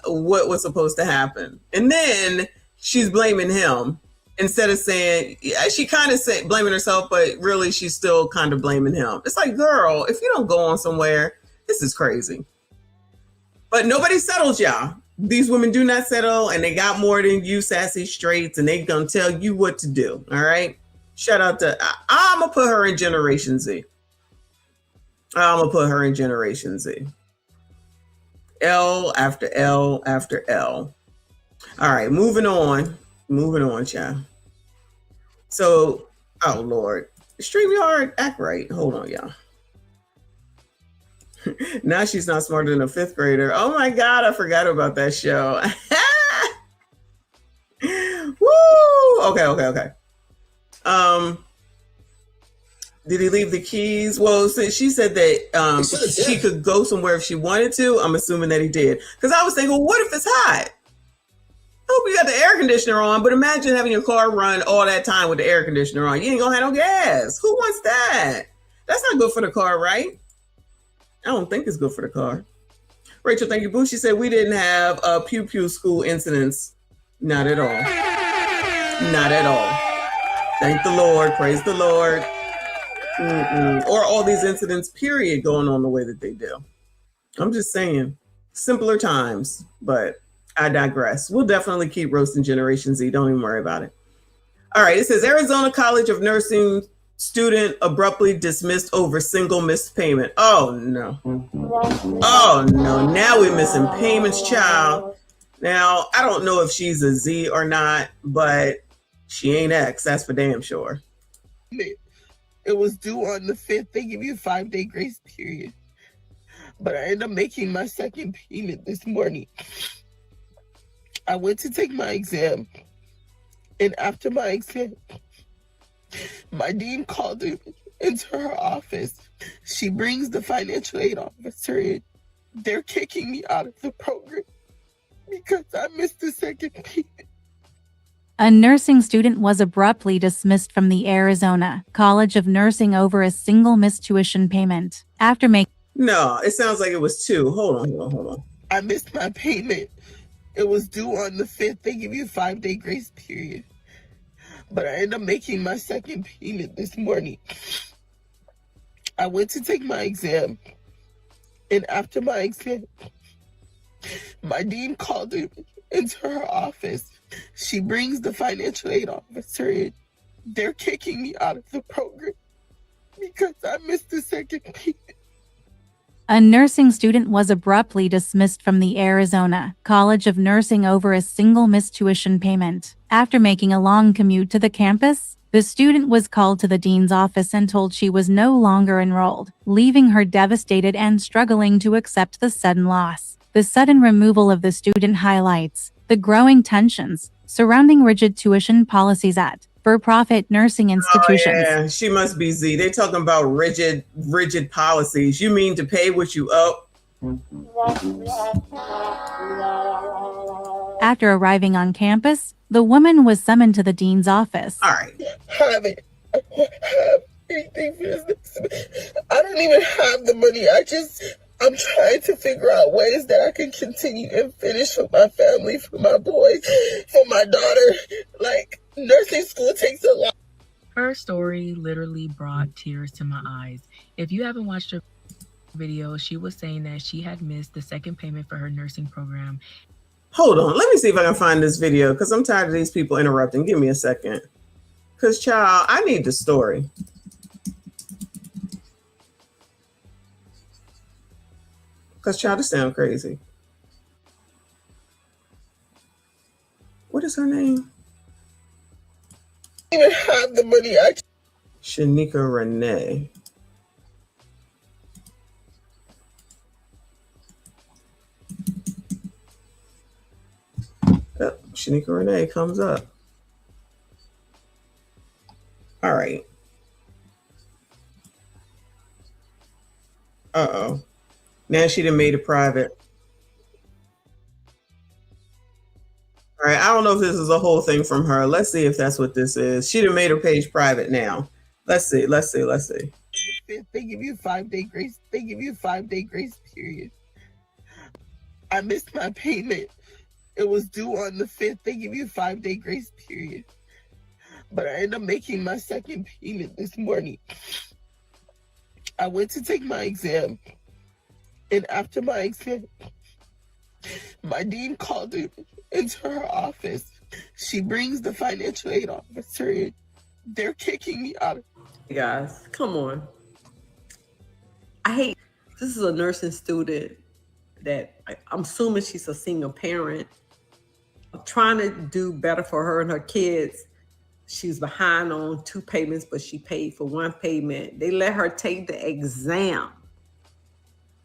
what was supposed to happen. And then she's blaming him instead of saying, she kind of said blaming herself, but really she's still kind of blaming him. It's like, girl, if you don't go on somewhere, this is crazy. But nobody settles, y'all. These women do not settle, and they got more than you, sassy straights, and they gonna tell you what to do. All right. Shout out to, I'm gonna put her in Generation Z. I'm gonna put her in Generation Z. L after L after L. All right, moving on, child. So, oh Lord, StreamYard, act right. Hold on, y'all. Now she's not smarter than a 5th grader. Oh my God, I forgot about that show. Woo! Okay. Did he leave the keys? Well, since she said that she could go somewhere if she wanted to, I'm assuming that he did. Because I was thinking, well, what if it's hot? I hope you got the air conditioner on, but imagine having your car run all that time with the air conditioner on. You ain't gonna have no gas. Who wants that? That's not good for the car, right? I don't think it's good for the car. Rachel, thank you, boo. She said we didn't have pew pew school incidents. Not at all. Not at all. Thank the Lord. Praise the Lord. Or all these incidents, period, going on the way that they do. I'm just saying, simpler times, but I digress. We'll definitely keep roasting Generation Z. Don't even worry about it. All right, it says Arizona College of Nursing student abruptly dismissed over single missed payment. Oh, no. Oh, no. Now we're missing payments, child. Now, I don't know if she's a Z or not, but she ain't X. That's for damn sure. It was due on the 5th. They give you a 5-day grace period. But I ended up making my second payment this morning. I went to take my exam. And after my exam, my dean called me into her office. She brings the financial aid officer in. They're kicking me out of the program because I missed the second payment. A nursing student was abruptly dismissed from the Arizona College of Nursing over a single missed tuition payment after making. No, it sounds like it was two. Hold on. I missed my payment. It was due on the 5th. They give you a 5-day grace period. But I ended up making my second payment this morning. I went to take my exam. And after my exam, my dean called her into her office. She brings the financial aid officer in. They're kicking me out of the program because I missed the second payment. A nursing student was abruptly dismissed from the Arizona College of Nursing over a single missed tuition payment. After making a long commute to the campus, the student was called to the dean's office and told she was no longer enrolled, leaving her devastated and struggling to accept the sudden loss. The sudden removal of the student highlights the growing tensions surrounding rigid tuition policies at for-profit nursing institutions. Oh, yeah, she must be Z. They talking about rigid policies. You mean to pay what you owe? After arriving on campus, the woman was summoned to the dean's office. All right. I don't have anything for this. I don't even have the money. I'm trying to figure out ways that I can continue and finish for my family, for my boys, for my daughter. Like, nursing school takes a lot. Her story literally brought tears to my eyes. If you haven't watched her video, she was saying that she had missed the second payment for her nursing program. Hold on. Let me see if I can find this video because I'm tired of these people interrupting. Give me a second. Because, child, I need the story. Because, child, this sounds crazy. What is her name? I don't even have the money. Shanika Renee. Yep, Shanika Renee comes up. All right. Uh-oh. Now she done made it private. All right, I don't know if this is a whole thing from her. Let's see if that's what this is. She done made her page private now. Let's see. They give you a 5-day grace. They give you a 5-day grace period. I missed my payment. It was due on the 5th. They give you a 5-day grace period. But I ended up making my second payment this morning. I went to take my exam. And after my exam, my dean called her into her office. She brings the financial aid officer in. They're kicking me out. Hey guys, come on. This is a nursing student that I'm assuming she's a single parent. I'm trying to do better for her and her kids. She's behind on 2 payments, but she paid for 1 payment. They let her take the exam.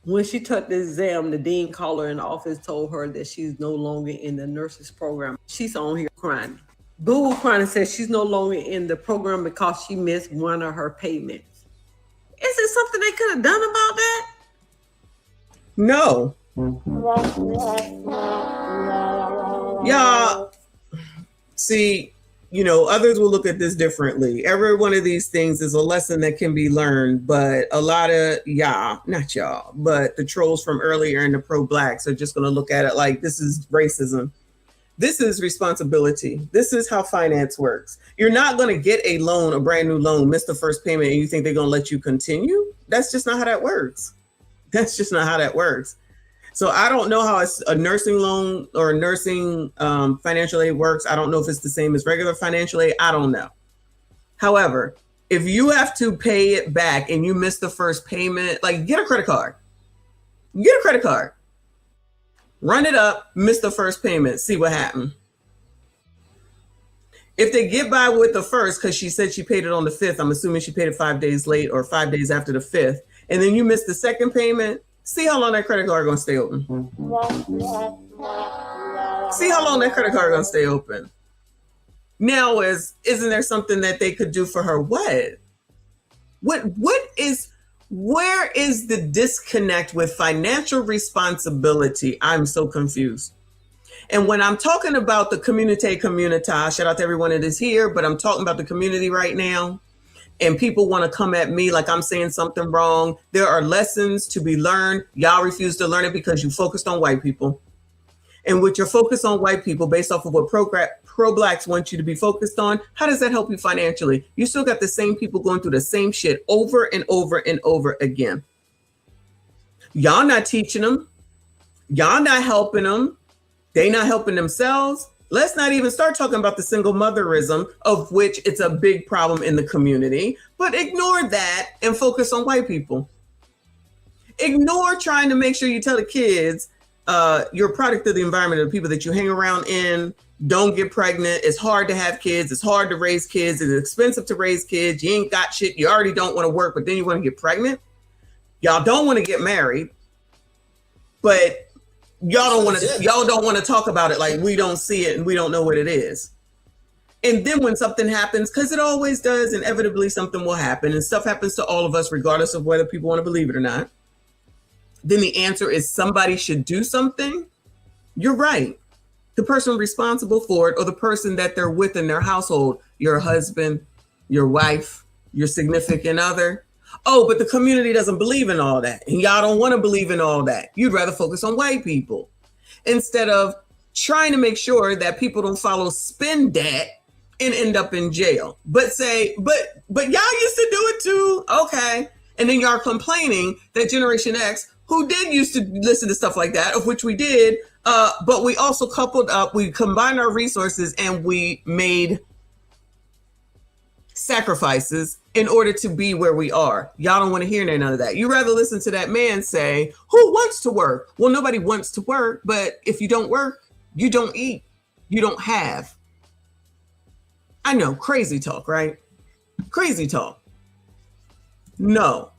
When she took the exam, the dean called her in the office, told her that she's no longer in the nurses program. She's on here crying. Boo crying and says she's no longer in the program because she missed 1 of her payments. Is it something they could have done about that? No. Y'all, see, others will look at this differently. Every one of these things is a lesson that can be learned, but a lot of not y'all, but the trolls from earlier and the pro-blacks are just going to look at it like this is racism. This is responsibility. This is how finance works. You're not going to get a loan, a brand new loan, miss the first payment, and you think they're going to let you continue? That's just not how that works. So I don't know how a nursing loan or a nursing financial aid works. I don't know if it's the same as regular financial aid. I don't know. However, if you have to pay it back and you miss the first payment, like get a credit card. Run it up, miss the first payment, see what happened. If they get by with the first, because she said she paid it on the 5th, I'm assuming she paid it 5 days late or 5 days after the 5th, and then you miss the second payment, see how long that credit card gonna stay open. Now, isn't there something that they could do for her? What? Where is the disconnect with financial responsibility? I'm so confused. And when I'm talking about the communitas, shout out to everyone that is here, but I'm talking about the community right now, and people want to come at me like I'm saying something wrong. There are lessons to be learned. Y'all refuse to learn it because you focused on white people. And with your focus on white people, based off of what pro-blacks want you to be focused on, how does that help you financially? You still got the same people going through the same shit over and over and over again. Y'all not teaching them. Y'all not helping them. They not helping themselves. Let's not even start talking about the single motherism, of which it's a big problem in the community. But ignore that and focus on white people. Ignore trying to make sure you tell the kids you're a product of the environment of the people that you hang around in. Don't get pregnant. It's hard to have kids. It's hard to raise kids. It's expensive to raise kids. You ain't got shit. You already don't want to work, but then you want to get pregnant. Y'all don't want to get married, but y'all don't want to talk about it like we don't see it and we don't know what it is. And then when something happens, because it always does, inevitably something will happen, and stuff happens to all of us, regardless of whether people want to believe it or not. Then the answer is somebody should do something. You're right. The person responsible for it, or the person that they're with in their household, your husband, your wife, your significant other. Oh, but the community doesn't believe in all that. And y'all don't want to believe in all that. You'd rather focus on white people instead of trying to make sure that people don't follow spend debt and end up in jail. But say, but y'all used to do it too. Okay. And then y'all complaining that Generation X, who did used to listen to stuff like that, of which we did, but we also coupled up, we combined our resources and we made sacrifices in order to be where we are. Y'all don't want to hear none of that. You rather listen to that man say, who wants to work? Well, nobody wants to work, but if you don't work, you don't eat, you don't have. I know, crazy talk, right? Crazy talk. No.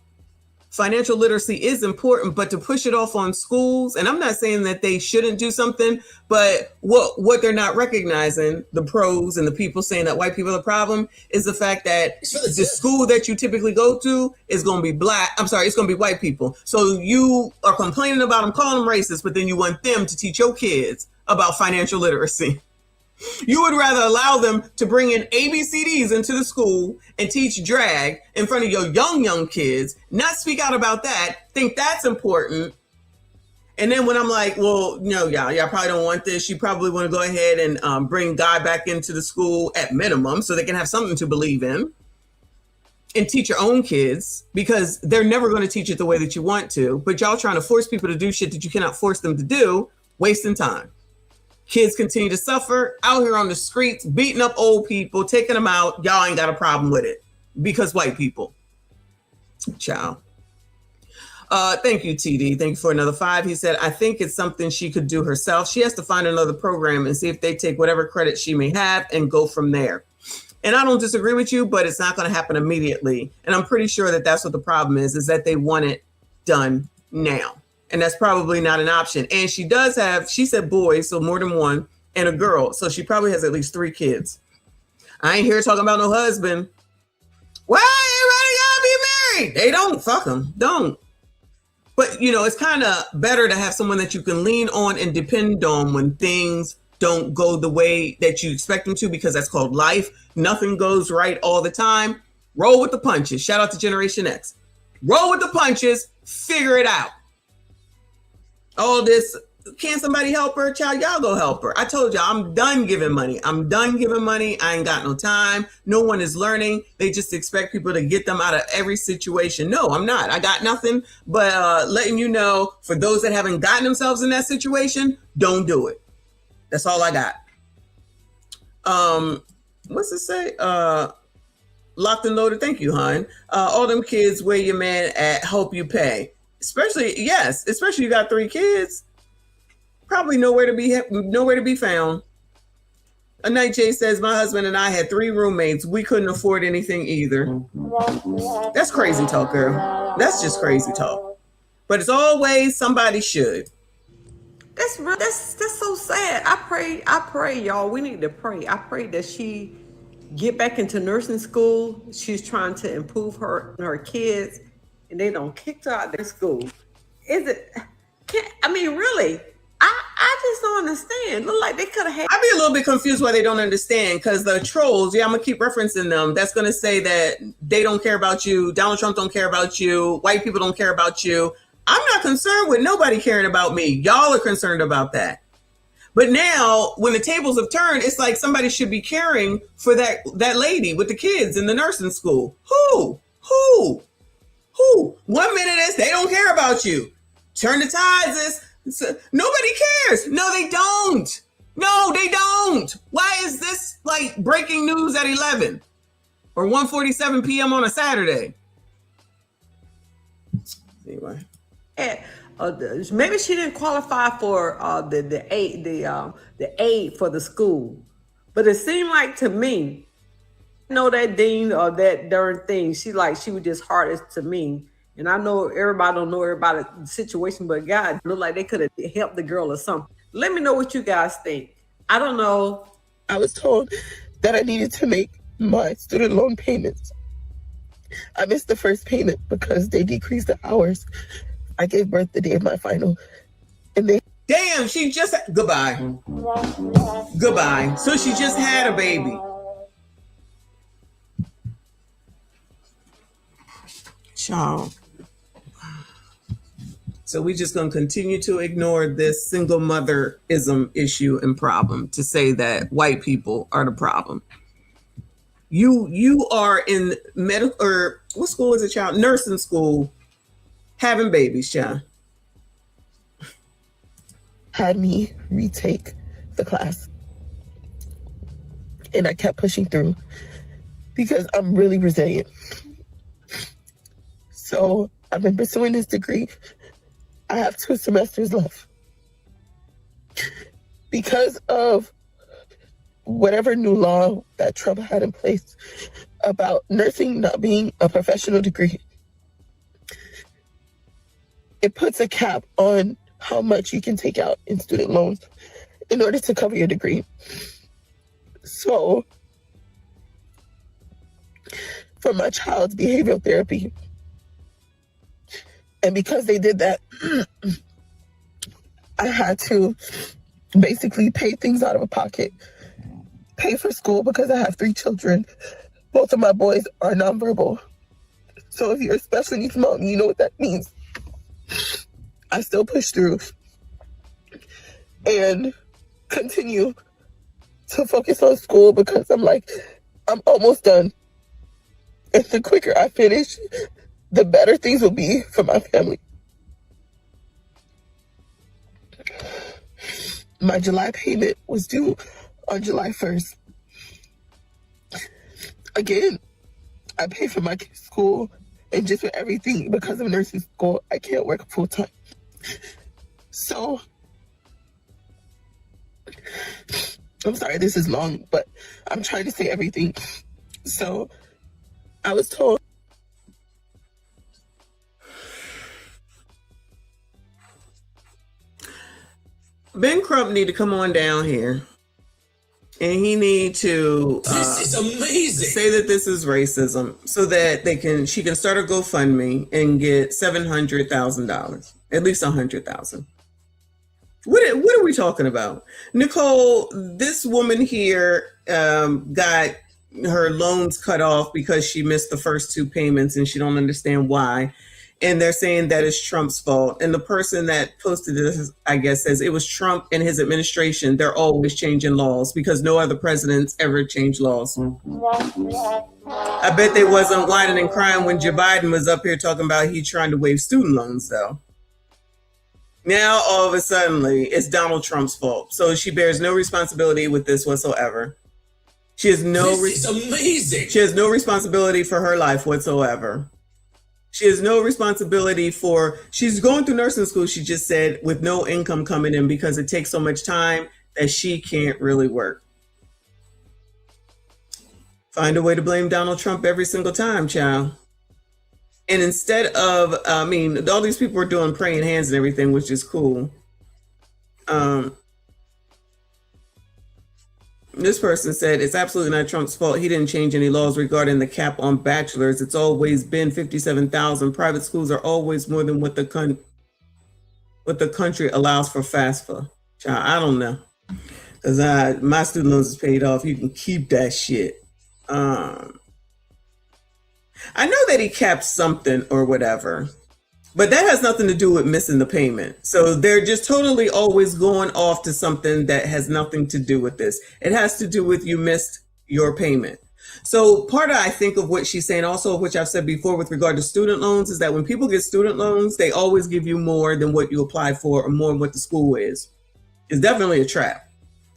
Financial literacy is important, but to push it off on schools, and I'm not saying that they shouldn't do something, but what they're not recognizing, the pros and the people saying that white people are the problem, is the fact that the school that you typically go to is going to be it's going to be white people. So you are complaining about them, calling them racist, but then you want them to teach your kids about financial literacy. You would rather allow them to bring in ABCDs into the school and teach drag in front of your young kids, not speak out about that, think that's important. And then when I'm like, well, no, y'all probably don't want this. You probably want to go ahead and bring God back into the school at minimum so they can have something to believe in and teach your own kids, because they're never going to teach it the way that you want to. But y'all trying to force people to do shit that you cannot force them to do, wasting time. Kids continue to suffer out here on the streets, beating up old people, taking them out. Y'all ain't got a problem with it because white people. Ciao. Thank you, TD. Thank you for another 5. He said, I think it's something she could do herself. She has to find another program and see if they take whatever credit she may have and go from there. And I don't disagree with you, but it's not going to happen immediately. And I'm pretty sure that that's what the problem is that they want it done now. And that's probably not an option. And she does have, she said boys, so more than one, and a girl. So she probably has at least 3 kids. I ain't here talking about no husband. Well, everybody gotta be married. They don't, fuck them, don't. But, it's kind of better to have someone that you can lean on and depend on when things don't go the way that you expect them to, because that's called life. Nothing goes right all the time. Roll with the punches. Shout out to Generation X. Roll with the punches, figure it out. All this, can somebody help her? Child, y'all go help her. I told y'all, I'm done giving money. I ain't got no time. No one is learning. They just expect people to get them out of every situation. No, I'm not. I got nothing but letting you know, for those that haven't gotten themselves in that situation, don't do it. That's all I got. What's it say? Locked and loaded. Thank you, hon. All them kids, where your man at? Hope you pay. Especially you got 3 kids. Probably nowhere to be found. A night Jay says, my husband and I had 3 roommates. We couldn't afford anything either. That's crazy talk, girl. That's just crazy talk. But it's always somebody should. That's so sad. I pray, y'all. We need to pray. I pray that she get back into nursing school. She's trying to improve her kids, and they don't kick her out of their school. Is it? I mean, really? I just don't understand. Look like they could have had. I'd be a little bit confused why they don't understand, because the trolls, I'm gonna keep referencing them. That's gonna say that they don't care about you. Donald Trump don't care about you. White people don't care about you. I'm not concerned with nobody caring about me. Y'all are concerned about that. But now, when the tables have turned, it's like somebody should be caring for that lady with the kids in the nursing school. Who? 1 minute is they don't care about you. Turn the tides is nobody cares. No, they don't. No, they don't. Why is this like breaking news at 11 or 1:47 p.m. on a Saturday? Anyway. Maybe she didn't qualify for the aid for the school, but it seemed like to me, that dean or that darn thing, she was just hardest to me. And I know everybody don't know everybody's situation, but God, look like they could have helped the girl or something. Let me know what you guys think. I don't know. I was told that I needed to make my student loan payments. I missed the first payment because they decreased the hours. I gave birth the day of my final, and they damn, she just goodbye. So she just had a baby. Child. So we just gonna continue to ignore this single motherism issue and problem to say that white people are the problem. You are in medical, or what school is it, child? Nursing school, having babies, child. Had me retake the class, and I kept pushing through because I'm really resilient. So I've been pursuing this degree. I have 2 semesters left. Because of whatever new law that Trump had in place about nursing not being a professional degree, it puts a cap on how much you can take out in student loans in order to cover your degree. So for my child's behavioral therapy, and because they did that, I had to basically pay things out of pocket, pay for school because I have 3 children. Both of my boys are nonverbal. So if you're a special needs mom, you know what that means. I still push through and continue to focus on school because I'm almost done. And the quicker I finish, the better things will be for my family. My July payment was due on July 1st. Again, I pay for my kids' school and just for everything because of nursing school. I can't work full time. So, I'm sorry this is long, but I'm trying to say everything. So, I was told. Ben Crump need to come on down here, and he need to This is amazing. Say that this is racism, so that she can start a GoFundMe and get $700,000, at least $100,000. What are we talking about, Nicole? This woman here got her loans cut off because she missed the first 2 payments, and she don't understand why. And they're saying that it's Trump's fault. And the person that posted this, I guess, says it was Trump and his administration. They're always changing laws because no other presidents ever changed laws. I bet they wasn't whining and crying when Joe Biden was up here talking about he trying to waive student loans, though. Now, all of a sudden, it's Donald Trump's fault. So she bears no responsibility with this whatsoever. She has no. This is amazing. She has no responsibility for her life whatsoever. She has no responsibility she's going through nursing school, she just said, with no income coming in because it takes so much time that she can't really work. Find a way to blame Donald Trump every single time, child. And instead of, all these people are doing praying hands and everything, which is cool. This person said it's absolutely not Trump's fault. He didn't change any laws regarding the cap on bachelors. It's always been 57,000. Private schools are always more than what the country allows for FAFSA. Child, I don't know, because my student loans is paid off. You can keep that shit. I know that he capped something or whatever, but that has nothing to do with missing the payment. So they're just totally always going off to something that has nothing to do with this. It has to do with you missed your payment. So part of, I think, of what she's saying also, which I've said before with regard to student loans, is that when people get student loans, they always give you more than what you applied for or more than what the school is. It's definitely a trap.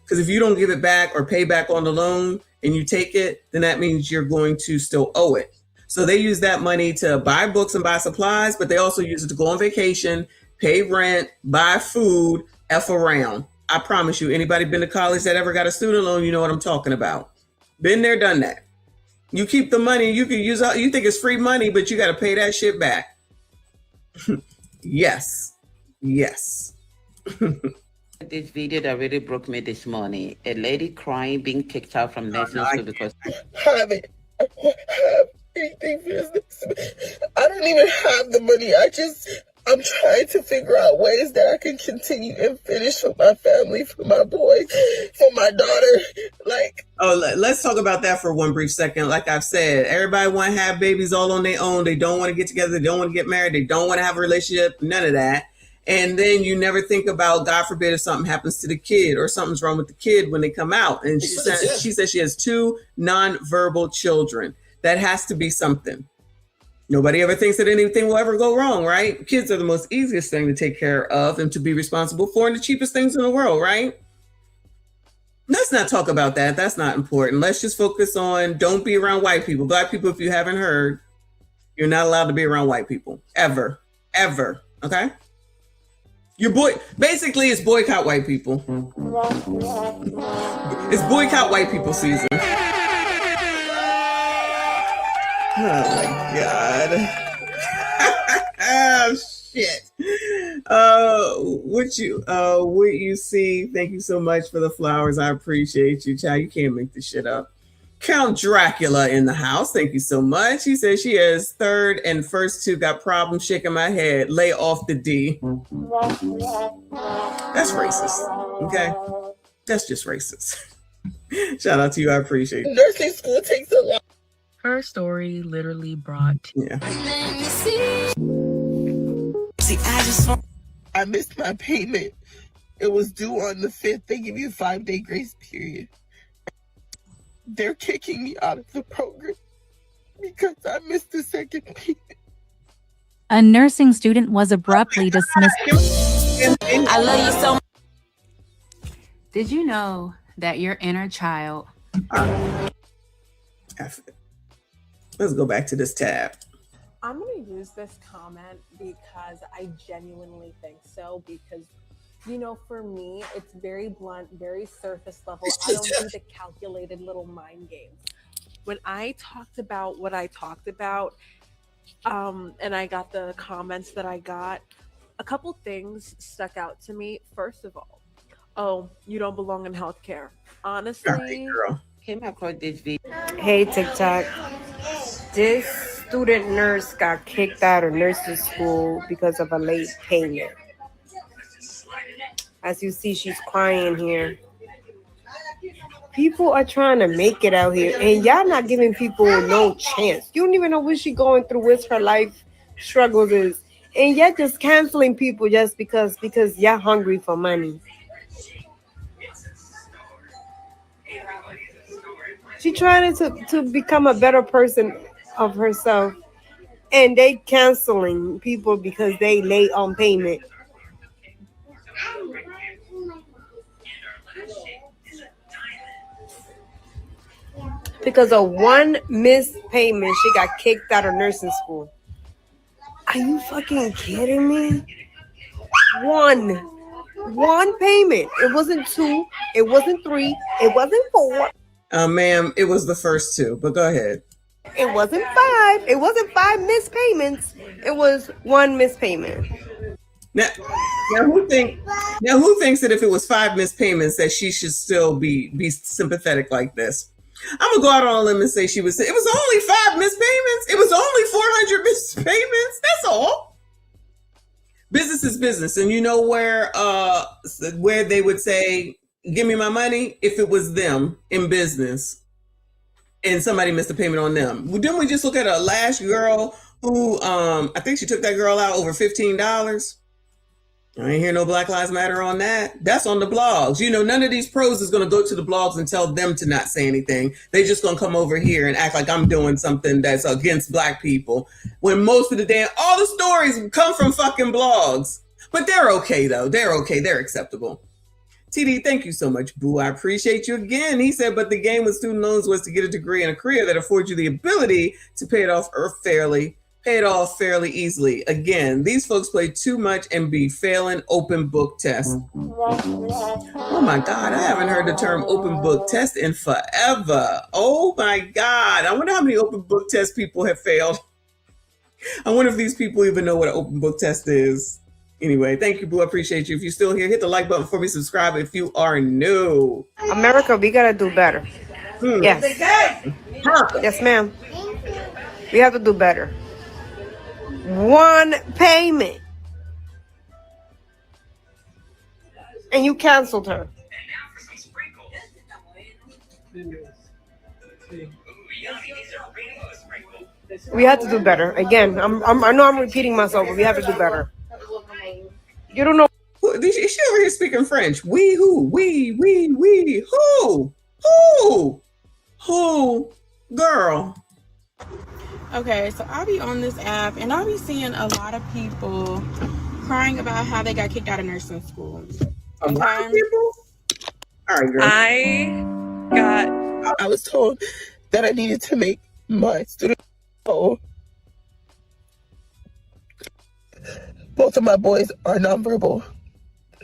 Because if you don't give it back or pay back on the loan and you take it, then that means you're going to still owe it. So they use that money to buy books and buy supplies, but they also use it to go on vacation, pay rent, buy food, F around. I promise you, anybody been to college that ever got a student loan, you know what I'm talking about. Been there, done that. You keep the money, you can use, you think it's free money, but you got to pay that shit back. Yes. Yes. This video that really broke me this morning. A lady crying, being kicked out from nursing school because have anything business. I don't even have the money. I'm trying to figure out ways that I can continue and finish for my family, for my boy, for my daughter. Let's talk about that for one brief second. Like I've said, everybody want to have babies all on their own. They don't want to get together. They don't want to get married. They don't want to have a relationship. None of that. And then you never think about, God forbid, if something happens to the kid or something's wrong with the kid when they come out. And she said she has 2 nonverbal children. That has to be something. Nobody ever thinks that anything will ever go wrong, right? Kids are the most easiest thing to take care of and to be responsible for, and the cheapest things in the world, right? Let's not talk about that. That's not important. Let's just focus on don't be around white people. Black people, if you haven't heard, you're not allowed to be around white people. Ever. Ever. Okay? Basically, it's boycott white people. It's boycott white people season. Oh my God. Oh shit. What you see? Thank you so much for the flowers. I appreciate you, child. You can't make this shit up. Count Dracula in the house. Thank you so much. He says she has third and first 2 got problems shaking my head. Lay off the D. That's racist. Okay? That's just racist. Shout out to you. I appreciate it. Nursing school takes a lot. Her story literally brought I missed my payment. It was due on the 5th. They give you a 5-day grace period. They're kicking me out of the program because I missed the second payment. A nursing student was abruptly dismissed. I love you so much. Did you know that your inner child... Let's go back to this tab. I'm going to use this comment because I genuinely think so. Because, you know, for me, it's very blunt, very surface level. I don't do the calculated little mind games. When I talked about what I talked about, and I got the comments that I got, a couple things stuck out to me. First of all, oh, you don't belong in healthcare. Honestly, came across this video. Hey, TikTok. This student nurse got kicked out of nursing school because of a late payment. As you see, she's crying here. People are trying to make it out here, and y'all not giving people no chance. You don't even know what she's going through, what her life struggles is, and yet just canceling people just because y'all hungry for money. She trying to become a better person of herself, and they canceling people because they late on payment. Because of one missed payment, she got kicked out of nursing school. Are you fucking kidding me? One payment. It wasn't 2. It wasn't 3. It wasn't 4. Ma'am, it was the first 2, but go ahead. It wasn't 5. It wasn't 5 missed payments. It was 1 missed payment. Now who thinks that if it was 5 missed payments that she should still be sympathetic like this? I'm gonna go out on a limb and say it was only 5 missed payments. It was only 400 missed payments. That's all. Business is business, and you know where they would say, "Give me my money," if it was them in business and somebody missed a payment on them. Didn't we just look at a last girl who I think she took that girl out over $15? I ain't hear no Black Lives Matter on that. That's on the blogs. You know, none of these pros is going to go to the blogs and tell them to not say anything. They just going to come over here and act like I'm doing something that's against Black people, when most of all the stories come from fucking blogs. But they're okay, though. They're okay. They're acceptable. TD, thank you so much, boo. I appreciate you again. He said, but the game with student loans was to get a degree and a career that affords you the ability to pay it off fairly easily. Again, these folks play too much and be failing open book tests. Oh my God, I haven't heard the term open book test in forever. Oh my God. I wonder how many open book test people have failed. I wonder if these people even know what an open book test is. Anyway, thank you, boo. I appreciate you. If you're still here, hit the like button for me. Subscribe if you are new. America, we gotta do better. Yes. Yes, ma'am. We have to do better. 1 payment. And you canceled her. We have to do better. Again, I know I'm repeating myself, but we have to do better. You don't know. Is she over here speaking French? We who? We. Who? Girl. Okay, so I'll be on this app and I'll be seeing a lot of people crying about how they got kicked out of nursing school. A lot of people? All right, girl. I was told that I needed to make my student loan. Both of my boys are nonverbal.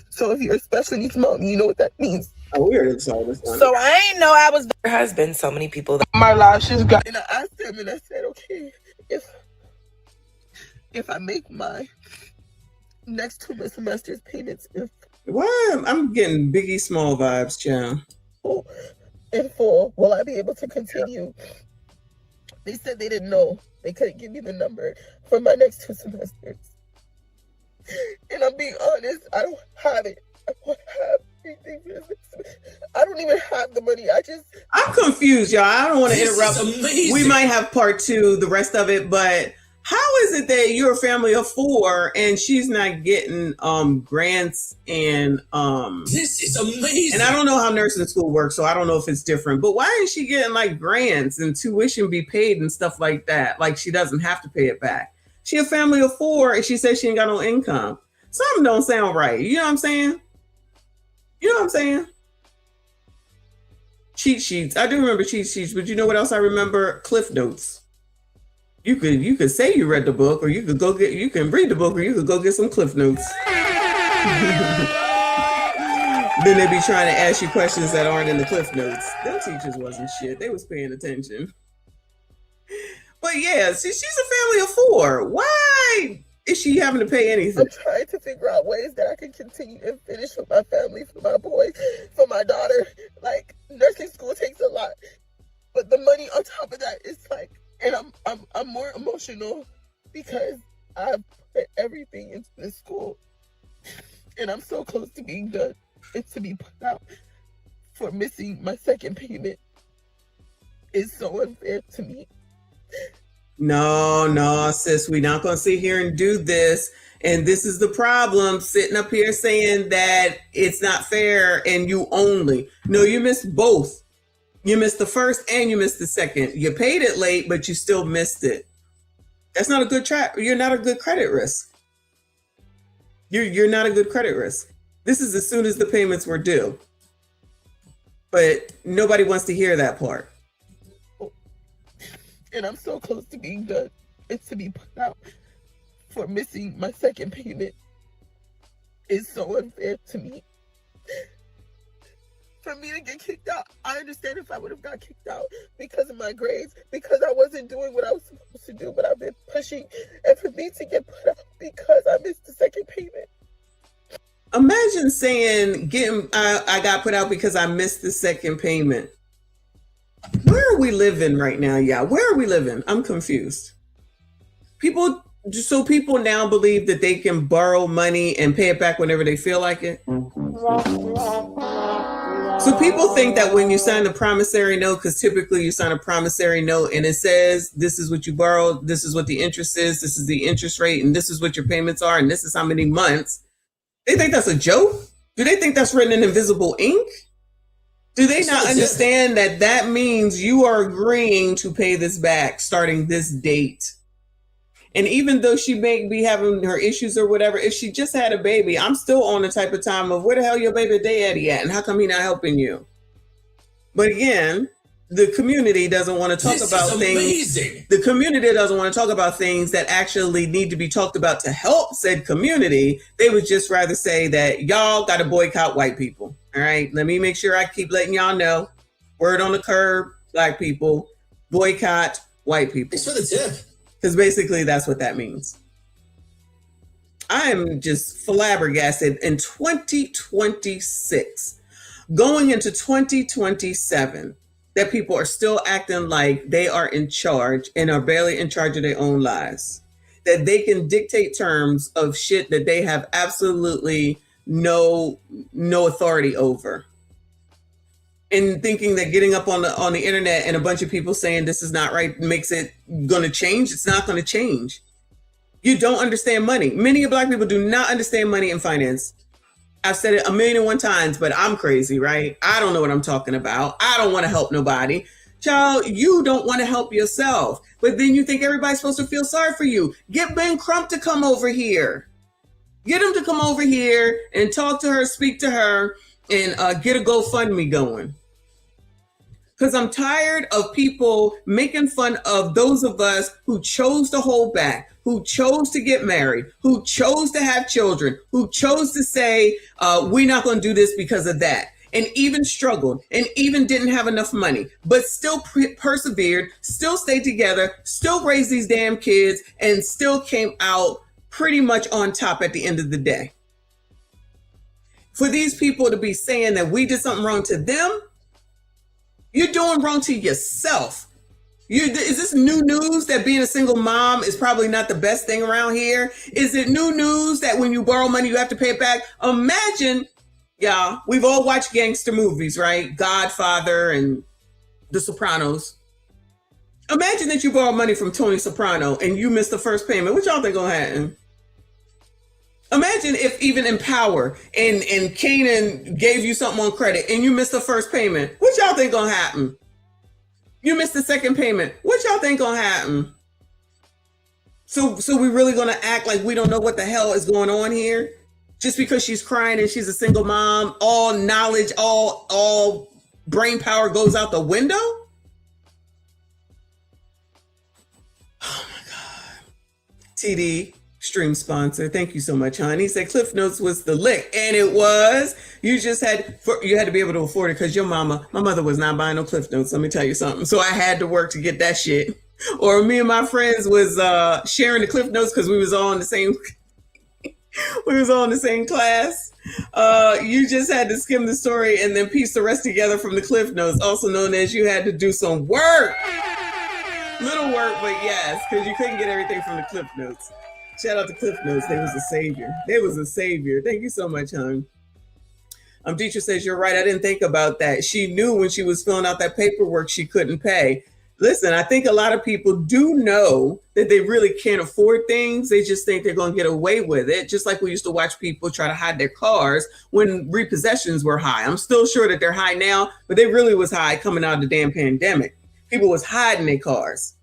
So if you're a special needs mom, you know what that means. Oh, we already saw this one. So I ain't know I was. There has been so many people that My life she's got. And I asked them and I said, okay, if I make my next 2 semesters payments, Why? I'm getting Biggie Small vibes, child. in full, will I be able to continue? They said they didn't know. They couldn't give me the number for my next 2 semesters. And I'm being honest, I don't have it. I don't have anything for this. I don't even have the money. I'm confused, y'all. I don't want to interrupt. We might have part 2, the rest of it, but how is it that you're a family of 4 and she's not getting grants and This is amazing. and I don't know how nursing school works, so I don't know if it's different, but why is she getting like grants and tuition be paid and stuff like that? Like she doesn't have to pay it back. She a family of 4 and she says she ain't got no income. Something don't sound right. You know what I'm saying? Cheat sheets. I do remember cheat sheets, but you know what else I remember? Cliff notes. You could say you read the book, or you can read the book, or you could go get some Cliff notes. Then they be trying to ask you questions that aren't in the Cliff notes. Them teachers wasn't shit. They was paying attention. But yeah, she's a family of 4. Why is she having to pay anything? I'm trying to figure out ways that I can continue and finish for my family, for my boys, for my daughter. Like, nursing school takes a lot, but the money on top of that is like, and I'm more emotional because I've put everything into this school, and I'm so close to being done, and to be put out for missing my second payment is so unfair to me. No, sis, we're not going to sit here and do this. And this is the problem, sitting up here saying that it's not fair and you only. No, you missed both. You missed the first and you missed the second. You paid it late, but you still missed it. That's not a good track. You're not a good credit risk. You're not a good credit risk. This is as soon as the payments were due. But nobody wants to hear that part. And I'm so close to being done, and to be put out for missing my second payment is so unfair to me. for me to get kicked out. I understand if I would have got kicked out because of my grades, because I wasn't doing what I was supposed to do, but I've been pushing, and for me to get put out because I missed the second payment. Imagine saying, I got put out because I missed the second payment. Where are we living right now, y'all? Where are we living? I'm confused. People now believe that they can borrow money and pay it back whenever they feel like it. So people think that when you sign a promissory note, because typically you sign a promissory note and it says, this is what you borrowed, this is what the interest is, this is the interest rate, and this is what your payments are, and this is how many months. They think that's a joke? Do they think that's written in invisible ink? Do they not understand that that means you are agreeing to pay this back starting this date? And even though she may be having her issues or whatever, if she just had a baby, I'm still on the type of time of where the hell your baby daddy at? And how come he not helping you? But again, the community doesn't want to talk about things. The community doesn't want to talk about things that actually need to be talked about to help said community. They would just rather say that y'all got to boycott white people. All right. Let me make sure I keep letting y'all know. Word on the curb, black people, boycott white people. Thanks for the tip. Because basically that's what that means. I am just flabbergasted in 2026, going into 2027, that people are still acting like they are in charge and are barely in charge of their own lives. That they can dictate terms of shit that they have absolutely no authority over. And thinking that getting up on the internet and a bunch of people saying this is not right makes it gonna change. It's not gonna change. You don't understand money. Many black people do not understand money and finance. I've said it 1,000,001 times, but I'm crazy, right? I don't know what I'm talking about. I don't want to help nobody. Child, you don't want to help yourself. But then you think everybody's supposed to feel sorry for you. Get Ben Crump to come over here. Get him to come over here and talk to her, speak to her, and get a GoFundMe going. Because I'm tired of people making fun of those of us who chose to hold back, who chose to get married, who chose to have children, who chose to say, we're not going to do this because of that, and even struggled, and even didn't have enough money, but still persevered, still stayed together, still raised these damn kids, and still came out pretty much on top at the end of the day. For these people to be saying that we did something wrong to them, you're doing wrong to yourself. Is this new news that being a single mom is probably not the best thing around here? Is it new news that when you borrow money, you have to pay it back? Imagine, y'all, we've all watched gangster movies, right? Godfather and The Sopranos. Imagine that you borrow money from Tony Soprano and you miss the first payment. What y'all think gonna happen? Imagine if even in Power and Kanan gave you something on credit and you missed the first payment. What y'all think gonna happen? You missed the second payment. What y'all think gonna happen? So we really gonna act like we don't know what the hell is going on here? Just because she's crying and she's a single mom, all knowledge, all brain power goes out the window? Oh my God. TD. Stream sponsor. Thank you so much, hon. He said Cliff Notes was the lick, and it was. You just had to be able to afford it because my mother was not buying no Cliff Notes. Let me tell you something. So I had to work to get that shit. Or me and my friends was sharing the Cliff Notes because we was all in the same. We was all in the same class. You just had to skim the story and then piece the rest together from the Cliff Notes, also known as you had to do some work. Little work, but yes, because you couldn't get everything from the Cliff Notes. Shout out to Cliff Notes. They was a savior. They was a savior. Thank you so much, hon. Deetra says, you're right. I didn't think about that. She knew when she was filling out that paperwork, she couldn't pay. Listen, I think a lot of people do know that they really can't afford things. They just think they're going to get away with it. Just like we used to watch people try to hide their cars when repossessions were high. I'm still sure that they're high now, but they really was high coming out of the damn pandemic. People was hiding their cars.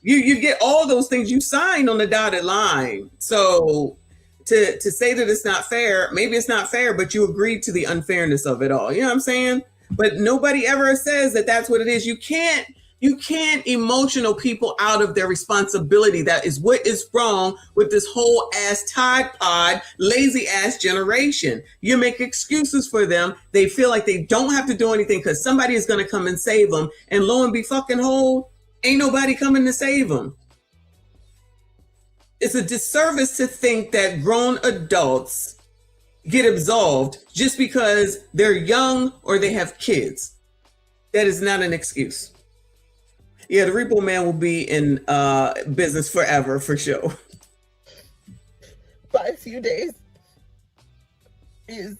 You get all those things you signed on the dotted line. So to say that it's not fair, maybe it's not fair, but you agreed to the unfairness of it all. You know what I'm saying? But nobody ever says that that's what it is. You can't You can't emotional people out of their responsibility. That is what is wrong with this whole ass Tide Pod, lazy ass generation. You make excuses for them. They feel like they don't have to do anything because somebody is going to come and save them. And lo and be fucking whole, ain't nobody coming to save them. It's a disservice to think that grown adults get absolved just because they're young or they have kids. That is not an excuse. Yeah, the repo man will be in business forever for sure. By a few days is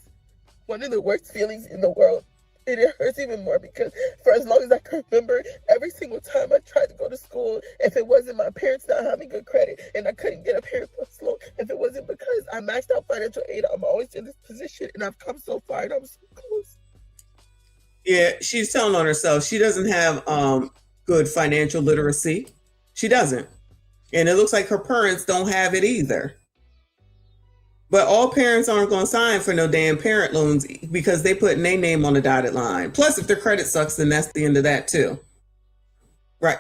one of the worst feelings in the world. And it hurts even more because for as long as I can remember, every single time I tried to go to school, if it wasn't my parents not having good credit and I couldn't get a parent plus loan, if it wasn't because I maxed out financial aid, I'm always in this position and I've come so far and I'm so close. Yeah, she's telling on herself. She doesn't have good financial literacy. She doesn't. And it looks like her parents don't have it either. But all parents aren't going to sign for no damn parent loans because they put their name on the dotted line. Plus, if their credit sucks, then that's the end of that too. Right.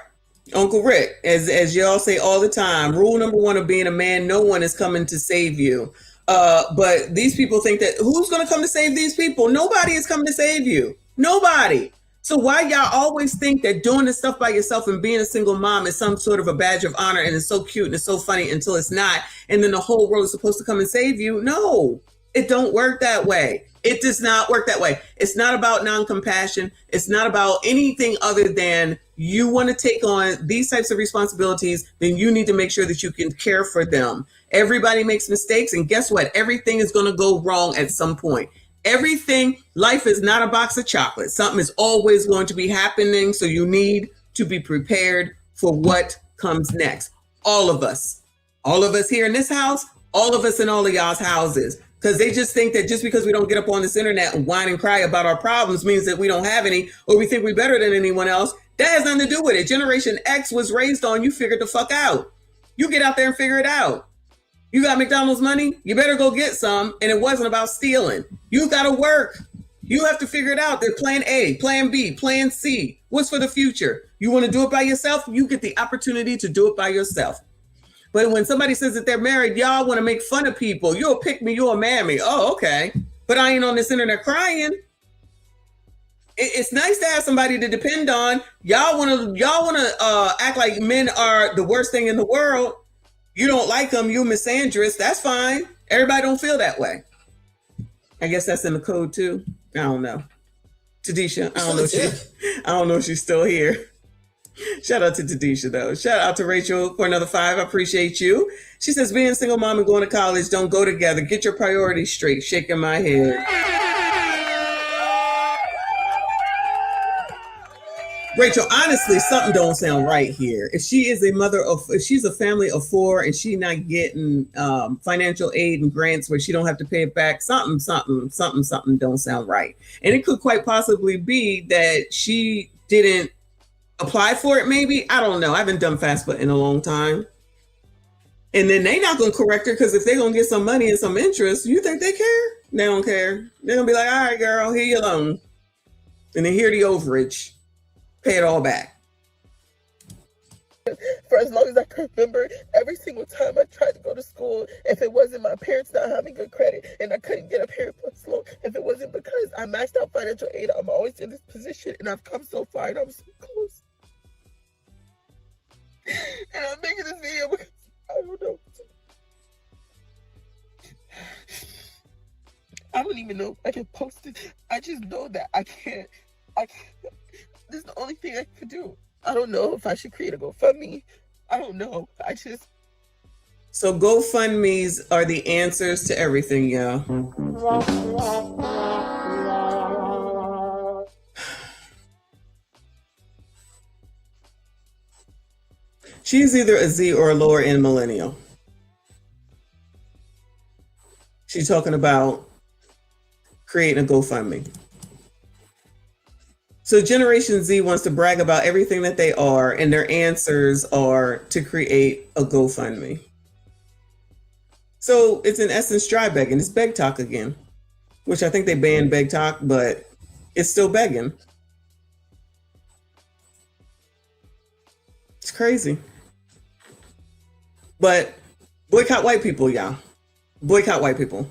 Uncle Rick, as y'all say all the time, rule number one of being a man, no one is coming to save you. But these people think that who's going to come to save these people? Nobody is coming to save you. Nobody. So why y'all always think that doing this stuff by yourself and being a single mom is some sort of a badge of honor and it's so cute and it's so funny until it's not, and then the whole world is supposed to come and save you? No, it don't work that way. It does not work that way. It's not about non-compassion. It's not about anything other than you want to take on these types of responsibilities, then you need to make sure that you can care for them. Everybody makes mistakes, and guess what? Everything is going to go wrong at some point. Everything, life is not a box of chocolates. Something is always going to be happening. So you need to be prepared for what comes next. All of us here in this house, all of us in all of y'all's houses, because they just think that just because we don't get up on this internet and whine and cry about our problems means that we don't have any, or we think we're better than anyone else. That has nothing to do with it. Generation X was raised on you figure the fuck out. You get out there and figure it out. You got McDonald's money? You better go get some. And it wasn't about stealing. You got to work. You have to figure it out. There's plan A, plan B, plan C. What's for the future? You want to do it by yourself? You get the opportunity to do it by yourself. But when somebody says that they're married, y'all want to make fun of people. You'll pick me, you'll marry me. Oh, okay. But I ain't on this internet crying. It's nice to have somebody to depend on. Y'all want to act like men are the worst thing in the world. You don't like them, you misandrous, that's fine. Everybody don't feel that way. I guess that's in the code too. I don't know. Tadisha, I don't know if she's still here. Shout out to Tadisha though. Shout out to Rachel for another 5. I appreciate you. She says, being a single mom and going to college don't go together. Get your priorities straight. Shaking my head. Rachel, honestly, something don't sound right here. If she's a family of 4 and she not getting financial aid and grants where she don't have to pay it back, something don't sound right. And it could quite possibly be that she didn't apply for it, maybe. I don't know. I haven't done FAFSA in a long time. And then they not going to correct her because if they're going to get some money and some interest, you think they care? They don't care. They're going to be like, all right, girl, here you loan. And then here the overage. Pay it all back. For as long as I can remember, every single time I tried to go to school, if it wasn't my parents not having good credit and I couldn't get a parent plus loan, if it wasn't because I maxed out financial aid, I'm always in this position and I've come so far and I'm so close. And I'm making this video because I don't know. I don't even know if I can post it. I just know that I can't. This is the only thing I could do. I don't know if I should create a GoFundMe. I don't know. So GoFundMes are the answers to everything, y'all. She's either a Z or a lower end millennial. She's talking about creating a GoFundMe. So Generation Z wants to brag about everything that they are, and their answers are to create a GoFundMe. So it's in essence dry begging. It's beg talk again, which I think they banned beg talk, but it's still begging. It's crazy. But boycott white people, y'all. Boycott white people.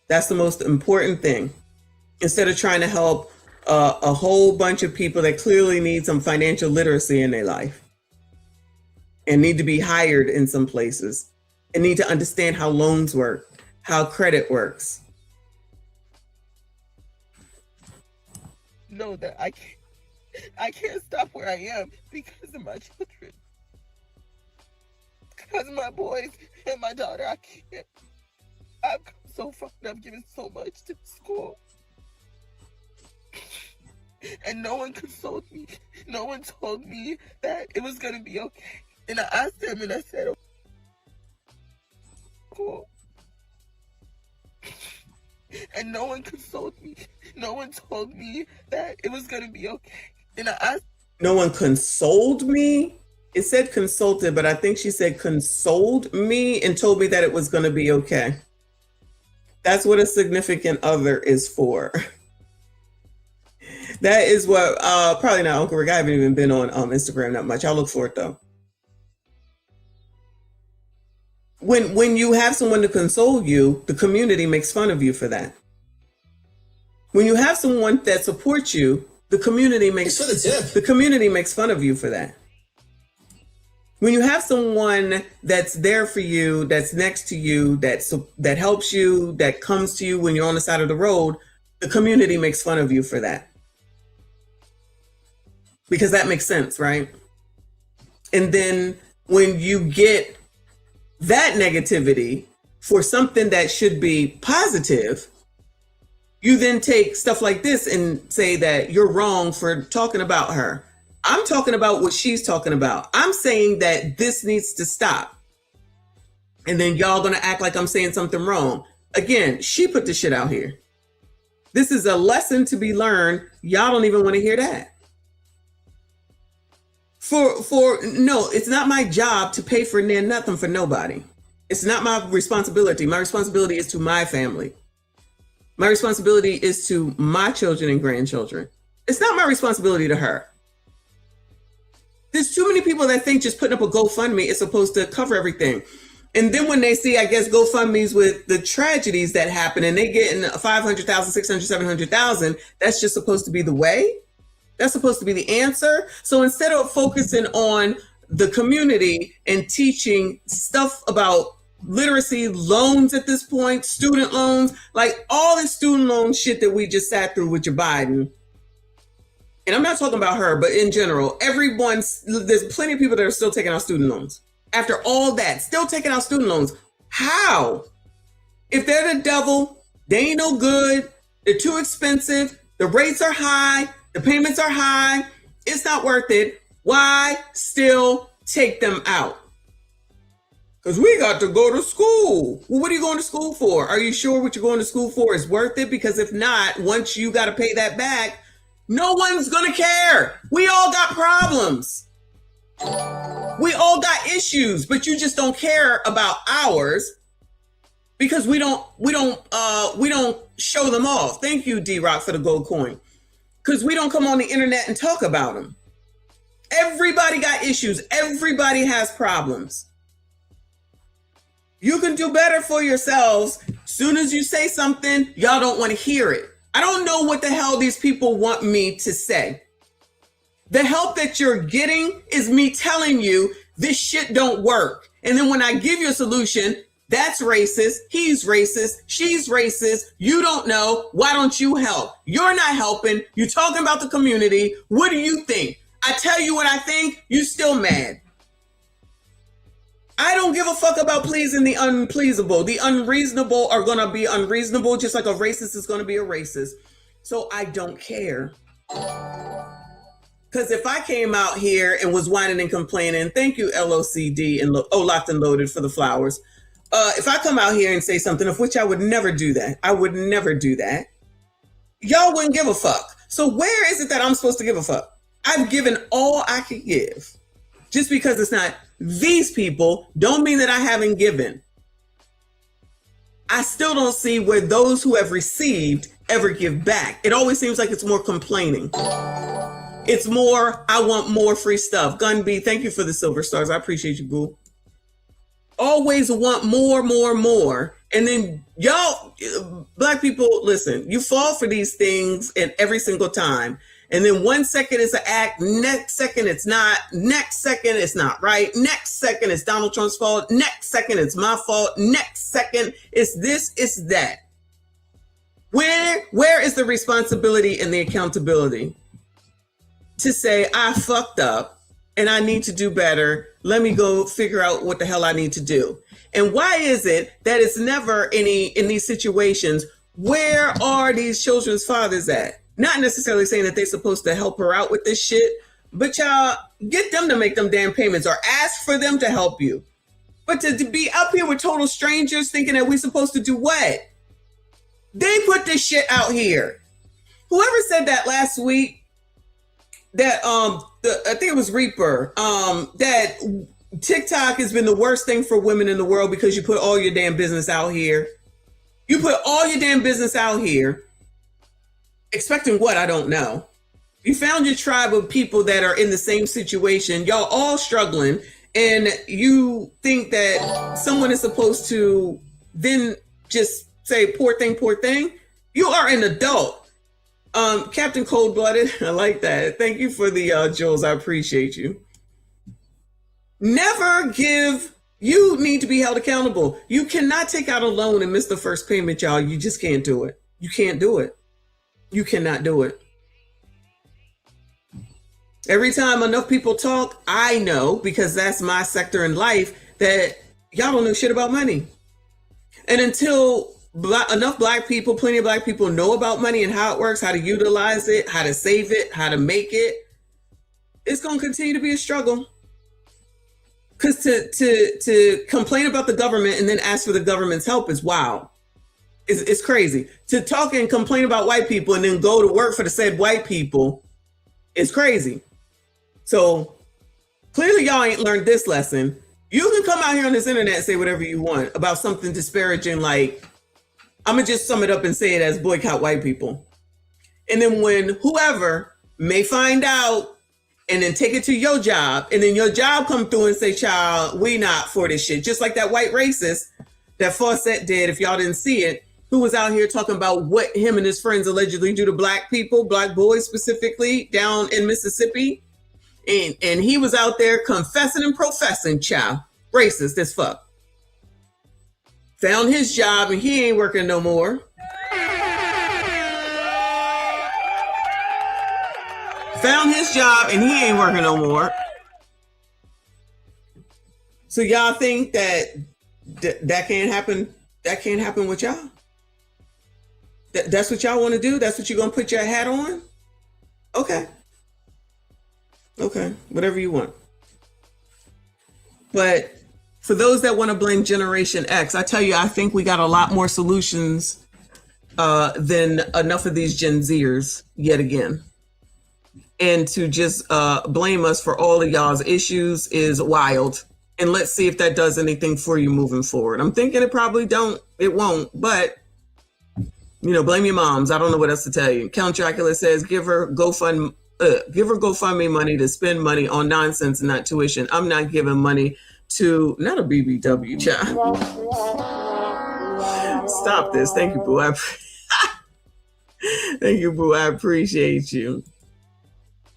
That's the most important thing. Instead of trying to help a whole bunch of people that clearly need some financial literacy in their life and need to be hired in some places and need to understand how loans work, how credit works. Know that I can't stop where I am because of my children. Because of my boys and my daughter, I can't. I've come so fucked up, giving so much to the school. And no one consoled me. No one told me that it was gonna be okay. And I asked them and I said, cool. And no one consoled me. No one told me that it was gonna be okay. And I asked. No one consoled me? It said consulted, but I think she said consoled me and told me that it was gonna be okay. That's what a significant other is for. That is what, probably not Uncle Rick. I haven't even been on Instagram that much. I'll look for it though. When you have someone to console you, the community makes fun of you for that. When you have someone that supports you, the community makes fun of you for that. When you have someone that's there for you, that's next to you, that helps you, that comes to you when you're on the side of the road, the community makes fun of you for that. Because that makes sense, right? And then when you get that negativity for something that should be positive, you then take stuff like this and say that you're wrong for talking about her. I'm talking about what she's talking about. I'm saying that this needs to stop. And then y'all gonna act like I'm saying something wrong. Again, she put the shit out here. This is a lesson to be learned. Y'all don't even want to hear that. No, it's not my job to pay for near nothing for nobody. It's not my responsibility. My responsibility is to my family. My responsibility is to my children and grandchildren. It's not my responsibility to her. There's too many people that think just putting up a GoFundMe is supposed to cover everything. And then when they see, I guess, GoFundMes with the tragedies that happen and they get in 500,000, 600, 700,000, that's just supposed to be the way. That's supposed to be the answer. So instead of focusing on the community and teaching stuff about literacy, loans at this point, student loans, like all this student loan shit that we just sat through with Joe Biden. And I'm not talking about her, but in general, there's plenty of people that are still taking out student loans. After all that, still taking out student loans. How? If they're the devil, they ain't no good, they're too expensive, the rates are high, the payments are high, it's not worth it. Why still take them out? Because we got to go to school. Well, what are you going to school for? Are you sure what you're going to school for is worth it? Because if not, once you got to pay that back, no one's going to care. We all got problems. We all got issues, but you just don't care about ours because we don't show them off. Thank you, D-Rock, for the gold coin. Because we don't come on the internet and talk about them. Everybody got issues. Everybody has problems. You can do better for yourselves. Soon as you say something, y'all don't want to hear it. I don't know what the hell these people want me to say. The help that you're getting is me telling you this shit don't work. And then when I give you a solution, that's racist, he's racist, she's racist, you don't know, why don't you help? You're not helping, you're talking about the community, what do you think? I tell you what I think, you still mad. I don't give a fuck about pleasing the unpleasable. The unreasonable are gonna be unreasonable, just like a racist is gonna be a racist. So I don't care. Because if I came out here and was whining and complaining, thank you LOCD and Locked and Loaded for the flowers. If I come out here and say something of which I would never do that, y'all wouldn't give a fuck. So where is it that I'm supposed to give a fuck? I've given all I could give. Just because it's not these people don't mean that I haven't given. I still don't see where those who have received ever give back. It always seems like it's more complaining. It's more, I want more free stuff. Gun B, thank you for the silver stars. I appreciate you, boo. Always want more, more, more. And then y'all, Black people, listen, you fall for these things and every single time. And then 1 second it's an act, next second it's not, next second it's not right, next second it's Donald Trump's fault, next second it's my fault, next second it's this, it's that. Where is the responsibility and the accountability to say, I fucked up and I need to do better. Let me go figure out what the hell I need to do. And why is it that it's never in these situations, where are these children's fathers at? Not necessarily saying that they're supposed to help her out with this shit, but y'all get them to make them damn payments or ask for them to help you. But to be up here with total strangers thinking that we're supposed to do what? They put this shit out here. Whoever said that last week, that I think it was Reaper, that TikTok has been the worst thing for women in the world because you put all your damn business out here. You put all your damn business out here. Expecting what? I don't know. You found your tribe of people that are in the same situation. Y'all all struggling, and you think that someone is supposed to then just say, poor thing, poor thing. You are an adult. Captain Cold-Blooded, I like that. Thank you for the Jules. I appreciate you. Never give. You need to be held accountable. You cannot take out a loan and miss the first payment, y'all. You just can't do it. You can't do it. You cannot do it. Every time enough people talk, I know, because that's my sector in life, that y'all don't know shit about money. And until enough Black people, plenty of Black people know about money and how it works, how to utilize it, how to save it, how to make it, it's going to continue to be a struggle. Because to complain about the government and then ask for the government's help is wild. It's crazy. To talk and complain about white people and then go to work for the said white people is crazy. So clearly y'all ain't learned this lesson. You can come out here on this internet and say whatever you want about something disparaging, like, I'm gonna just sum it up and say it as boycott white people. And then when whoever may find out and then take it to your job, and then your job come through and say, child, we not for this shit. Just like that white racist that Fawcett did, if y'all didn't see it, who was out here talking about what him and his friends allegedly do to Black people, Black boys specifically, down in Mississippi. And he was out there confessing and professing, child, racist as fuck. Found his job and he ain't working no more. Found his job and he ain't working no more. So y'all think that that can't happen? That can't happen with y'all? That's what y'all want to do? That's what you're going to put your hat on? Okay. Okay, whatever you want. But for those that want to blame Generation X, I tell you, I think we got a lot more solutions than enough of these Gen Zers yet again. And to just blame us for all of y'all's issues is wild. And let's see if that does anything for you moving forward. I'm thinking it probably don't. It won't. But, you know, blame your moms. I don't know what else to tell you. Count Dracula says, give her GoFundMe money to spend money on nonsense and not tuition. I'm not giving money to, not a BBW, child. Stop this. Thank you, boo. Thank you, boo. I appreciate you.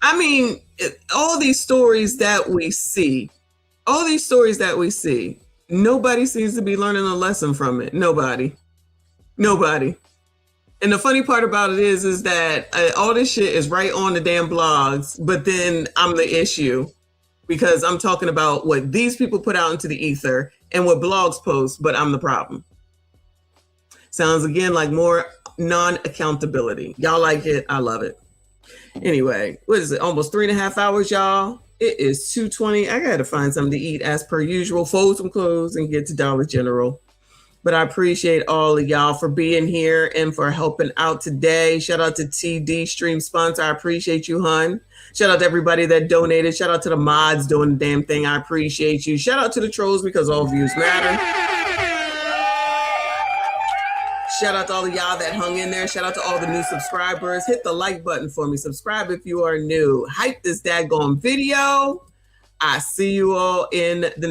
I mean, all these stories that we see, nobody seems to be learning a lesson from it. Nobody. And the funny part about it is that all this shit is right on the damn blogs, but then I'm the issue because I'm talking about what these people put out into the ether and what blogs post, but I'm the problem. Sounds again like more non-accountability. Y'all like it? I love it. Anyway, what is it? Almost 3.5 hours, y'all. It is 2:20. I got to find something to eat as per usual, fold some clothes and get to Dollar General. But I appreciate all of y'all for being here and for helping out today. Shout out to TD Stream Sponsor. I appreciate you, hun. Shout out to everybody that donated. Shout out to the mods doing the damn thing. I appreciate you. Shout out to the trolls because all views matter. Shout out to all of y'all that hung in there. Shout out to all the new subscribers. Hit the like button for me. Subscribe if you are new. Hype this daggone video. I see you all in the next.